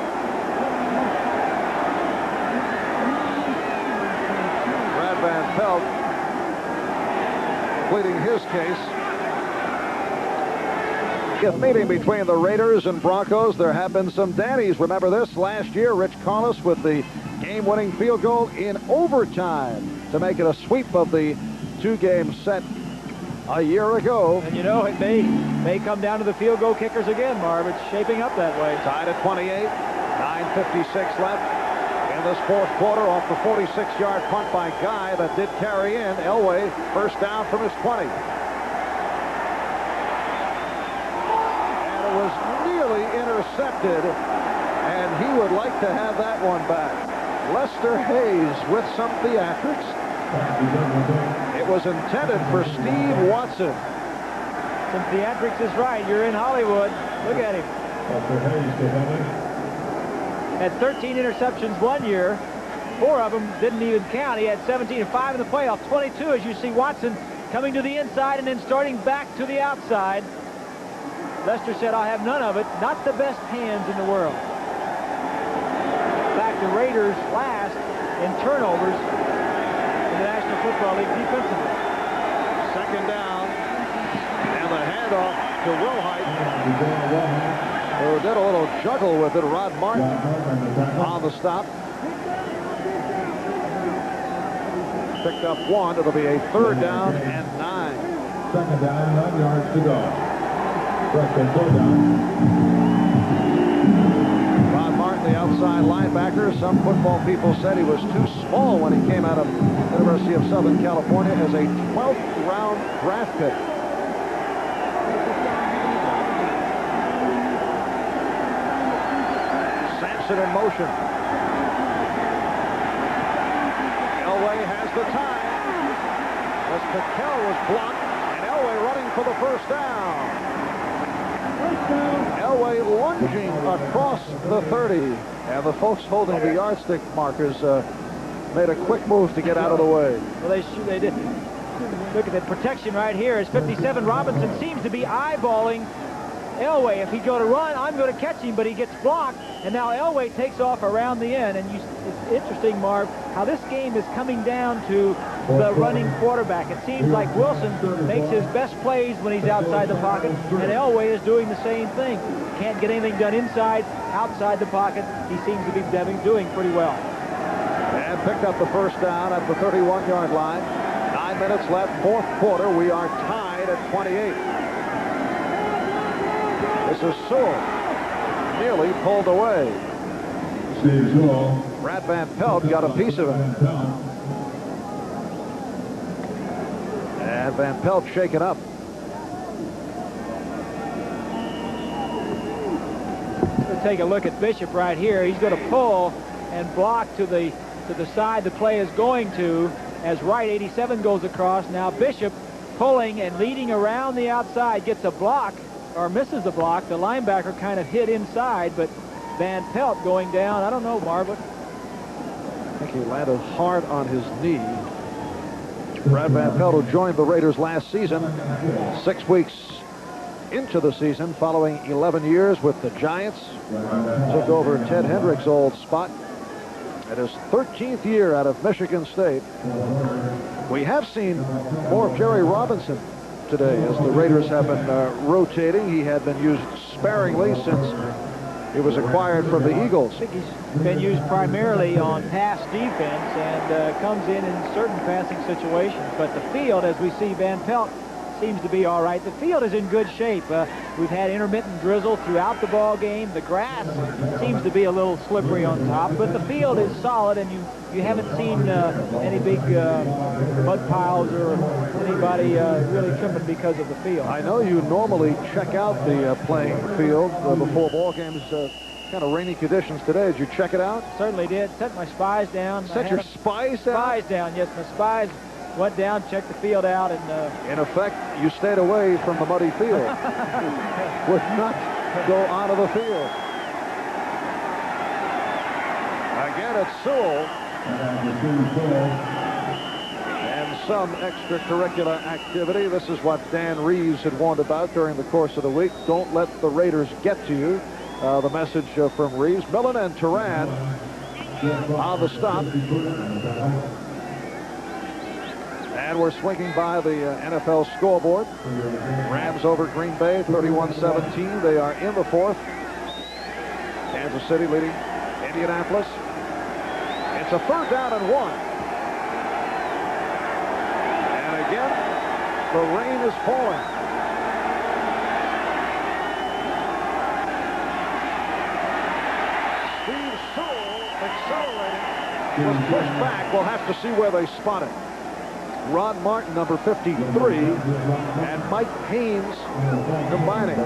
Brad Van Pelt pleading his case. Meeting between the Raiders and Broncos. There have been some Dannies. Remember this last year, Rich Carlos with the game-winning field goal in overtime to make it a sweep of the 2-game set a year ago. And you know, it may come down to the field goal kickers again, Marv. It's shaping up that way. Tied at 28, 9:56 left in this 4th quarter off the 46-yard punt by Guy that did carry in. Elway, 1st down from his 20. Was nearly intercepted, and he would like to have that one back. Lester Hayes with some theatrics. It was intended for Steve Watson. Some theatrics is right. You're in Hollywood. Look at him. Had 13 interceptions 1 year. 4 of them didn't even count. He had 17 and 5 in the playoff. 22 as you see Watson coming to the inside and then starting back to the outside. Lester said, "I'll have none of it." Not the best hands in the world. In fact, the Raiders last in turnovers in the National Football League defensively. 2nd down, and the handoff to Wilhite, who did a little juggle with it. Rod Martin on the stop. Picked up 1. It'll be a 3rd down and 9. 2nd down, 9 yards to go. Rod Martin, the outside linebacker. Some football people said he was too small when he came out of the University of Southern California as a 12th round draft pick. Sampson in motion. Elway has the time. As Piquel was blocked, and Elway running for the 1st down. Elway lunging across the 30. And the folks holding the yardstick markers made a quick move to get out of the way. Well, they did. Look at the protection right here. As 57, Robinson seems to be eyeballing Elway. If he'd go to run, I'm going to catch him, but he gets blocked. And now Elway takes off around the end. And it's interesting, Marv, how this game is coming down to the running quarterback. It seems like Wilson makes his best plays when he's outside the pocket, and Elway is doing the same thing. Can't get anything done inside, outside the pocket. He seems to be doing pretty well. And picked up the first down at the 31-yard line. 9 minutes left, fourth quarter. We are tied at 28. This is Sewell. Nearly pulled away. Brad Van Pelt got a piece of it. And Van Pelt shaken up. Let's take a look at Bishop right here. He's going to pull and block to the side the play is going to as right 87 goes across. Now Bishop pulling and leading around the outside, gets a block or misses the block. The linebacker kind of hit inside, but Van Pelt going down. I don't know, Marvin. I think he landed hard on his knee. Brad Van Pelt, who joined the Raiders last season, 6 weeks into the season, following 11 years with the Giants, took over Ted Hendricks' old spot at his 13th year out of Michigan State. We have seen more of Jerry Robinson today as the Raiders have been rotating. He had been used sparingly since he was acquired from the Eagles. I think he's been used primarily on pass defense and comes in certain passing situations. But the field, as we see, Van Pelt seems to be all right. The field is in good shape. We've had intermittent drizzle throughout the ball game. The grass seems to be a little slippery on top, but the field is solid, and you haven't seen any big mud piles or anybody really tripping because of the field. I know you normally check out the playing field before ball games. Kind of rainy conditions today. Did you check it out? Certainly did. Set my spies down. Set your spies down? Spies down, yes. My spies went down, checked the field out, and... In effect, you stayed away from the muddy field. Would not go onto the field. Again, it's Sewell. And some extracurricular activity. This is what Dan Reeves had warned about during the course of the week. Don't let the Raiders get to you. The message from Reeves. Millen and Turan on the stop. And we're swinging by the NFL scoreboard. Rams over Green Bay, 31-17. They are in the fourth. Kansas City leading Indianapolis. It's a third down and 1. And again, the rain is falling. Steve Sewell accelerating. Was pushed back. We'll have to see where they spot it. Ron Martin, number 53, and Mike Haynes combining.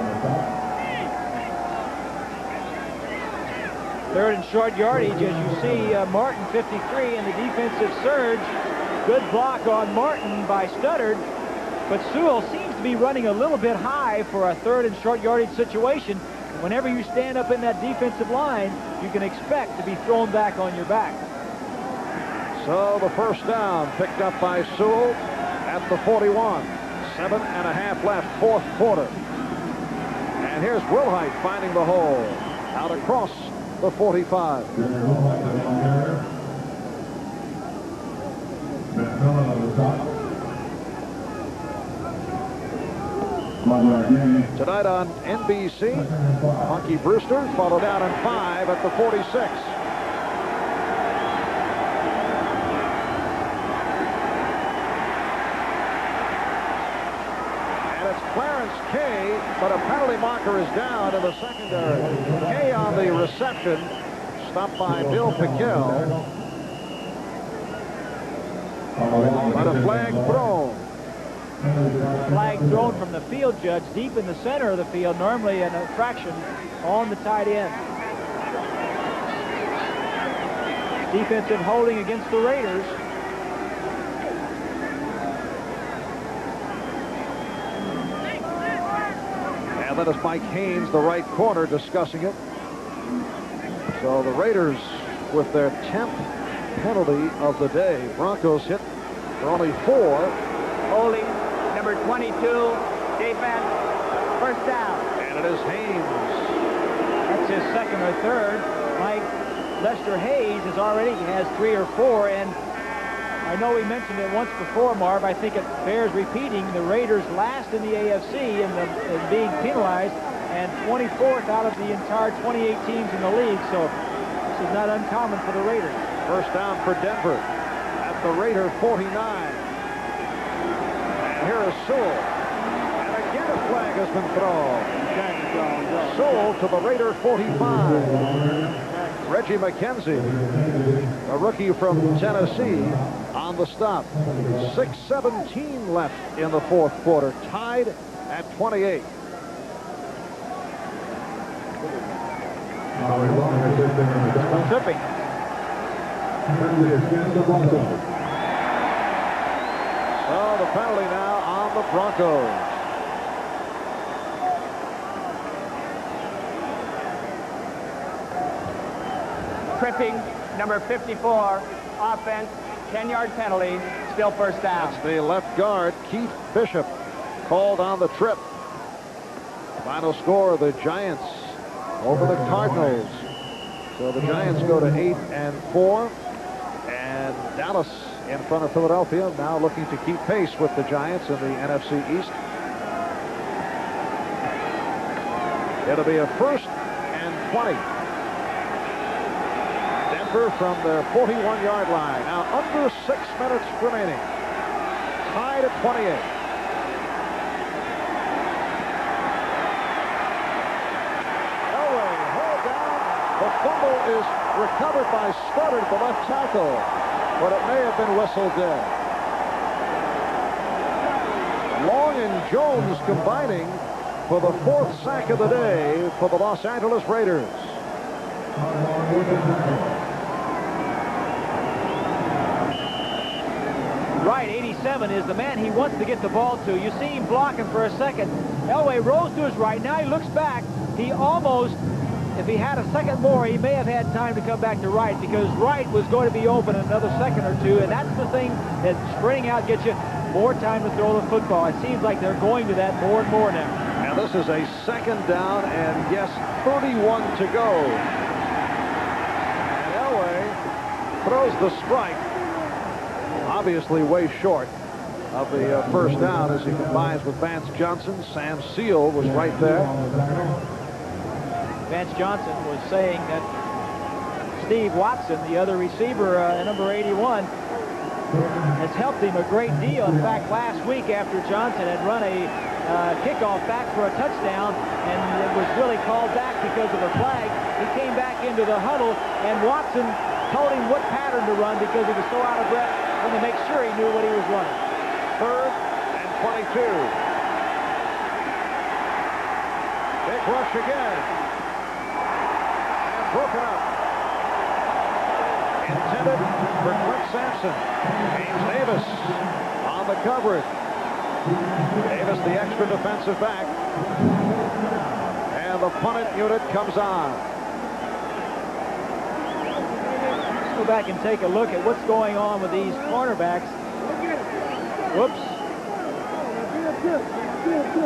Third and short yardage, as you see, Martin 53 in the defensive surge. Good block on Martin by Studdard, but Sewell seems to be running a little bit high for a third and short yardage situation. Whenever you stand up in that defensive line, you can expect to be thrown back on your back. So the first down picked up by Sewell at the 41. 7.5 left, fourth quarter. And here's Wilhite finding the hole out across the 45. Tonight on NBC, Hunky Brewster followed down in 5 at the 46. Clarence Kay, but a penalty marker is down in the secondary. Kay on the reception, stopped by Bill Piquel. But a flag thrown. Flag thrown from the field judge deep in the center of the field, normally an infraction on the tight end. Defensive holding against the Raiders. And then it's Mike Haynes, the right corner, discussing it. So the Raiders with their 10th penalty of the day. Broncos hit for only 4. Holding number 22, defense, first down. And it is Haynes. That's his second or third. Mike Lester Hayes has 3 or 4, and I know we mentioned it once before, Marv. I think it bears repeating. The Raiders last in the AFC in being penalized, and 24th out of the entire 28 teams in the league. So this is not uncommon for the Raiders. First down for Denver at the Raider 49. And here is Sewell. And again a flag has been thrown. Sewell to the Raider 45. Reggie McKenzie, a rookie from Tennessee, on the stop. 6:17 left in the fourth quarter, tied at 28. Tripping. So the penalty now on the Broncos. Tripping, number 54, offense, 10-yard penalty, still first down. That's the left guard, Keith Bishop, called on the trip. Final score, the Giants over the Cardinals. So the Giants go to 8-4, and Dallas in front of Philadelphia, now looking to keep pace with the Giants in the NFC East. It'll be a 1st and 20. Denver from their 41-yard line. Now under 6 minutes remaining. Tied at 28. Elway hauled down. The fumble is recovered by Stoddard, the left tackle, but it may have been whistled dead. Long and Jones combining for the 4th sack of the day for the Los Angeles Raiders. Right, 87 is the man he wants to get the ball to. You see him blocking for a second. Elway rose to his right. Now he looks back. He almost, if he had a second more, he may have had time to come back to right, because right was going to be open in another second or two, and that's the thing that sprinting out gets you more time to throw the football. It seems like they're going to that more and more now. And this is a 2nd down, and yes, 31 to go. And Elway throws the strike. Obviously way short of the first down as he combines with Vance Johnson. Sam Seal was right there. Vance Johnson was saying that Steve Watson, the other receiver, number 81, has helped him a great deal. In fact, last week after Johnson had run a kickoff back for a touchdown, and it was really called back because of a flag, he came back into the huddle, and Watson told him what pattern to run because he was so out of breath, and to make sure he knew what he was running. 3rd and 22. Big rush again. And broken up. Intended for Clint Sampson. James Davis on the coverage. Davis, the extra defensive back. And the punt unit comes on. Go back and take a look at what's going on with these cornerbacks. Whoops.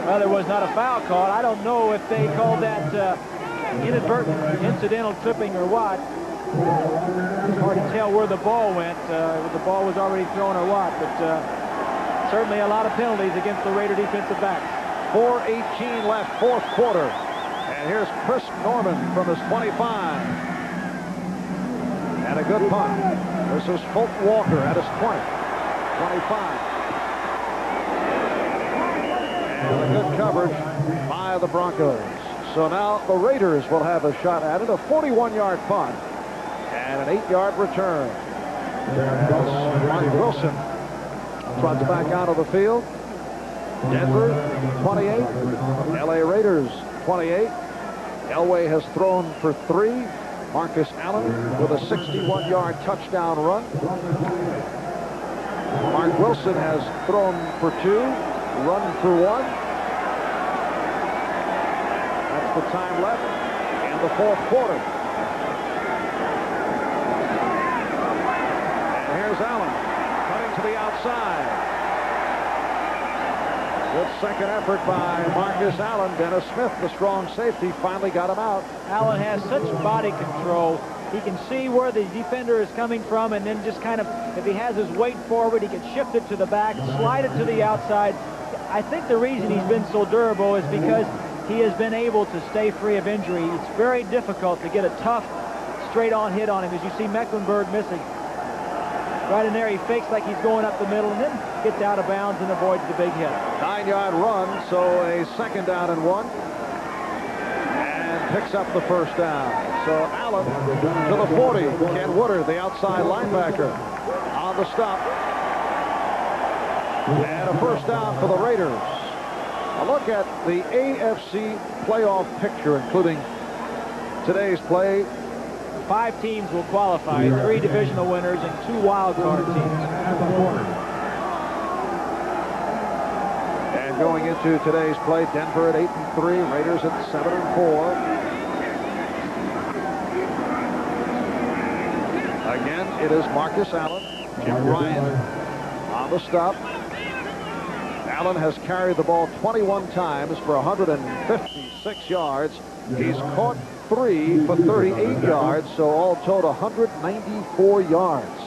Well, there was not a foul call. I don't know if they called that inadvertent, incidental tripping or what. It's hard to tell where the ball went. The ball was already thrown or what, but certainly a lot of penalties against the Raider defensive backs. 4:18 left, 4th quarter. And here's Chris Norman from his 25. And a good punt. This is Fulton Walker at his 20. 25. And a good coverage by the Broncos. So now the Raiders will have a shot at it. A 41-yard punt and an 8-yard return. Mark Wilson trots back out of the field. Denver 28. LA Raiders 28. Elway has thrown for 3. Marcus Allen with a 61-yard touchdown run. Mark Wilson has thrown for 2, run for 1. of time left in the fourth quarter. And here's Allen cutting to the outside. Good second effort by Marcus Allen. Dennis Smith, the strong safety, finally got him out. Allen has such body control. He can see where the defender is coming from, and then just kind of, if he has his weight forward, he can shift it to the back, slide it to the outside. I think the reason he's been so durable is because he has been able to stay free of injury. It's very difficult to get a tough, straight-on hit on him. As you see Mecklenburg missing. Right in there, he fakes like he's going up the middle and then gets out of bounds and avoids the big hit. 9-yard run, so a second down and 1. And picks up the first down. So Allen to the 40. Ken Woodard, the outside linebacker, on the stop. And a first down for the Raiders. A look at the AFC playoff picture, including today's play. 5 teams will qualify, 3 divisional winners and 2 wild card teams. And going into today's play, Denver at 8-3, Raiders at 7-4. Again, it is Marcus Allen, Jim Ryan on the stop. Allen has carried the ball 21 times for 156 yards. He's caught 3 for 38 yards, so all told 194 yards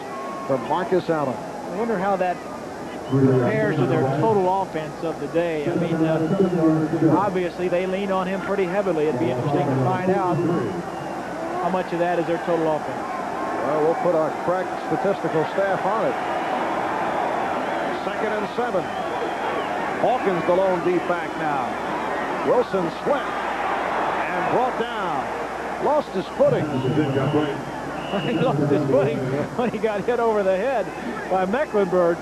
from Marcus Allen. I wonder how that compares to their total offense of the day. I mean, obviously they lean on him pretty heavily. It'd be interesting to find out how much of that is their total offense. Well, we'll put our crack statistical staff on it. 2nd and 7. Hawkins the lone deep back now. Wilson slipped and brought down. Lost his footing. He lost his footing when he got hit over the head by Mecklenburg.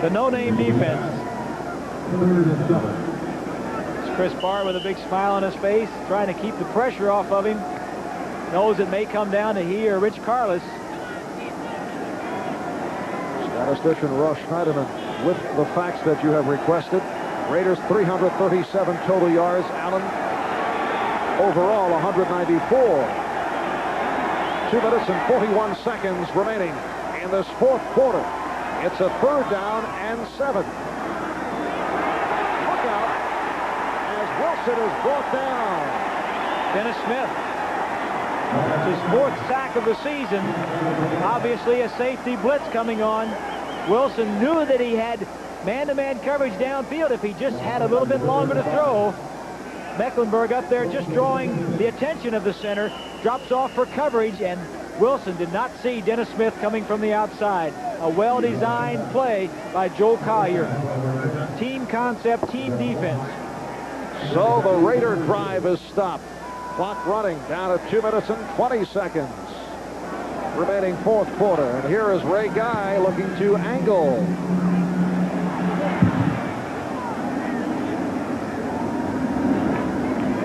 The no-name defense. It's Chris Barr with a big smile on his face, trying to keep the pressure off of him. Knows it may come down to he or Rich Karlis. Statistician Russ Schneiderman with the facts that you have requested. Raiders 337 total yards. Allen overall 194. 2 minutes and 41 seconds remaining in this fourth quarter. It's a 3rd down and 7. Look out as Wilson is brought down. Dennis Smith. It's his 4th sack of the season. Obviously a safety blitz coming on. Wilson knew that he had man-to-man coverage downfield if he just had a little bit longer to throw. Mecklenburg up there just drawing the attention of the center. Drops off for coverage, and Wilson did not see Dennis Smith coming from the outside. A well-designed play by Joe Collier. Team concept, team defense. So the Raider drive is stopped. Clock running down to 2 minutes and 20 seconds. Remaining fourth quarter. And here is Ray Guy looking to angle.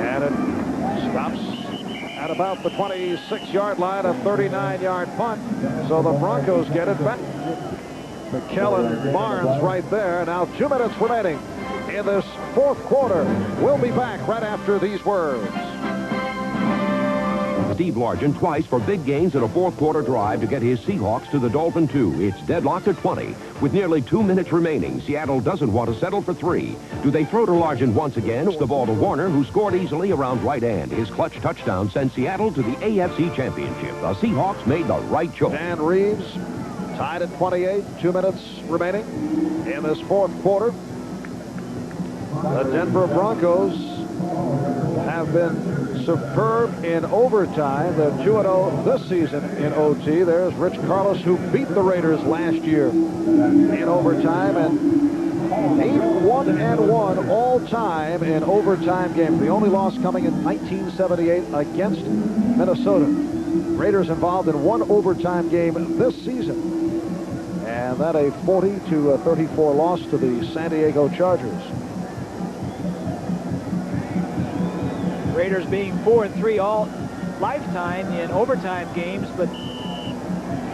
And it stops at about the 26-yard line, a 39-yard punt. So the Broncos get it back. McKellen Barnes right there. Now 2 minutes remaining in this fourth quarter. We'll be back right after these words. Steve Largent twice for big gains in a fourth quarter drive to get his Seahawks to the Dolphin 2. It's deadlocked at 20. With nearly 2 minutes remaining, Seattle doesn't want to settle for 3. Do they throw to Largent once again? The ball to Warner, who scored easily around right end. His clutch touchdown sent Seattle to the AFC Championship. The Seahawks made the right choice. Dan Reeves tied at 28. 2 minutes remaining in this fourth quarter. The Denver Broncos have been superb in overtime. They're 2-0 this season in OT. There's Rich Karlis, who beat the Raiders last year in overtime, and 8-1-1 all time in overtime games. The only loss coming in 1978 against Minnesota. Raiders involved in 1 overtime game this season, and that a 40-34 loss to the San Diego Chargers. Raiders being 4-3 all lifetime in overtime games, but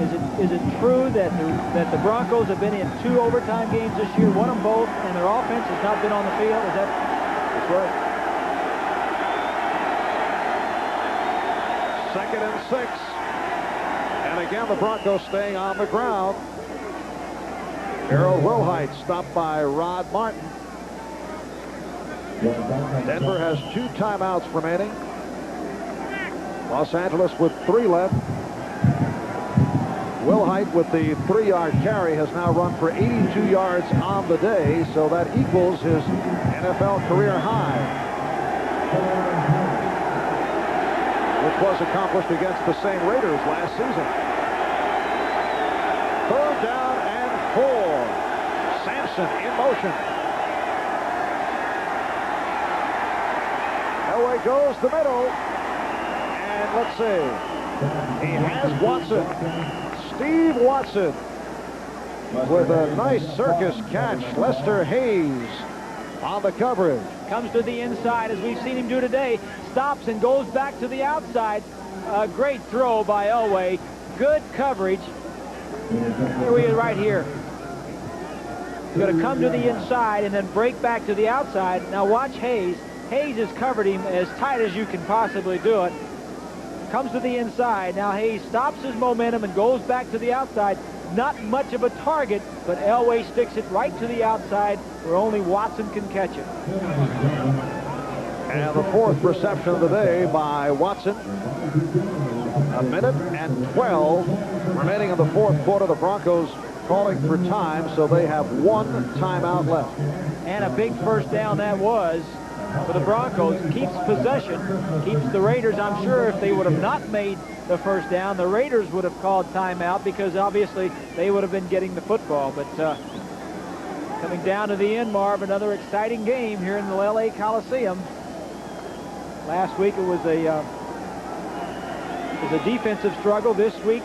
Is it true that the Broncos have been in 2 overtime games this year, won them both, and their offense has not been on the field? That's right. 2nd and 6. And again, the Broncos staying on the ground. Harold Wilhite stopped by Rod Martin. Denver has 2 timeouts remaining. Los Angeles with 3 left. Wilhite with the 3-yard carry has now run for 82 yards on the day, so that equals his NFL career high, which was accomplished against the same Raiders last season. 3rd down and 4. Sampson in motion. Elway goes the middle. And let's see. He has Watson. Steve Watson with a nice circus catch. Lester Hayes on the coverage. Comes to the inside, as we've seen him do today. Stops and goes back to the outside. A great throw by Elway. Good coverage. Here we are right here. He's going to come to the inside and then break back to the outside. Now watch Hayes. Hayes has covered him as tight as you can possibly do it. Comes to the inside. Now Hayes stops his momentum and goes back to the outside. Not much of a target, but Elway sticks it right to the outside where only Watson can catch it. And the 4th reception of the day by Watson. 1 minute and 12 remaining in the 4th quarter. The Broncos calling for time, so they have 1 timeout left. And a big first down that was for the Broncos. Keeps possession, keeps the Raiders. I'm sure if they would have not made the first down, the Raiders would have called timeout because obviously they would have been getting the football. But coming down to the end, Marv, another exciting game here in the LA Coliseum. Last week it was a defensive struggle. This week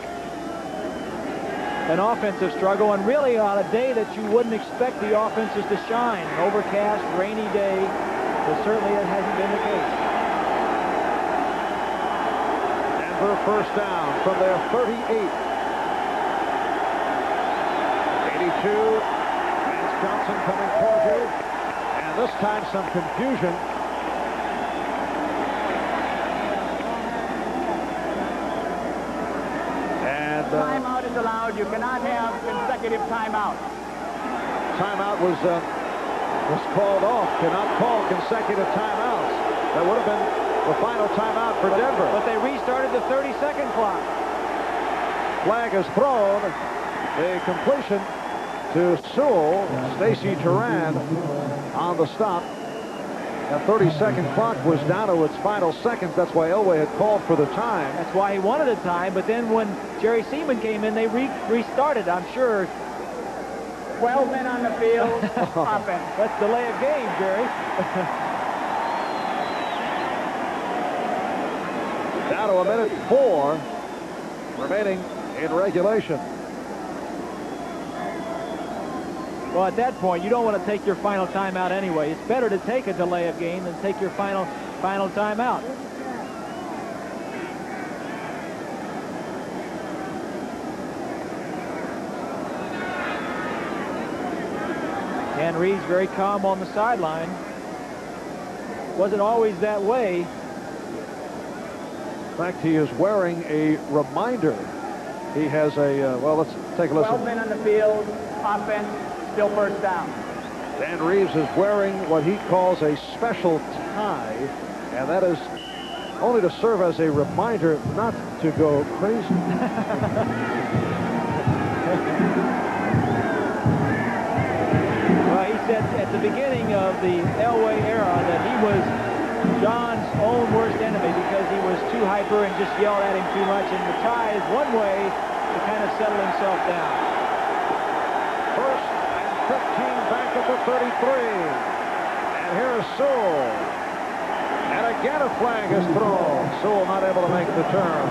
an offensive struggle, and really on a day that you wouldn't expect the offenses to shine. An overcast, rainy day, but certainly it hasn't been the case. Denver first down from their 38. 82. Vance Johnson coming toward you. And this time some confusion. Timeout is allowed. You cannot have consecutive timeouts. Timeout was called off. Cannot call consecutive timeouts. That would have been the final timeout for Denver. But they restarted the 30-second clock. Flag is thrown. A completion to Sewell. Stacy Turan on the stop. That 30-second clock was down to its final seconds. That's why Elway had called for the time. That's why he wanted a time, but then when Jerry Seaman came in, they restarted, I'm sure. 12 men on the field. Offense. That's delay of game, Jerry. Down to 1 minute 4 remaining in regulation. Well, at that point, you don't want to take your final timeout anyway. It's better to take a delay of game than take your final timeout. Dan Reeves very calm on the sideline. Wasn't always that way. In fact, he is wearing a reminder. He has a, well, let's take a listen. 12 men on the field. Offense. Still first down. Dan Reeves is wearing what he calls a special tie, and that is only to serve as a reminder not to go crazy. Well, he said at the beginning of the Elway era that he was John's own worst enemy because he was too hyper and just yelled at him too much, and the tie is one way to kind of settle himself down. First and 15 back at the 33. And here's Sewell. And again a flag is thrown. Sewell not able to make the turn.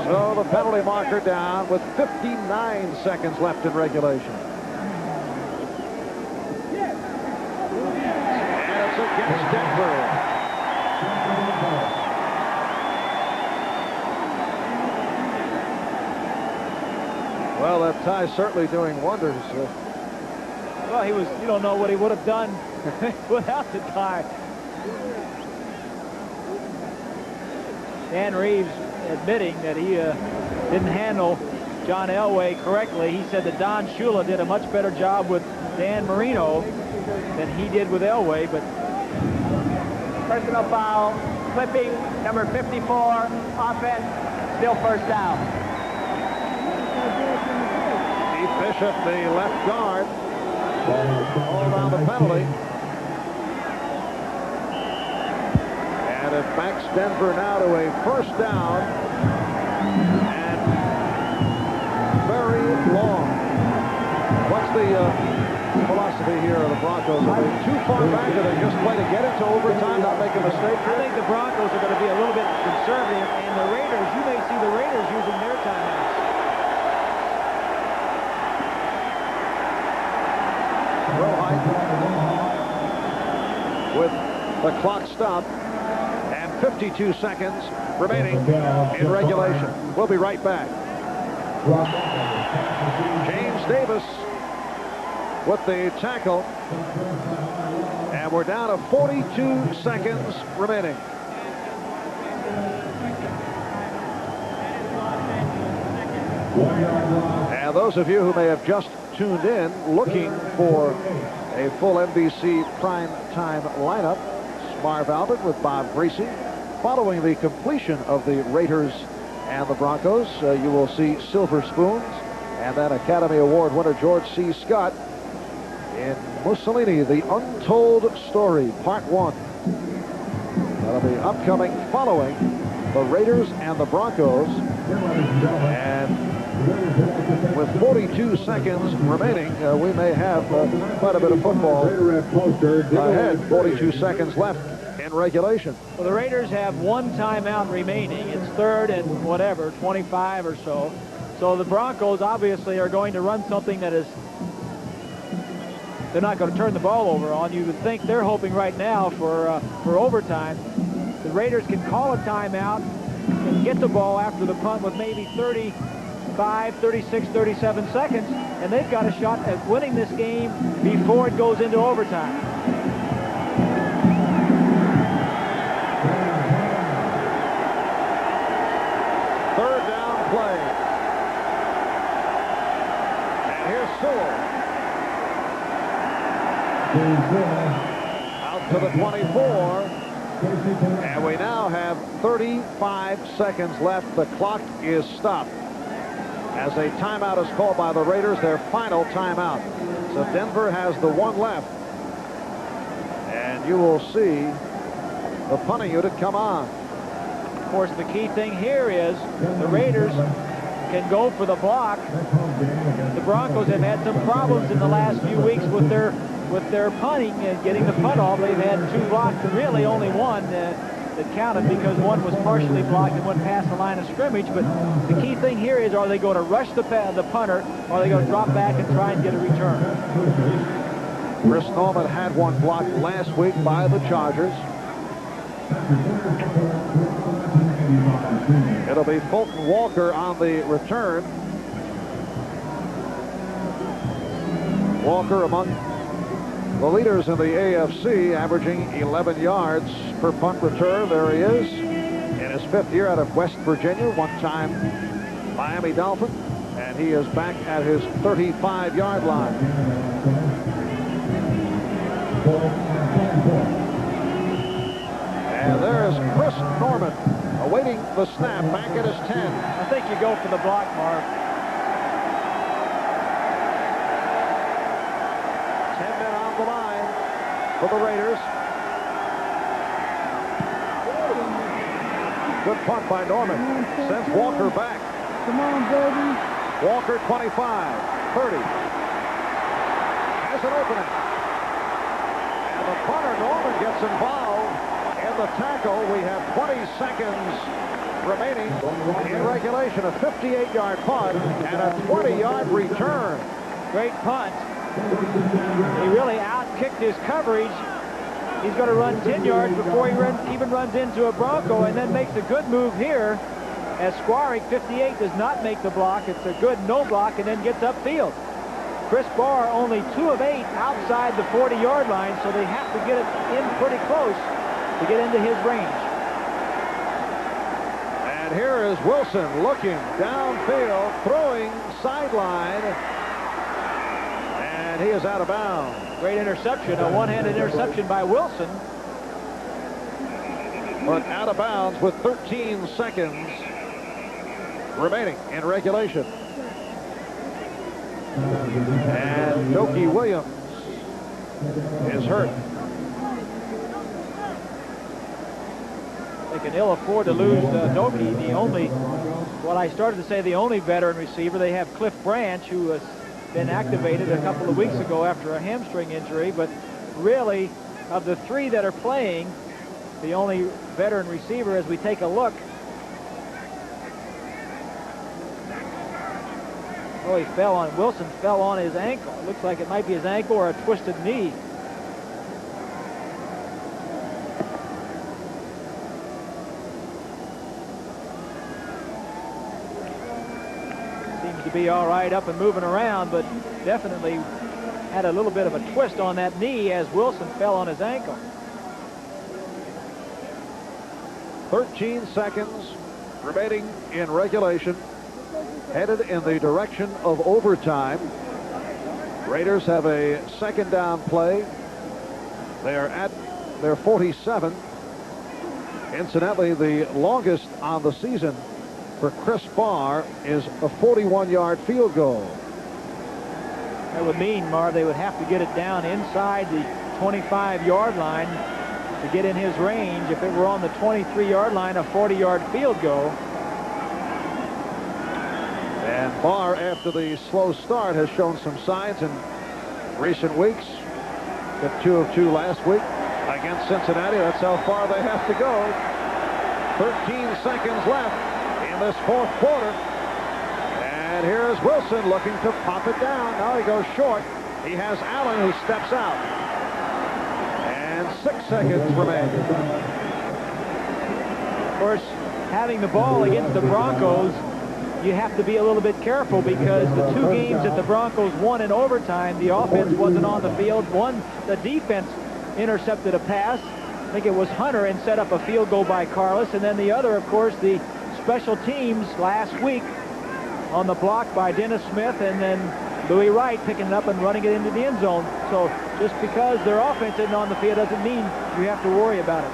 So the penalty marker down with 59 seconds left in regulation. And it's against Denver. tie's certainly doing wonders. Well, you don't know what he would have done without the tie. Dan Reeves admitting that he didn't handle John Elway correctly. He said that Don Shula did a much better job with Dan Marino than he did with Elway, but Personal foul, clipping, number 54, offense, still first down. Steve Bishop, the left guard, all around the penalty. And it backs Denver now to a first down. And very long. What's the philosophy here of the Broncos? Are they too far back, or they just play to get into overtime, not make a mistake? I think the Broncos are going to be a little bit conservative, and the Raiders, you may see the Raiders using their timeouts. With the clock stopped and 52 seconds remaining in regulation. We'll be right back. James Davis with the tackle, and we're down to 42 seconds remaining. And those of you who may have just tuned in looking for a full NBC prime time lineup, Marv Albert with Bob Greasy. Following the completion of the Raiders and the Broncos, you will see Silver Spoons and then Academy Award winner George C. Scott in Mussolini, The Untold Story, Part 1. That'll be upcoming following the Raiders and the Broncos. And with 42 seconds remaining, we may have quite a bit of football ahead. 42 seconds left in regulation. Well, the Raiders have one timeout remaining. It's third and whatever, 25 or so. So the Broncos obviously are going to run something that is, they're not going to turn the ball over on. You would think they're hoping right now for overtime. The Raiders can call a timeout and get the ball after the punt with maybe 35, 36, 37 seconds, and they've got a shot at winning this game before it goes into overtime. Third down play. And here's Sewell. Out to the 24. And we now have 35 seconds left. The clock is stopped as a timeout is called by the Raiders, their final timeout. So Denver has the one left. And you will see the punting unit come on. Of course, the key thing here is the Raiders can go for the block. The Broncos have had some problems in the last few weeks with their punting and getting the punt off. They've had two blocks, and really only one that counted because one was partially blocked and went past the line of scrimmage. But the key thing here is, are they going to rush the punter, or are they going to drop back and try and get a return? Chris Norman had one blocked last week by the Chargers. It'll be Fulton Walker on the return. Walker among the leaders in the AFC, averaging 11 yards per punt return. There he is in his 5th year out of West Virginia, one-time Miami Dolphin, and he is back at his 35-yard line. And there's Chris Norman awaiting the snap back at his 10. I think you go for the block, Mark. 10 men on the line for the Raiders. Good punt by Norman. Sends Walker back. Come on, baby. Walker 25, 30. Has an opening. And the punter, Norman, gets involved in the tackle. We have 20 seconds remaining in regulation. A 58-yard punt and a 20-yard return. Great punt. He really out-kicked his coverage. He's going to run 10 yards before he even runs into a Bronco, and then makes a good move here as Squarick, 58, does not make the block. It's a good no block and then gets upfield. Chris Barr only 2 of 8 outside the 40-yard line, so they have to get it in pretty close to get into his range. And here is Wilson looking downfield, throwing sideline, and he is out of bounds. Great interception, a one-handed interception by Wilson. But out of bounds with 13 seconds remaining in regulation. And Doki Williams is hurt. They can ill afford to lose Doki, the only veteran receiver. They have Cliff Branch, who has been activated a couple of weeks ago after a hamstring injury. But really, of the 3 that are playing, the only veteran receiver, as we take a look. Oh, Wilson fell on his ankle. It looks like it might be his ankle or a twisted knee. Seems to be all right up and moving around, but definitely had a little bit of a twist on that knee as Wilson fell on his ankle. 13 seconds remaining in regulation. Headed in the direction of overtime. Raiders have a second down play. They are at their 47. Incidentally, the longest on the season for Chris Barr is a 41-yard field goal. That would mean, Marv, they would have to get it down inside the 25-yard line to get in his range. If it were on the 23-yard line, a 40-yard field goal. And Barr, after the slow start, has shown some signs in recent weeks. Got 2 of 2 last week against Cincinnati. That's how far they have to go. 13 seconds left in this 4th quarter. And here's Wilson looking to pop it down. Now he goes short. He has Allen, who steps out. And 6 seconds remain. Of course, having the ball against the Broncos, you have to be a little bit careful, because the 2 games that the Broncos won in overtime, the offense wasn't on the field. One, the defense intercepted a pass. I think it was Hunter, and set up a field goal by Carlos. And then the other, of course, the special teams last week on the block by Dennis Smith, and then Louis Wright picking it up and running it into the end zone. So just because their offense isn't on the field doesn't mean you have to worry about it.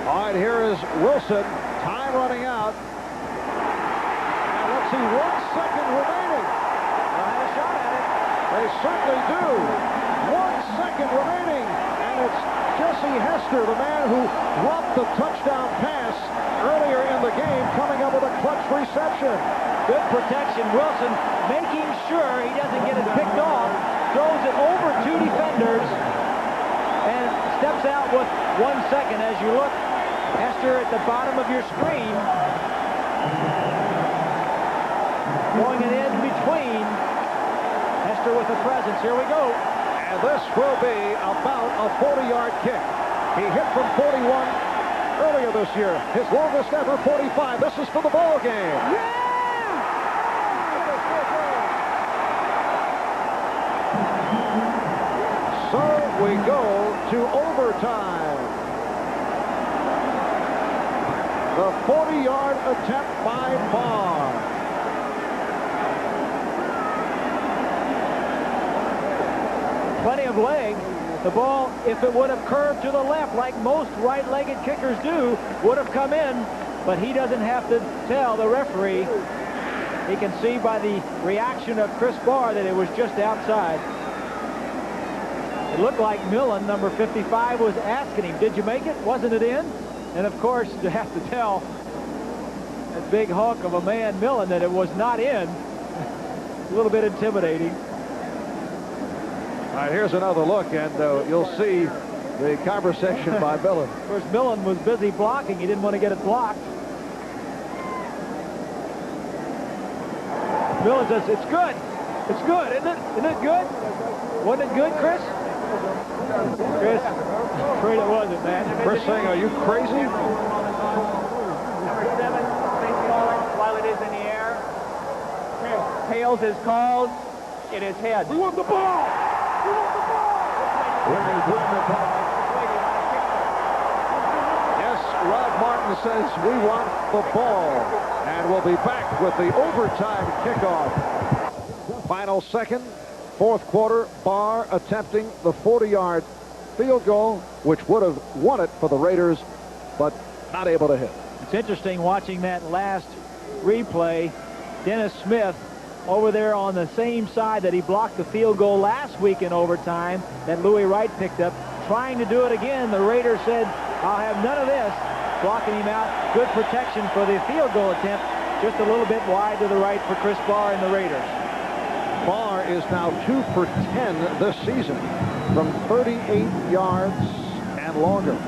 All right, here is Wilson. Time running out. See, 1 second remaining. They'll have a shot at it. They certainly do. 1 second remaining. And it's Jesse Hester, the man who dropped the touchdown pass earlier in the game, coming up with a clutch reception. Good protection. Wilson making sure he doesn't get it picked off. Throws it over 2 defenders. And steps out with 1 second. As you look, Hester at the bottom of your screen. Throwing it in between. Hester with a presence. Here we go. And this will be about a 40-yard kick. He hit from 41 earlier this year. His longest ever, 45. This is for the ball game. Yeah! So we go to overtime. The 40-yard attempt by Barr. Plenty of leg. The ball, if it would have curved to the left like most right-legged kickers do, would have come in, but he doesn't have to tell the referee. He can see by the reaction of Chris Barr that it was just outside. It looked like Millen, number 55, was asking him, did you make it? Wasn't it in? And of course, to have to tell that big hunk of a man, Millen, that it was not in, a little bit intimidating. All right, here's another look, and you'll see the conversation by Millen. Of course, Millen was busy blocking. He didn't want to get it blocked. Millen says, it's good. It's good, isn't it? Isn't it good? Wasn't it good, Chris? Chris, I'm afraid it wasn't, man. Chris saying, are you crazy? Number 7, face caller. Tails is called. It is head. We want the ball! We want the ball! Raiders win the ball. Yes, Rod Martin says we want the ball. And we'll be back with the overtime kickoff. Final second, fourth quarter, Barr attempting the 40-yard field goal, which would have won it for the Raiders, but not able to hit. It's interesting watching that last replay. Dennis Smith over there on the same side that he blocked the field goal last week in overtime that Louis Wright picked up, trying to do it again. The Raiders said, I'll have none of this, blocking him out. Good protection for the field goal attempt, just a little bit wide to the right for Chris Barr and the Raiders. Barr is now 2 for 10 this season from 38 yards and longer.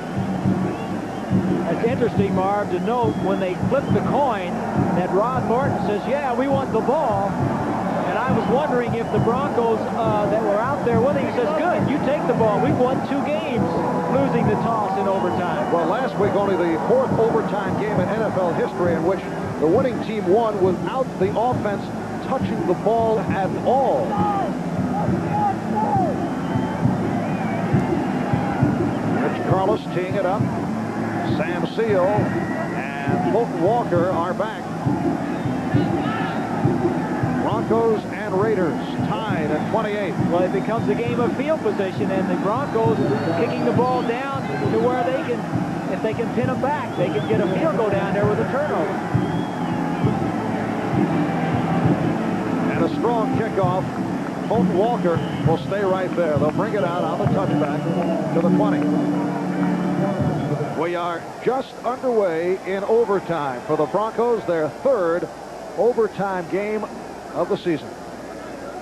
It's interesting, Marv, to note when they flip the coin that Rod Martin says, yeah, we want the ball. And I was wondering if the Broncos that were out there with him, he says, good, you take the ball. We've won 2 games losing the toss in overtime. Well, last week only the 4th overtime game in NFL history in which the winning team won without the offense touching the ball at all. Rich Carlos teeing it up. Sam Seal and Fulton Walker are back. Broncos and Raiders tied at 28. Well, it becomes a game of field position, and the Broncos kicking the ball down to where they can, if they can pin them back, they can get a field goal down there with a turnover. And a strong kickoff. Fulton Walker will stay right there. They'll bring it out on the touchback to the 20. We are just underway in overtime for the Broncos, their 3rd overtime game of the season.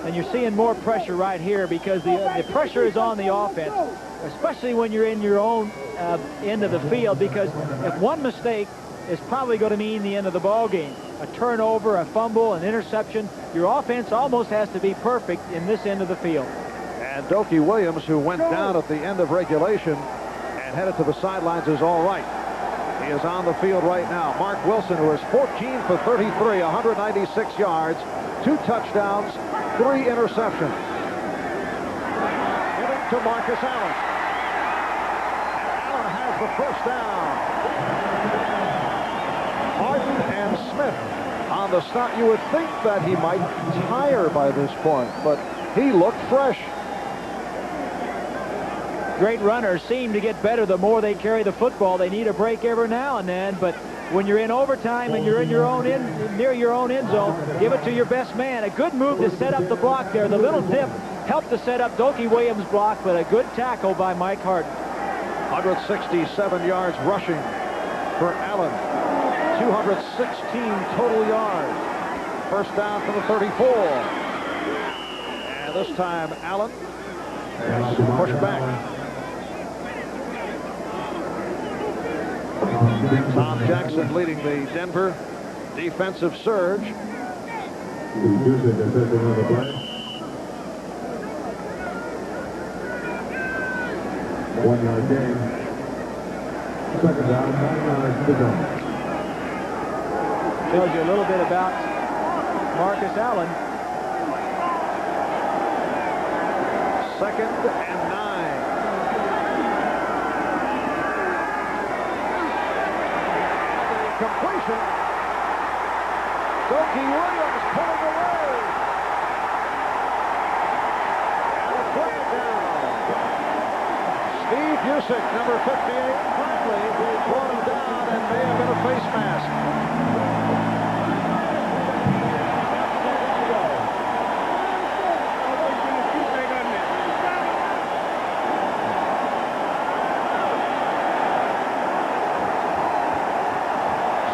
And you're seeing more pressure right here because the pressure is on the offense, especially when you're in your own end of the field, because if one mistake is probably going to mean the end of the ball game. A turnover, a fumble, an interception. Your offense almost has to be perfect in this end of the field. And Dokie Williams, who went down at the end of regulation and headed to the sidelines, is all right. He is on the field right now. Mark Wilson, who is 14 for 33, 196 yards, 2 touchdowns, 3 interceptions. Giving to Marcus Allen. Allen has the first down. Martin and Smith on the stop. You would think that he might tire by this point, but he looked fresh. Great runners seem to get better the more they carry the football. They need a break every now and then, but when you're in overtime and you're in your own near your own end zone, give it to your best man. A good move to set up the block there. The little dip helped to set up Dokie Williams' block, but a good tackle by Mike Harden. 167 yards rushing for Allen. 216 total yards. First down from the 34. And this time Allen pushed back. Tom Jackson leading the Denver defensive surge. 1 yard gain. Second down, 9 yards to go. Tells you a little bit about Marcus Allen. 2nd and 9. Completion. Dokie Williams pulling away. And a flag down. Steve Busick, number 58, finally brought him down and may have been a face mask.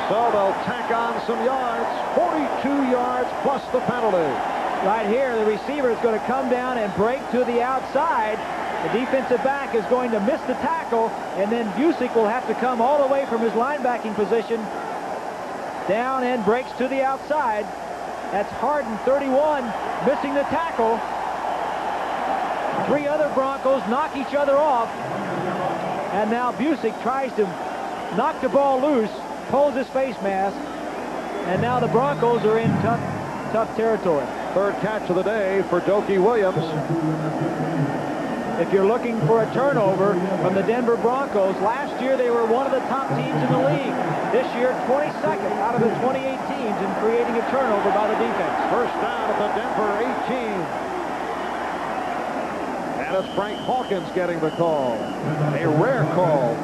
So they'll tack on some yards, 42 yards plus the penalty. Right here, the receiver is going to come down and break to the outside. The defensive back is going to miss the tackle, and then Busick will have to come all the way from his linebacking position down and breaks to the outside. That's Harden, 31, missing the tackle. 3 other Broncos knock each other off, and now Busick tries to knock the ball loose, pulls his face mask, and now the Broncos are in tough tough territory. Third catch of the day for Dokie Williams. If you're looking for a turnover from the Denver Broncos, last year they were one of the top teams in the league. This year, 22nd out of the 28 teams in creating a turnover by the defense. First down at the Denver 18. And it's Frank Hawkins getting the call. A rare call.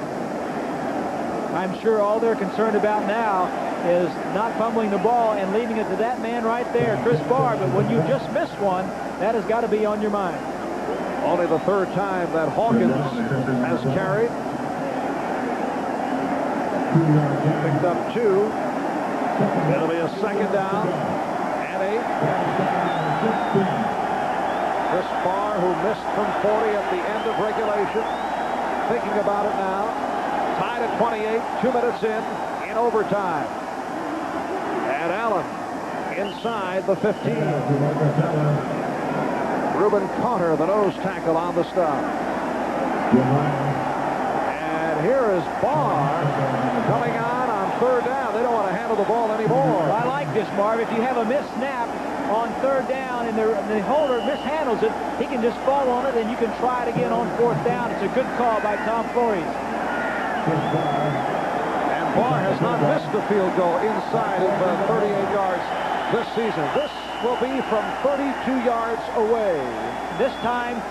I'm sure all they're concerned about now is not fumbling the ball and leaving it to that man right there, Chris Barr. But when you just missed one, that has got to be on your mind. Only the third time that Hawkins has carried. Picked up 2. It'll be a second down and 8. Chris Barr, who missed from 40 at the end of regulation, thinking about it now. Tied at 28, 2 minutes in overtime. And Allen inside the 15. Reuben Carter, the nose tackle on the stop. And here is Barr coming on third down. They don't want to handle the ball anymore. I like this, Marv. If you have a missed snap on third down and the holder mishandles it, he can just fall on it and you can try it again on fourth down. It's a good call by Tom Flores. And Barr has not missed a field goal inside of 38 yards this season. This will be from 32 yards away. This time,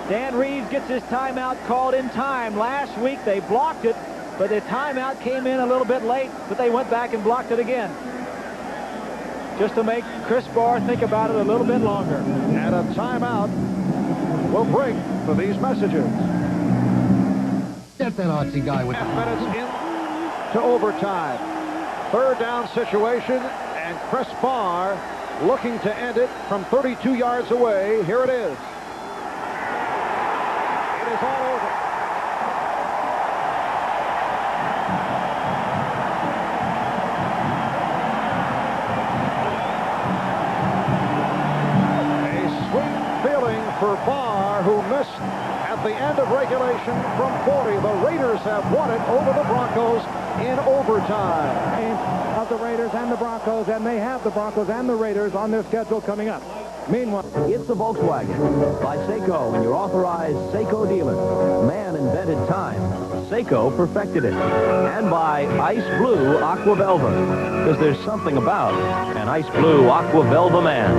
Dan Reeves gets his timeout called in time. Last week they blocked it, but the timeout came in a little bit late, but they went back and blocked it again. Just to make Chris Barr think about it a little bit longer. And a timeout will bring for these messages. Get that artsy guy with Half minutes in to overtime. Third down situation, and Chris Barr looking to end it from 32 yards away. Here it is. It is all over. A sweet feeling for Barr, who missed at the end of regulation from 40. The Raiders have won it over the Broncos in overtime. Of the Raiders and the Broncos, and they have the Broncos and the Raiders on their schedule coming up. Meanwhile, It's the Volkswagen by Seiko and your authorized Seiko dealer. Man invented time. Seiko perfected it. And by Ice Blue Aqua Velva, because there's something about an Ice Blue Aqua Velva man.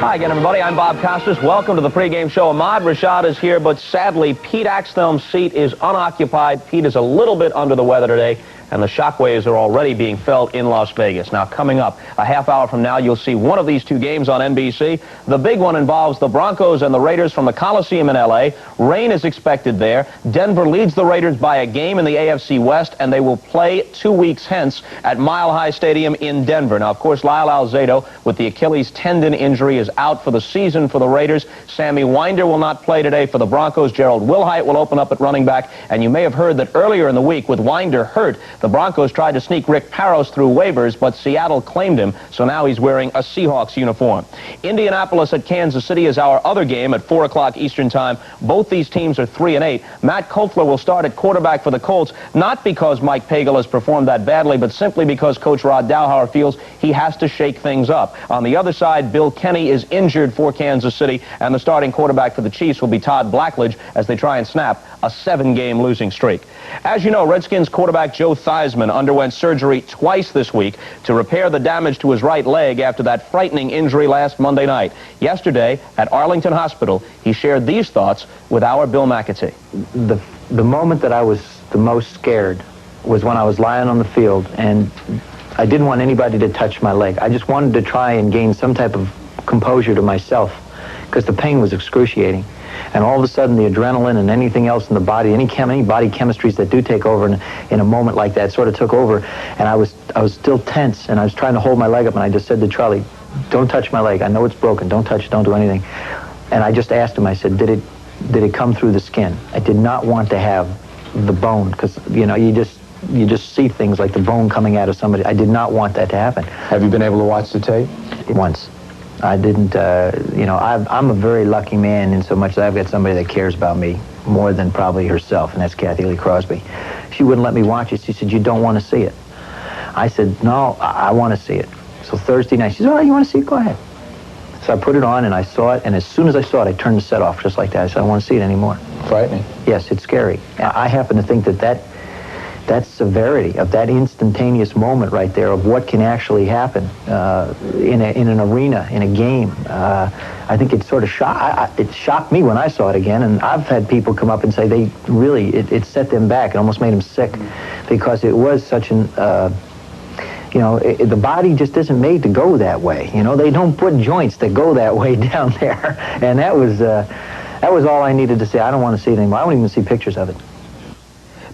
Hi again, everybody. I'm Bob Costas. Welcome to the pregame show. Ahmad Rashad is here, but sadly, Pete Axthelm's seat is unoccupied. Pete is a little bit under the weather today, and the shockwaves are already being felt in Las Vegas. Now, coming up a half hour from now, you'll see one of these two games on NBC. The big one involves the Broncos and the Raiders from the Coliseum in L.A. Rain is expected there. Denver leads the Raiders by a game in the AFC West, and they will play 2 weeks hence at Mile High Stadium in Denver. Now, of course, Lyle Alzado, with the Achilles tendon injury, is out for the season for the Raiders. Sammy Winder will not play today for the Broncos. Gerald Wilhite will open up at running back. And you may have heard that earlier in the week, with Winder hurt, the Broncos tried to sneak Rick Parros through waivers, but Seattle claimed him, so now he's wearing a Seahawks uniform. Indianapolis at Kansas City is our other game at 4 o'clock Eastern Time. Both these teams are 3-8. Matt Koeffler will start at quarterback for the Colts, not because Mike Pagel has performed that badly, but simply because Coach Rod Dowhower feels he has to shake things up. On the other side, Bill Kenny is injured for Kansas City, and the starting quarterback for the Chiefs will be Todd Blackledge as they try and snap a 7-game losing streak. As you know, Redskins quarterback Joe Theismann underwent surgery twice this week to repair the damage to his right leg after that frightening injury last Monday night. Yesterday, at Arlington Hospital, he shared these thoughts with our Bill McAtee. The moment that I was the most scared was when I was lying on the field, and I didn't want anybody to touch my leg. I just wanted to try and gain some type of composure to myself, because the pain was excruciating. And all of a sudden, the adrenaline and anything else in the body, any body chemistries that do take over in a moment like that sort of took over. And I was still tense, and I was trying to hold my leg up, and I just said to Charlie, "Don't touch my leg. I know it's broken. Don't touch it. Don't do anything." And I just asked him, I said, did it come through the skin? I did not want to have the bone, because, you know, you just see things like the bone coming out of somebody. I did not want that to happen. Have you been able to watch the tape? Once. I didn't, you know, I'm a very lucky man in so much that I've got somebody that cares about me more than probably herself, and that's Kathy Lee Crosby. She wouldn't let me watch it. She said, "You don't want to see it." I said, "No, I want to see it." So Thursday night, she said, "Oh, you want to see it? Go ahead." So I put it on and I saw it, and as soon as I saw it, I turned the set off just like that. I said, "I don't want to see it anymore." Frightening. Yes, it's scary. I happen to think that severity of that instantaneous moment right there of what can actually happen in an arena, in a game, I think it sort of it shocked me when I saw it again, and I've had people come up and say they really, it set them back. It almost made them sick because it was such an, the body just isn't made to go that way. They don't put joints that go that way down there, and that was all I needed to say. I don't want to see it anymore. I don't even see pictures of it.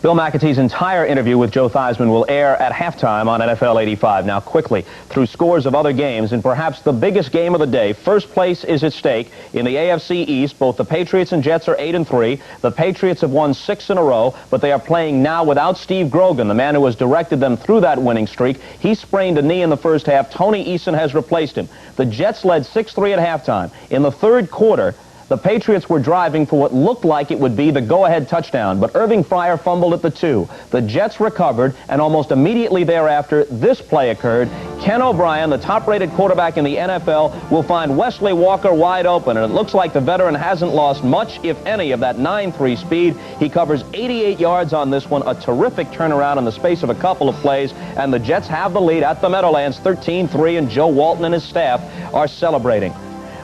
Bill McAtee's entire interview with Joe Theismann will air at halftime on NFL 85. Now, quickly, through scores of other games, and perhaps the biggest game of the day, first place is at stake in the AFC East. Both the Patriots and Jets are 8-3. The Patriots have won 6 in a row, but they are playing now without Steve Grogan, the man who has directed them through that winning streak. He sprained a knee in the first half. Tony Eason has replaced him. The Jets led 6-3 at halftime. In the third quarter, the Patriots were driving for what looked like it would be the go-ahead touchdown, but Irving Fryer fumbled at the 2. The Jets recovered, and almost immediately thereafter, this play occurred. Ken O'Brien, the top-rated quarterback in the NFL, will find Wesley Walker wide open, and it looks like the veteran hasn't lost much, if any, of that 9.3 speed. He covers 88 yards on this one, a terrific turnaround in the space of a couple of plays, and the Jets have the lead at the Meadowlands, 13-3, and Joe Walton and his staff are celebrating.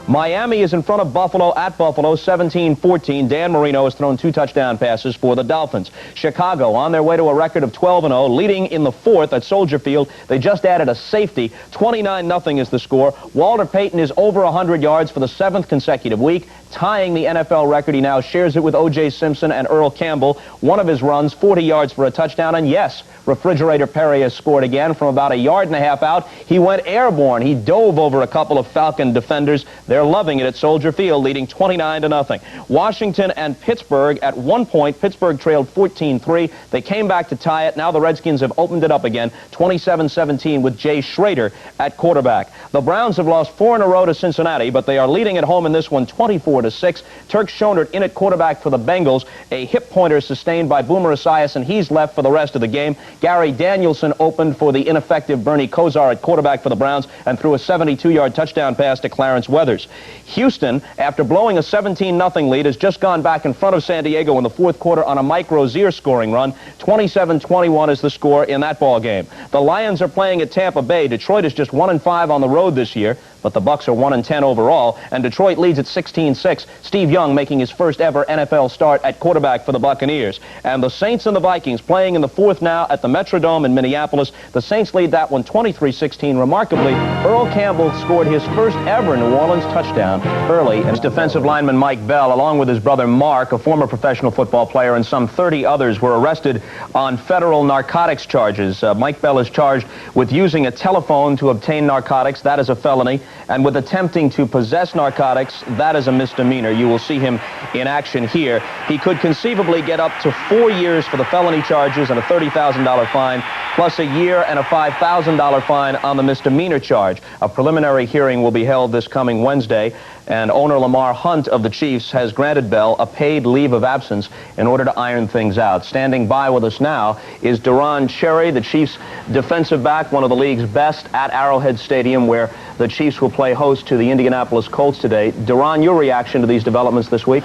Miami is in front of Buffalo at Buffalo, 17-14. Dan Marino has thrown 2 touchdown passes for the Dolphins. Chicago on their way to a record of 12-0, leading in the 4th at Soldier Field. They just added a safety. 29-0 is the score. Walter Payton is over 100 yards for the 7th consecutive week, tying the NFL record. He now shares it with O.J. Simpson and Earl Campbell. One of his runs, 40 yards for a touchdown, and yes, Refrigerator Perry has scored again from about 1.5 yards out. He went airborne. He dove over a couple of Falcon defenders. They're loving it at Soldier Field, leading 29-0. Washington and Pittsburgh, at one point, Pittsburgh trailed 14-3. They came back to tie it. Now the Redskins have opened it up again, 27-17 with Jay Schrader at quarterback. The Browns have lost 4 in a row to Cincinnati, but they are leading at home in this one, 24-6. Turk Schonert in at quarterback for the Bengals. A hip pointer sustained by Boomer Esiason, and he's left for the rest of the game. Gary Danielson opened for the ineffective Bernie Kosar at quarterback for the Browns and threw a 72-yard touchdown pass to Clarence Weathers. Houston, after blowing a 17-0 lead, has just gone back in front of San Diego in the 4th quarter on a Mike Rozier scoring run. 27-21 is the score in that ball game. The Lions are playing at Tampa Bay. Detroit is just 1-5 on the road this year, but the Bucs are 1-10 overall, and Detroit leads at 16-6. Steve Young making his first ever NFL start at quarterback for the Buccaneers. And the Saints and the Vikings playing in the 4th now at the Metrodome in Minneapolis. The Saints lead that one 23-16. Remarkably, Earl Campbell scored his first ever New Orleans touchdown early. And defensive lineman Mike Bell, along with his brother Mark, a former professional football player, and some 30 others were arrested on federal narcotics charges. Mike Bell is charged with using a telephone to obtain narcotics. That is a felony. And with attempting to possess narcotics, that is a misdemeanor. You will see him in action here. He could conceivably get up to 4 years for the felony charges and a $30,000 fine, plus a year and a $5,000 fine on the misdemeanor charge. A preliminary hearing will be held this coming Wednesday, and owner Lamar Hunt of the Chiefs has granted Bell a paid leave of absence in order to iron things out. Standing by with us now is Duron Cherry, the Chiefs defensive back, one of the league's best, at Arrowhead Stadium, where the Chiefs will play host to the Indianapolis Colts today. Duron, your reaction to these developments this week?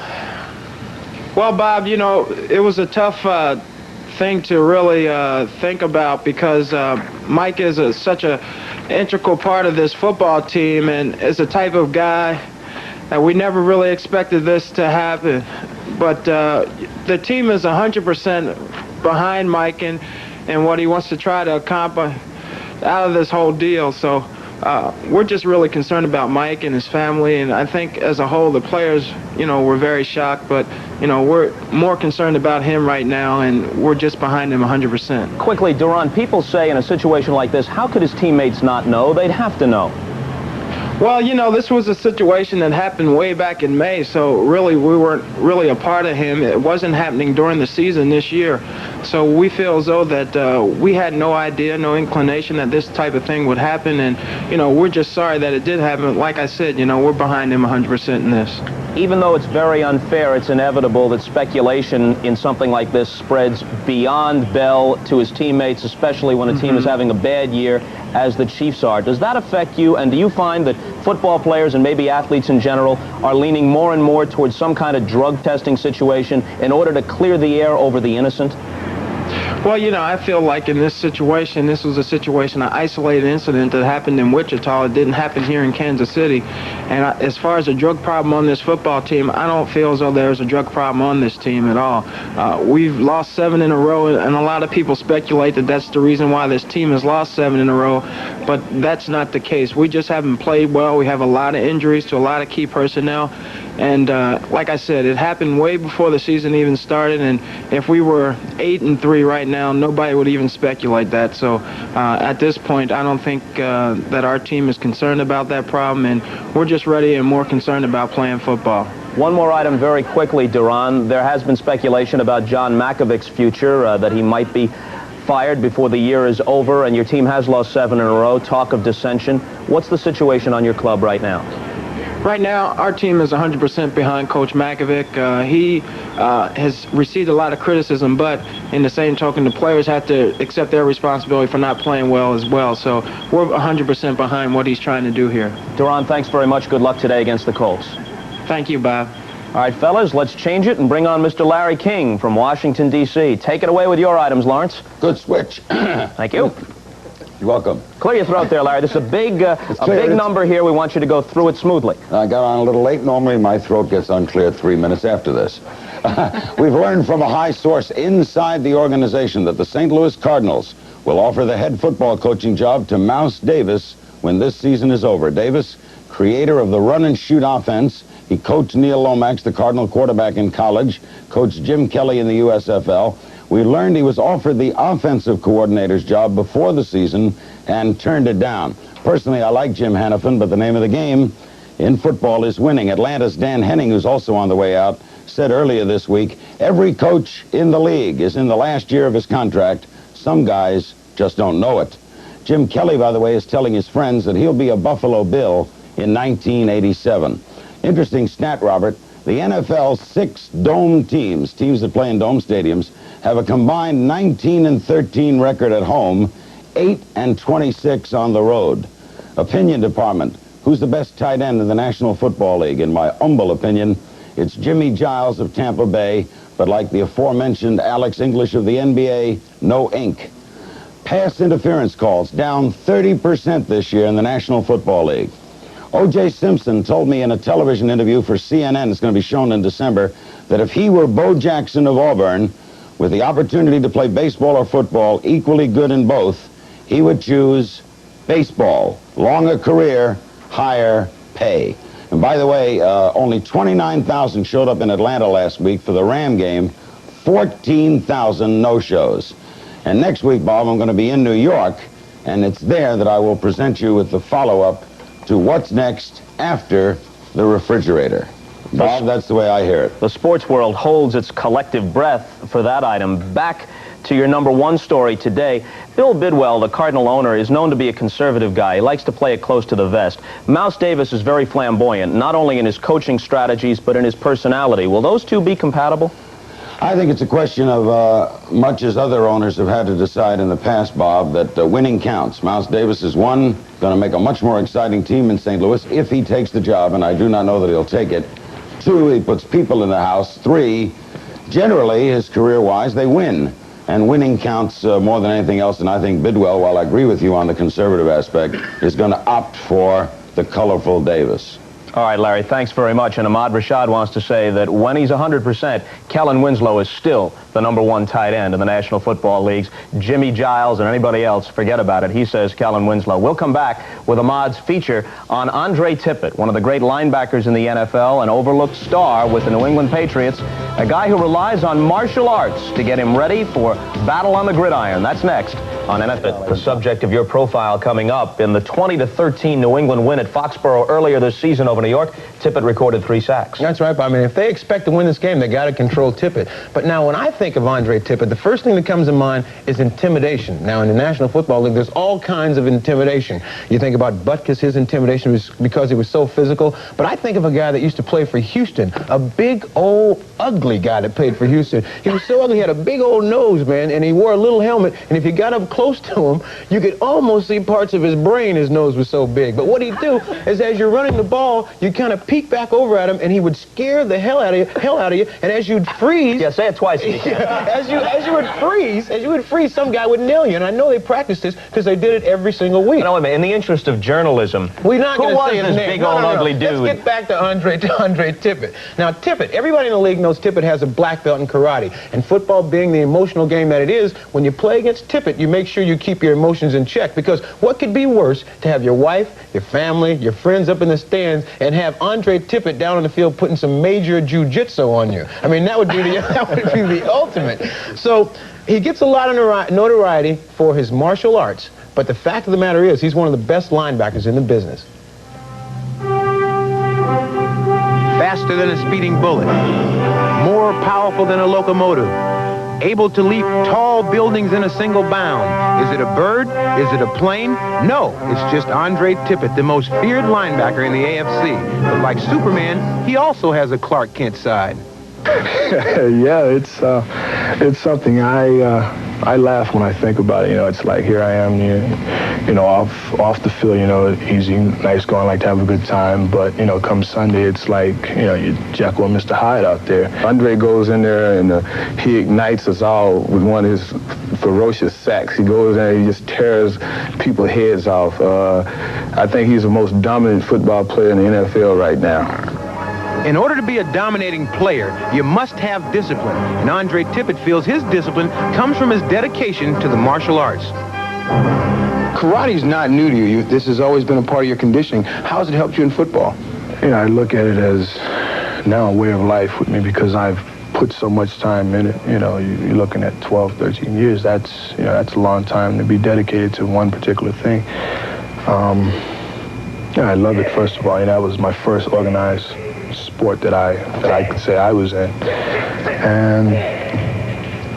Well, Bob, you know, it was a tough thing to really think about because Mike is such an integral part of this football team and is a type of guy that we never really expected this to happen. But the team is 100% behind Mike and what he wants to try to accomplish out of this whole deal. So we're just really concerned about Mike and his family, and I think as a whole the players, you know, were very shocked, but you know, we're more concerned about him right now, and we're just behind him 100%. Quickly, Duron, people say in a situation like this, how could his teammates not know? They'd have to know. Well, you know, this was a situation that happened way back in May, so really we weren't really a part of him. It wasn't happening during the season this year. So we feel as though that we had no idea, no inclination that this type of thing would happen, and, you know, we're just sorry that it did happen. Like I said, you know, we're behind him 100% in this. even though it's very unfair, it's inevitable that speculation in something like this spreads beyond Bell to his teammates, especially when a team is having a bad year, as the Chiefs are. Does that affect you, and do you find that football players and maybe athletes in general are leaning more and more towards some kind of drug testing situation in order to clear the air over the innocent? Well, you know, I feel like in this situation, this was a situation, an isolated incident that happened in Wichita. It didn't happen here in Kansas City. And as far as a drug problem on this football team, I don't feel as though there's a drug problem on this team at all. We've lost 7 in a row, and a lot of people speculate that that's the reason why this team has lost 7 in a row. But that's not the case. We just haven't played well. We have a lot of injuries to a lot of key personnel. And like I said, it happened way before the season even started. And if we were 8-3 right now, nobody would even speculate that. So at this point, I don't think that our team is concerned about that problem. And we're just ready and more concerned about playing football. One more item very quickly, Duran. There has been speculation about John Makovic's future, that he might be fired before the year is over, and your team has lost 7 in a row. Talk of dissension. What's the situation on your club right now? Right now, our team is 100% behind Coach Makovic. He has received a lot of criticism, but in the same token, the players have to accept their responsibility for not playing well as well. So we're 100% behind what he's trying to do here. Duran, thanks very much. Good luck today against the Colts. Thank you, Bob. All right, fellas, let's change it and bring on Mr. Larry King from Washington, D.C. Take it away with your items, Lawrence. Good switch. Thank you. You're welcome. Clear your throat there, Larry. This is a big number here. We want you to go through it smoothly. I got on a little late. Normally, my throat gets uncleared 3 minutes after this. We've learned from a high source inside the organization that the St. Louis Cardinals will offer the head football coaching job to Mouse Davis when this season is over. Davis, creator of the run-and-shoot offense. He coached Neil Lomax, the Cardinal quarterback, in college, coached Jim Kelly in the USFL. We learned he was offered the offensive coordinator's job before the season and turned it down. Personally, I like Jim Hannafin, but the name of the game in football is winning. Atlanta's Dan Henning, who's also on the way out, said earlier this week, every coach in the league is in the last year of his contract. Some guys just don't know it. Jim Kelly, by the way, is telling his friends that he'll be a Buffalo Bill in 1987. Interesting stat, Robert. The NFL's 6 dome teams that play in dome stadiums, have a combined 19-13 record at home, 8-26 on the road. Opinion department. Who's the best tight end in the National Football League? In my humble opinion, it's Jimmy Giles of Tampa Bay, but like the aforementioned Alex English of the NBA, no ink. Pass interference calls down 30% this year in the National Football League. O.J. Simpson told me in a television interview for CNN, it's going to be shown in December, that if he were Bo Jackson of Auburn, with the opportunity to play baseball or football, equally good in both, he would choose baseball. Longer career, higher pay. And by the way, only 29,000 showed up in Atlanta last week for the Ram game, 14,000 no-shows. And next week, Bob, I'm going to be in New York, and it's there that I will present you with the follow-up to what's next after the refrigerator. Bob, that's the way I hear it. The sports world holds its collective breath for that item. Back to your number 1 story today. Bill Bidwell, the Cardinal owner, is known to be a conservative guy. He likes to play it close to the vest. Mouse Davis is very flamboyant, not only in his coaching strategies, but in his personality. Will those two be compatible? I think it's a question of, much as other owners have had to decide in the past, Bob, that winning counts. Mouse Davis is, 1, going to make a much more exciting team in St. Louis if he takes the job, and I do not know that he'll take it. 2, he puts people in the house. 3, generally, his career-wise, they win. And winning counts more than anything else, and I think Bidwell, while I agree with you on the conservative aspect, is going to opt for the colorful Davis. All right, Larry, thanks very much. And Ahmad Rashad wants to say that when he's 100%, Kellen Winslow is still the number 1 tight end in the National Football Leagues. Jimmy Giles and anybody else, forget about it. He says Kellen Winslow. We'll come back with Ahmad's feature on Andre Tippett, one of the great linebackers in the NFL, an overlooked star with the New England Patriots, a guy who relies on martial arts to get him ready for battle on the gridiron. That's next on NFL. The subject of your profile coming up in the 20-13 New England win at Foxborough earlier this season over New York. Tippett recorded 3 sacks. That's right. I mean, if they expect to win this game, they got to control Tippett. But now, when I think of Andre Tippett, the first thing that comes to mind is intimidation. Now, in the National Football League, there's all kinds of intimidation. You think about Butkus, his intimidation was because he was so physical. But I think of a guy that used to play for Houston, a big, old, ugly guy that played for Houston. He was so ugly, he had a big old nose, man, and he wore a little helmet. And if you got up close to him, you could almost see parts of his brain. His nose was so big. But what he'd do is, as you're running the ball, you kind of peek back over at him, and he would scare the hell out of you. And as you'd freeze, yeah, say it twice. as you would freeze, some guy would nail you. And I know they practiced this because they did it every single week. No, wait a minute. In the interest of journalism, we're not who was say this big old ugly dude? Let's get back to Andre Tippett. Now, Tippett, everybody in the league knows Tippett has a black belt in karate. And football being the emotional game that it is, when you play against Tippett, you make sure you keep your emotions in check. Because what could be worse to have your wife, your family, your friends up in the stands and have Andre Tippett down on the field putting some major jiu-jitsu on you? I mean, that would be the ultimate. So he gets a lot of notoriety for his martial arts, but the fact of the matter is he's one of the best linebackers in the business. Faster than a speeding bullet, more powerful than a locomotive, able to leap tall buildings in a single bound. Is it a bird? Is it a plane? No, it's just Andre Tippett, the most feared linebacker in the AFC. But like Superman, he also has a Clark Kent side. Yeah, it's something I laugh when I think about it. You know, it's like here I am, you know, off the field, you know, easy, nice going, like to have a good time. But you know, come Sunday, it's like, you know, you're Jekyll and Mr. Hyde out there. Andre goes in there and he ignites us all with one of his ferocious sacks. He goes in there, he just tears people's heads off. I think he's the most dominant football player in the NFL right now. In order to be a dominating player, you must have discipline. And Andre Tippett feels his discipline comes from his dedication to the martial arts. Karate's not new to you. This has always been a part of your conditioning. How has it helped you in football? You know, I look at it as now a way of life with me because I've put so much time in it. You know, you're looking at 12, 13 years. That's, you know, that's a long time to be dedicated to one particular thing. Yeah, I love it, first of all. You know, that was my first organized sport that I could say I was in. And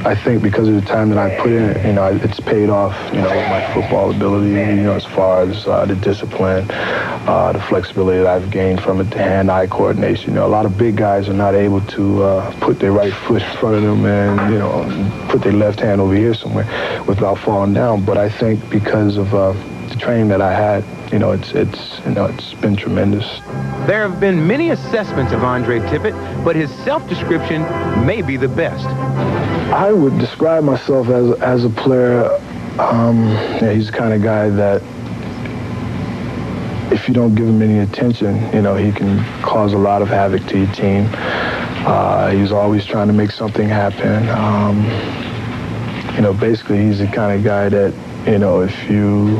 I think because of the time that I put in it, you know, it's paid off, you know, with my football ability, you know, as far as the discipline, the flexibility that I've gained from it, the hand-eye coordination. You know, a lot of big guys are not able to put their right foot in front of them and, you know, put their left hand over here somewhere without falling down. But I think because of the training that I had, you know, it's been tremendous. There have been many assessments of Andre Tippett, but his self-description may be the best. I would describe myself as a player. Yeah, he's the kind of guy that if you don't give him any attention, you know, he can cause a lot of havoc to your team. He's always trying to make something happen. You know, basically, he's the kind of guy that, you know, if you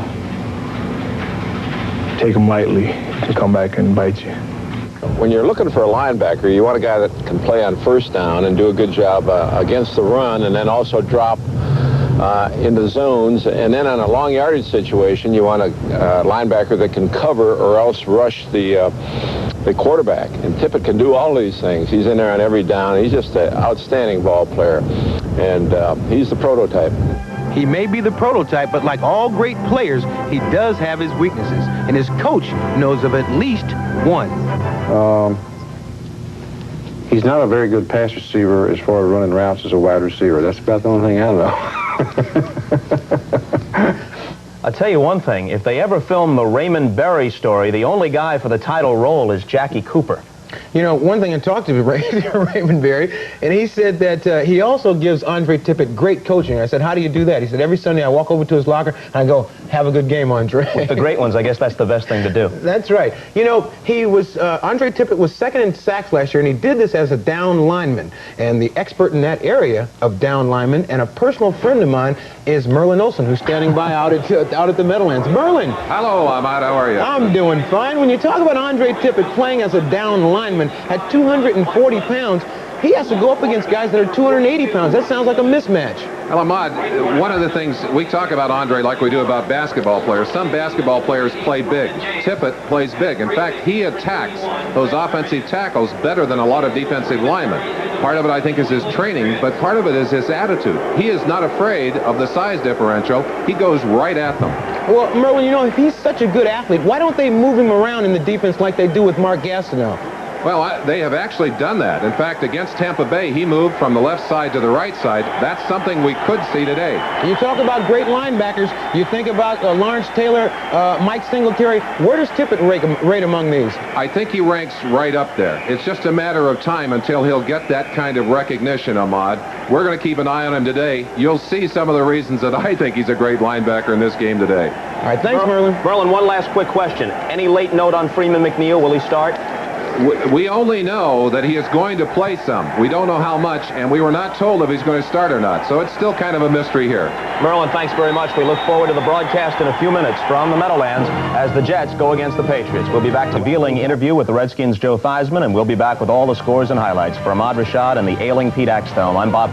take him lightly, he'll come back and bite you. When you're looking for a linebacker, you want a guy that can play on first down and do a good job against the run, and then also drop into zones. And then on a long yardage situation, you want a linebacker that can cover or else rush the quarterback. And Tippett can do all these things. He's in there on every down. He's just an outstanding ball player, and he's the prototype. He may be the prototype, but like all great players, he does have his weaknesses, and his coach knows of at least one. He's not a very good pass receiver as far as running routes as a wide receiver. That's about the only thing I know. I'll tell you one thing. If they ever film the Raymond Berry story, the only guy for the title role is Jackie Cooper. You know, one thing I talked to Raymond Berry, and he said that he also gives Andre Tippett great coaching. I said, how do you do that? He said, every Sunday I walk over to his locker and I go, have a good game, Andre. With the great ones, I guess that's the best thing to do. That's right. You know, he was, Andre Tippett was second in sacks last year, and he did this as a down lineman. And the expert in that area of down linemen, and a personal friend of mine, is Merlin Olsen, who's standing by out at the Meadowlands. Merlin! Hello, Ahmad. How are you? I'm doing fine. When you talk about Andre Tippett playing as a down lineman at 240 pounds, he has to go up against guys that are 280 pounds. That sounds like a mismatch. Well, Ahmad, one of the things we talk about Andre like we do about basketball players. Some basketball players play big. Tippett plays big. In fact, he attacks those offensive tackles better than a lot of defensive linemen. Part of it, I think, is his training, but part of it is his attitude. He is not afraid of the size differential. He goes right at them. Well, Merlin, you know, if he's such a good athlete, why don't they move him around in the defense like they do with Mark Gastineau? Well, they have actually done that. In fact, against Tampa Bay, he moved from the left side to the right side. That's something we could see today. You talk about great linebackers. You think about Lawrence Taylor, Mike Singletary. Where does Tippett rate among these? I think he ranks right up there. It's just a matter of time until he'll get that kind of recognition, Ahmad. We're going to keep an eye on him today. You'll see some of the reasons that I think he's a great linebacker in this game today. All right, thanks, Merlin. Merlin, one last quick question. Any late note on Freeman McNeil? Will he start? We only know that he is going to play some. We don't know how much, and we were not told if he's going to start or not. So it's still kind of a mystery here. Merlin, thanks very much. We look forward to the broadcast in a few minutes from the Meadowlands as the Jets go against the Patriots. We'll be back to revealing interview with the Redskins' Joe Theismann, and we'll be back with all the scores and highlights. For Ahmad Rashad and the ailing Pete Axthelm, I'm Bob.